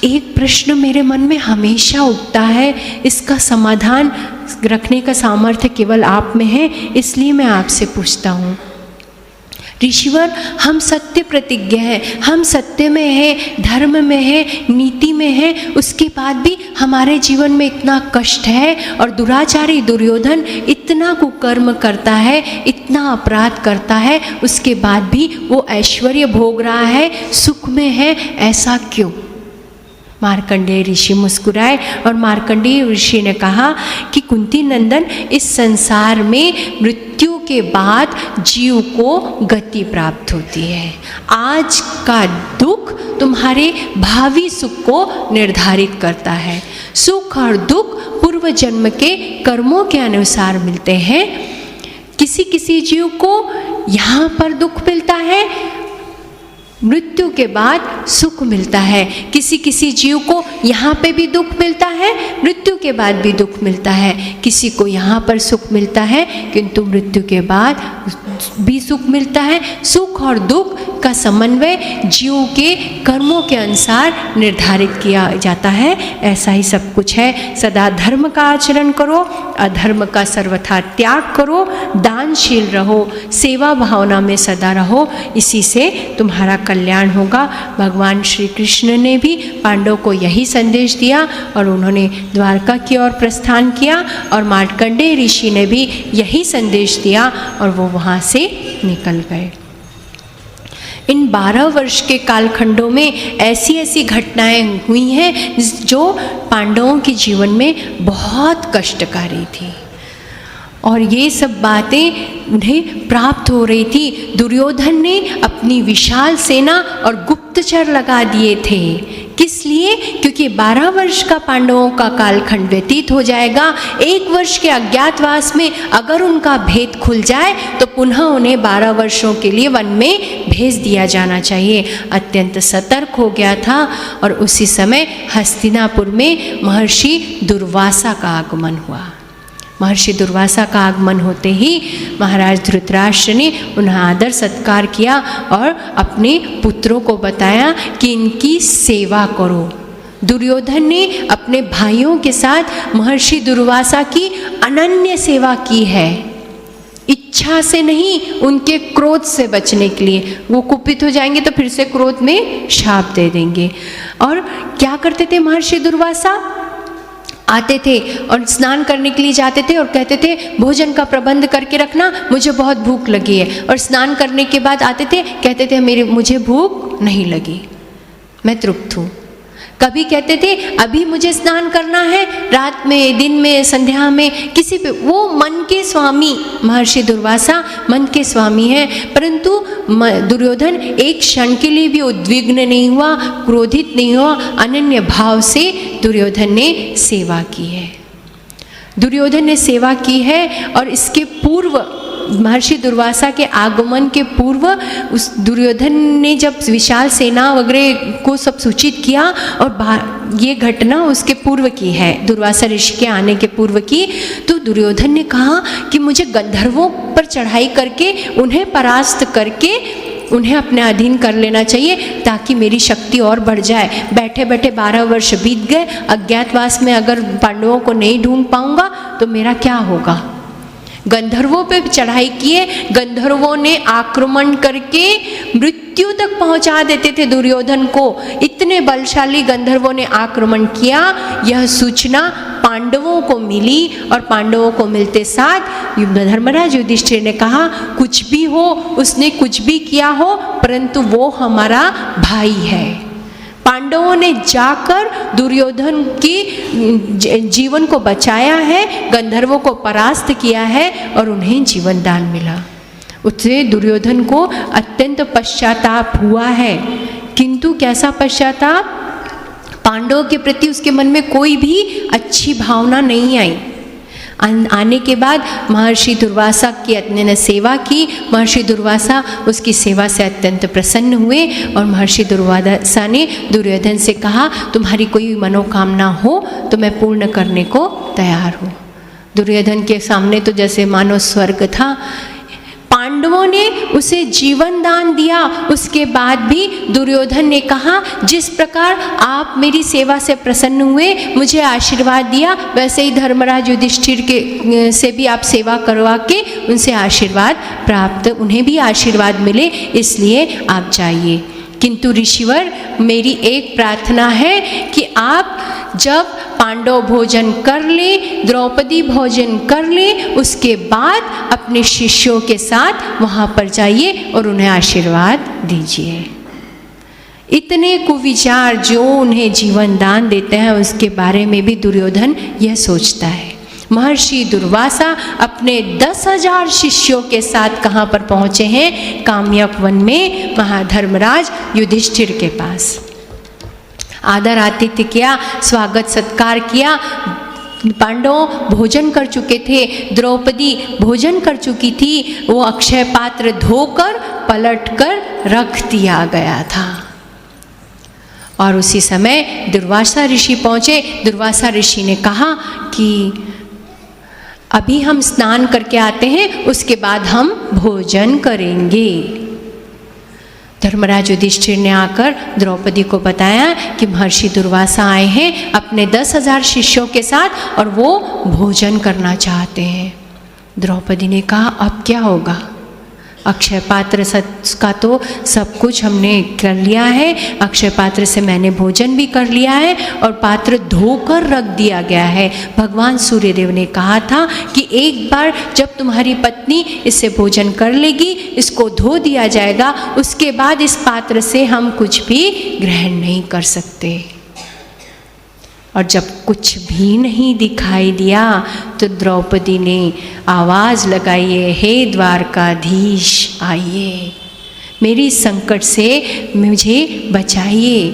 एक प्रश्न मेरे मन में हमेशा उठता है, इसका समाधान रखने का सामर्थ्य केवल आप में है, इसलिए मैं आपसे पूछता हूँ। ऋषिवर, हम सत्य प्रतिज्ञ हैं, हम सत्य में हैं, धर्म में हैं, नीति में हैं, उसके बाद भी हमारे जीवन में इतना कष्ट है और दुराचारी दुर्योधन इतना कुकर्म करता है, इतना अपराध करता है, उसके बाद भी वो ऐश्वर्य भोग रहा है, सुख में है, ऐसा क्यों? मार्कंडेय ऋषि मुस्कुराए और मार्कंडेय ऋषि ने कहा कि कुंती नंदन, इस संसार में मृत्यु के बाद जीव को गति प्राप्त होती है। आज का दुख तुम्हारे भावी सुख को निर्धारित करता है। सुख और दुख पूर्व जन्म के कर्मों के अनुसार मिलते हैं। किसी किसी जीव को यहाँ पर दुख मिलता है, मृत्यु के बाद सुख मिलता है। किसी किसी जीव को यहाँ पे भी दुख मिलता है, मृत्यु के बाद भी दुख मिलता है। किसी को यहाँ पर सुख मिलता है किंतु मृत्यु के बाद भी सुख मिलता है। सुख और दुख का समन्वय जीव के कर्मों के अनुसार निर्धारित किया जाता है। ऐसा ही सब कुछ है। सदा धर्म का आचरण करो, अधर्म का सर्वथा त्याग करो, दानशील रहो, सेवा भावना में सदा रहो, इसी से तुम्हारा कल्याण होगा। भगवान श्री कृष्ण ने भी पांडवों को यही संदेश दिया और उन्होंने द्वारका की ओर प्रस्थान किया और मार्कंडेय ऋषि ने भी यही संदेश दिया और वो वहाँ से निकल गए। इन 12 वर्ष के कालखंडों में ऐसी ऐसी घटनाएं हुई हैं जो पांडवों के जीवन में बहुत कष्टकारी थी और ये सब बातें उन्हें प्राप्त हो रही थी। दुर्योधन ने अपनी विशाल सेना और गुप्तचर लगा दिए थे। किस लिए? क्योंकि 12 वर्ष का पांडवों का कालखंड व्यतीत हो जाएगा। 1 वर्ष के अज्ञातवास में अगर उनका भेद खुल जाए तो पुनः उन्हें 12 वर्षों के लिए वन में भेज दिया जाना चाहिए। अत्यंत सतर्क हो गया था और उसी समय हस्तिनापुर में महर्षि दुर्वासा का आगमन हुआ। महर्षि दुर्वासा का आगमन होते ही महाराज धृतराष्ट्र ने उन्हें आदर सत्कार किया और अपने पुत्रों को बताया कि इनकी सेवा करो। दुर्योधन ने अपने भाइयों के साथ महर्षि दुर्वासा की अनन्य सेवा की है, इच्छा से नहीं, उनके क्रोध से बचने के लिए। वो कुपित हो जाएंगे तो फिर से क्रोध में शाप दे देंगे। और क्या करते थे महर्षि दुर्वासा? आते थे और स्नान करने के लिए जाते थे और कहते थे भोजन का प्रबंध करके रखना, मुझे बहुत भूख लगी है। और स्नान करने के बाद आते थे, कहते थे मुझे भूख नहीं लगी, मैं तृप्त हूँ। कभी कहते थे अभी मुझे स्नान करना है, रात में, दिन में, संध्या में, किसी पे। वो मन के स्वामी, महर्षि दुर्वासा मन के स्वामी हैं। परंतु दुर्योधन एक क्षण के लिए भी उद्विग्न नहीं हुआ, क्रोधित नहीं हुआ। अनन्य भाव से दुर्योधन ने सेवा की है। दुर्योधन ने सेवा की है और इसके पूर्व, महर्षि दुर्वासा के आगमन के पूर्व, उस दुर्योधन ने जब विशाल सेना वगैरह को सब सूचित किया और ये घटना उसके पूर्व की है, दुर्वासा ऋषि के आने के पूर्व की। तो दुर्योधन ने कहा कि मुझे गंधर्वों पर चढ़ाई करके, उन्हें परास्त करके उन्हें अपने अधीन कर लेना चाहिए ताकि मेरी शक्ति और बढ़ जाए। बैठे बैठे 12 वर्ष बीत गए, अज्ञातवास में अगर पांडवों को नहीं ढूंढ पाऊंगा तो मेरा क्या होगा। गंधर्वों पे चढ़ाई किए, गंधर्वों ने आक्रमण करके मृत्यु तक पहुंचा देते थे दुर्योधन को। इतने बलशाली गंधर्वों ने आक्रमण किया। यह सूचना पांडवों को मिली और पांडवों को मिलते साथ धर्मराज युधिष्ठिर ने कहा कुछ भी हो, उसने कुछ भी किया हो, परंतु वो हमारा भाई है। पांडवों ने जाकर दुर्योधन की जीवन को बचाया है, गंधर्वों को परास्त किया है और उन्हें जीवन दान मिला। उससे दुर्योधन को अत्यंत पश्चाताप हुआ है। किंतु कैसा पश्चाताप? पांडवों के प्रति उसके मन में कोई भी अच्छी भावना नहीं आई। आने के बाद महर्षि दुर्वासा की ने सेवा की। महर्षि दुर्वासा उसकी सेवा से अत्यंत प्रसन्न हुए और महर्षि दुर्वासा ने दुर्योधन से कहा तुम्हारी कोई मनोकामना हो तो मैं पूर्ण करने को तैयार हूँ। दुर्योधन के सामने तो जैसे मानो स्वर्ग था। पांडवों ने उसे जीवन दान दिया, उसके बाद भी दुर्योधन ने कहा जिस प्रकार आप मेरी सेवा से प्रसन्न हुए, मुझे आशीर्वाद दिया, वैसे ही धर्मराज युधिष्ठिर के से भी आप सेवा करवा के उनसे आशीर्वाद प्राप्त, उन्हें भी आशीर्वाद मिले, इसलिए आप जाइए। किंतु ऋषिवर, मेरी एक प्रार्थना है कि आप जब पांडव भोजन कर ले, द्रौपदी भोजन कर ले, उसके बाद अपने शिष्यों के साथ वहाँ पर जाइए और उन्हें आशीर्वाद दीजिए। इतने कुविचार जो उन्हें जीवन दान देते हैं, उसके बारे में भी दुर्योधन यह सोचता है। महर्षि दुर्वासा अपने 10,000 शिष्यों के साथ कहाँ पर पहुँचे हैं? काम्यक वन में महाधर्मराज युधिष्ठिर के पास। आदर आतिथ्य किया, स्वागत सत्कार किया। पांडव भोजन कर चुके थे, द्रौपदी भोजन कर चुकी थी, वो अक्षय पात्र धोकर पलटकर रख दिया गया था। और उसी समय दुर्वासा ऋषि पहुँचे। दुर्वासा ऋषि ने कहा कि अभी हम स्नान करके आते हैं, उसके बाद हम भोजन करेंगे। धर्मराज युधिष्ठिर ने आकर द्रौपदी को बताया कि महर्षि दुर्वासा आए हैं अपने 10,000 शिष्यों के साथ और वो भोजन करना चाहते हैं। द्रौपदी ने कहा अब क्या होगा? अक्षय पात्र का तो सब कुछ हमने कर लिया है, अक्षय पात्र से मैंने भोजन भी कर लिया है और पात्र धोकर रख दिया गया है। भगवान सूर्यदेव ने कहा था कि एक बार जब तुम्हारी पत्नी इससे भोजन कर लेगी, इसको धो दिया जाएगा, उसके बाद इस पात्र से हम कुछ भी ग्रहण नहीं कर सकते। और जब कुछ भी नहीं दिखाई दिया तो द्रौपदी ने आवाज़ लगाई, हे द्वारकाधीश आइए, मेरी संकट से मुझे बचाइए।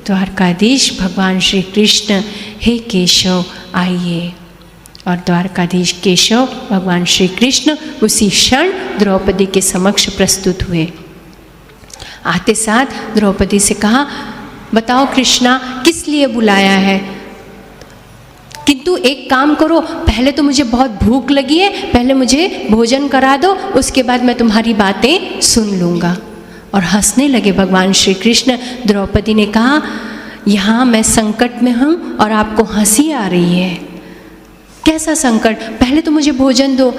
द्वारकाधीश भगवान श्री कृष्ण, हे केशव आइए। और द्वारकाधीश केशव भगवान श्री कृष्ण उसी क्षण द्रौपदी के समक्ष प्रस्तुत हुए। आते साथ द्रौपदी से कहा, बताओ कृष्णा, किस लिए बुलाया है? किंतु एक काम करो, पहले तो मुझे बहुत भूख लगी है, पहले मुझे भोजन करा दो, उसके बाद मैं तुम्हारी बातें सुन लूँगा। और हंसने लगे भगवान श्री कृष्ण। द्रौपदी ने कहा, यहाँ मैं संकट में हूँ और आपको हंसी आ रही है। कैसा संकट? पहले तो मुझे भोजन दो।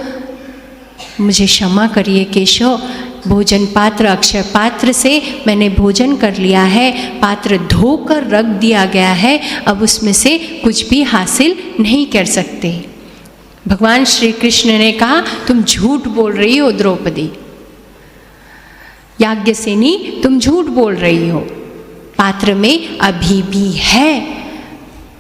मुझे क्षमा करिए केशव, भोजन पात्र अक्षय पात्र से मैंने भोजन कर लिया है, पात्र धोकर रख दिया गया है, अब उसमें से कुछ भी हासिल नहीं कर सकते। भगवान श्री कृष्ण ने कहा, तुम झूठ बोल रही हो द्रौपदी, याज्ञसेनी तुम झूठ बोल रही हो, पात्र में अभी भी है।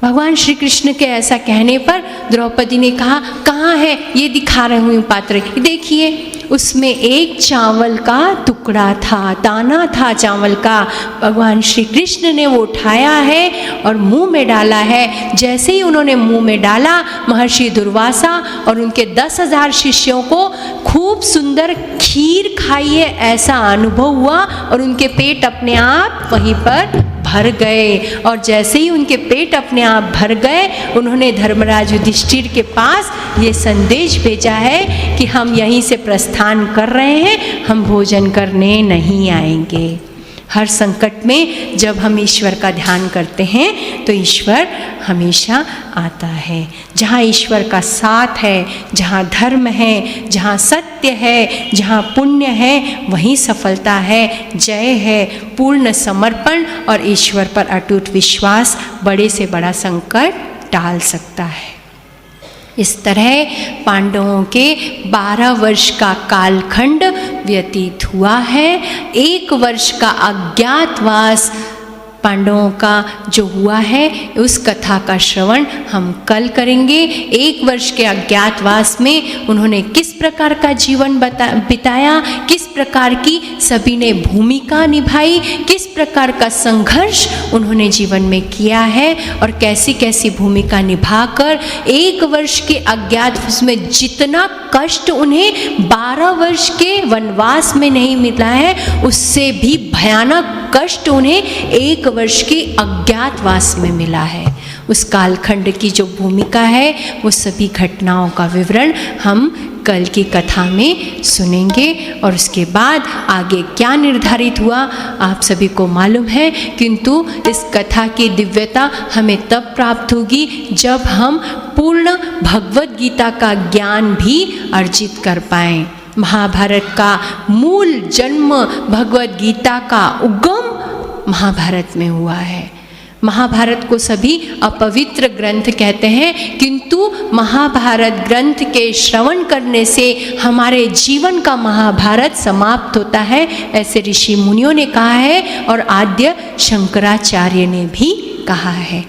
भगवान श्री कृष्ण के ऐसा कहने पर द्रौपदी ने कहा, कहाँ है? ये दिखा रही हूँ पात्र, देखिए उसमें एक चावल का टुकड़ा था, दाना था चावल का। भगवान श्री कृष्ण ने वो उठाया है और मुंह में डाला है। जैसे ही उन्होंने मुंह में डाला, महर्षि दुर्वासा और उनके 10,000 शिष्यों को खूब सुंदर खीर खाई है ऐसा अनुभव हुआ और उनके पेट अपने आप वहीं पर भर गए। और जैसे ही उनके पेट अपने आप भर गए, उन्होंने धर्मराज युधिष्ठिर के पास ये संदेश भेजा है कि हम यहीं से प्रस्थान कर रहे हैं, हम भोजन करने नहीं आएंगे। हर संकट में जब हम ईश्वर का ध्यान करते हैं तो ईश्वर हमेशा आता है। जहाँ ईश्वर का साथ है, जहाँ धर्म है, जहाँ सत्य है, जहाँ पुण्य है, वहीं सफलता है, जय है। पूर्ण समर्पण और ईश्वर पर अटूट विश्वास बड़े से बड़ा संकट टाल सकता है। इस तरह पांडवों के 12 वर्ष का कालखंड व्यतीत हुआ है। 1 वर्ष का अज्ञातवास पांडवों का जो हुआ है, उस कथा का श्रवण हम कल करेंगे। 1 वर्ष के अज्ञातवास में उन्होंने किस प्रकार का जीवन बिताया, किस प्रकार की सभी ने भूमिका निभाई, किस प्रकार का संघर्ष उन्होंने जीवन में किया है और कैसी कैसी भूमिका निभाकर 1 वर्ष के अज्ञातवास में जितना कष्ट उन्हें 12 वर्ष के वनवास में नहीं मिला है, उससे भी भयानक कष्ट उन्हें 1 वर्ष के अज्ञातवास में मिला है। उस कालखंड की जो भूमिका है, वो सभी घटनाओं का विवरण हम कल की कथा में सुनेंगे। और उसके बाद आगे क्या निर्धारित हुआ आप सभी को मालूम है, किंतु इस कथा की दिव्यता हमें तब प्राप्त होगी जब हम पूर्ण भगवत गीता का ज्ञान भी अर्जित कर पाएं। महाभारत का मूल जन्म भगवत गीता का उगम महाभारत में हुआ है। महाभारत को सभी अपवित्र ग्रंथ कहते हैं, किंतु महाभारत ग्रंथ के श्रवण करने से हमारे जीवन का महाभारत समाप्त होता है, ऐसे ऋषि मुनियों ने कहा है और आद्य शंकराचार्य ने भी कहा है।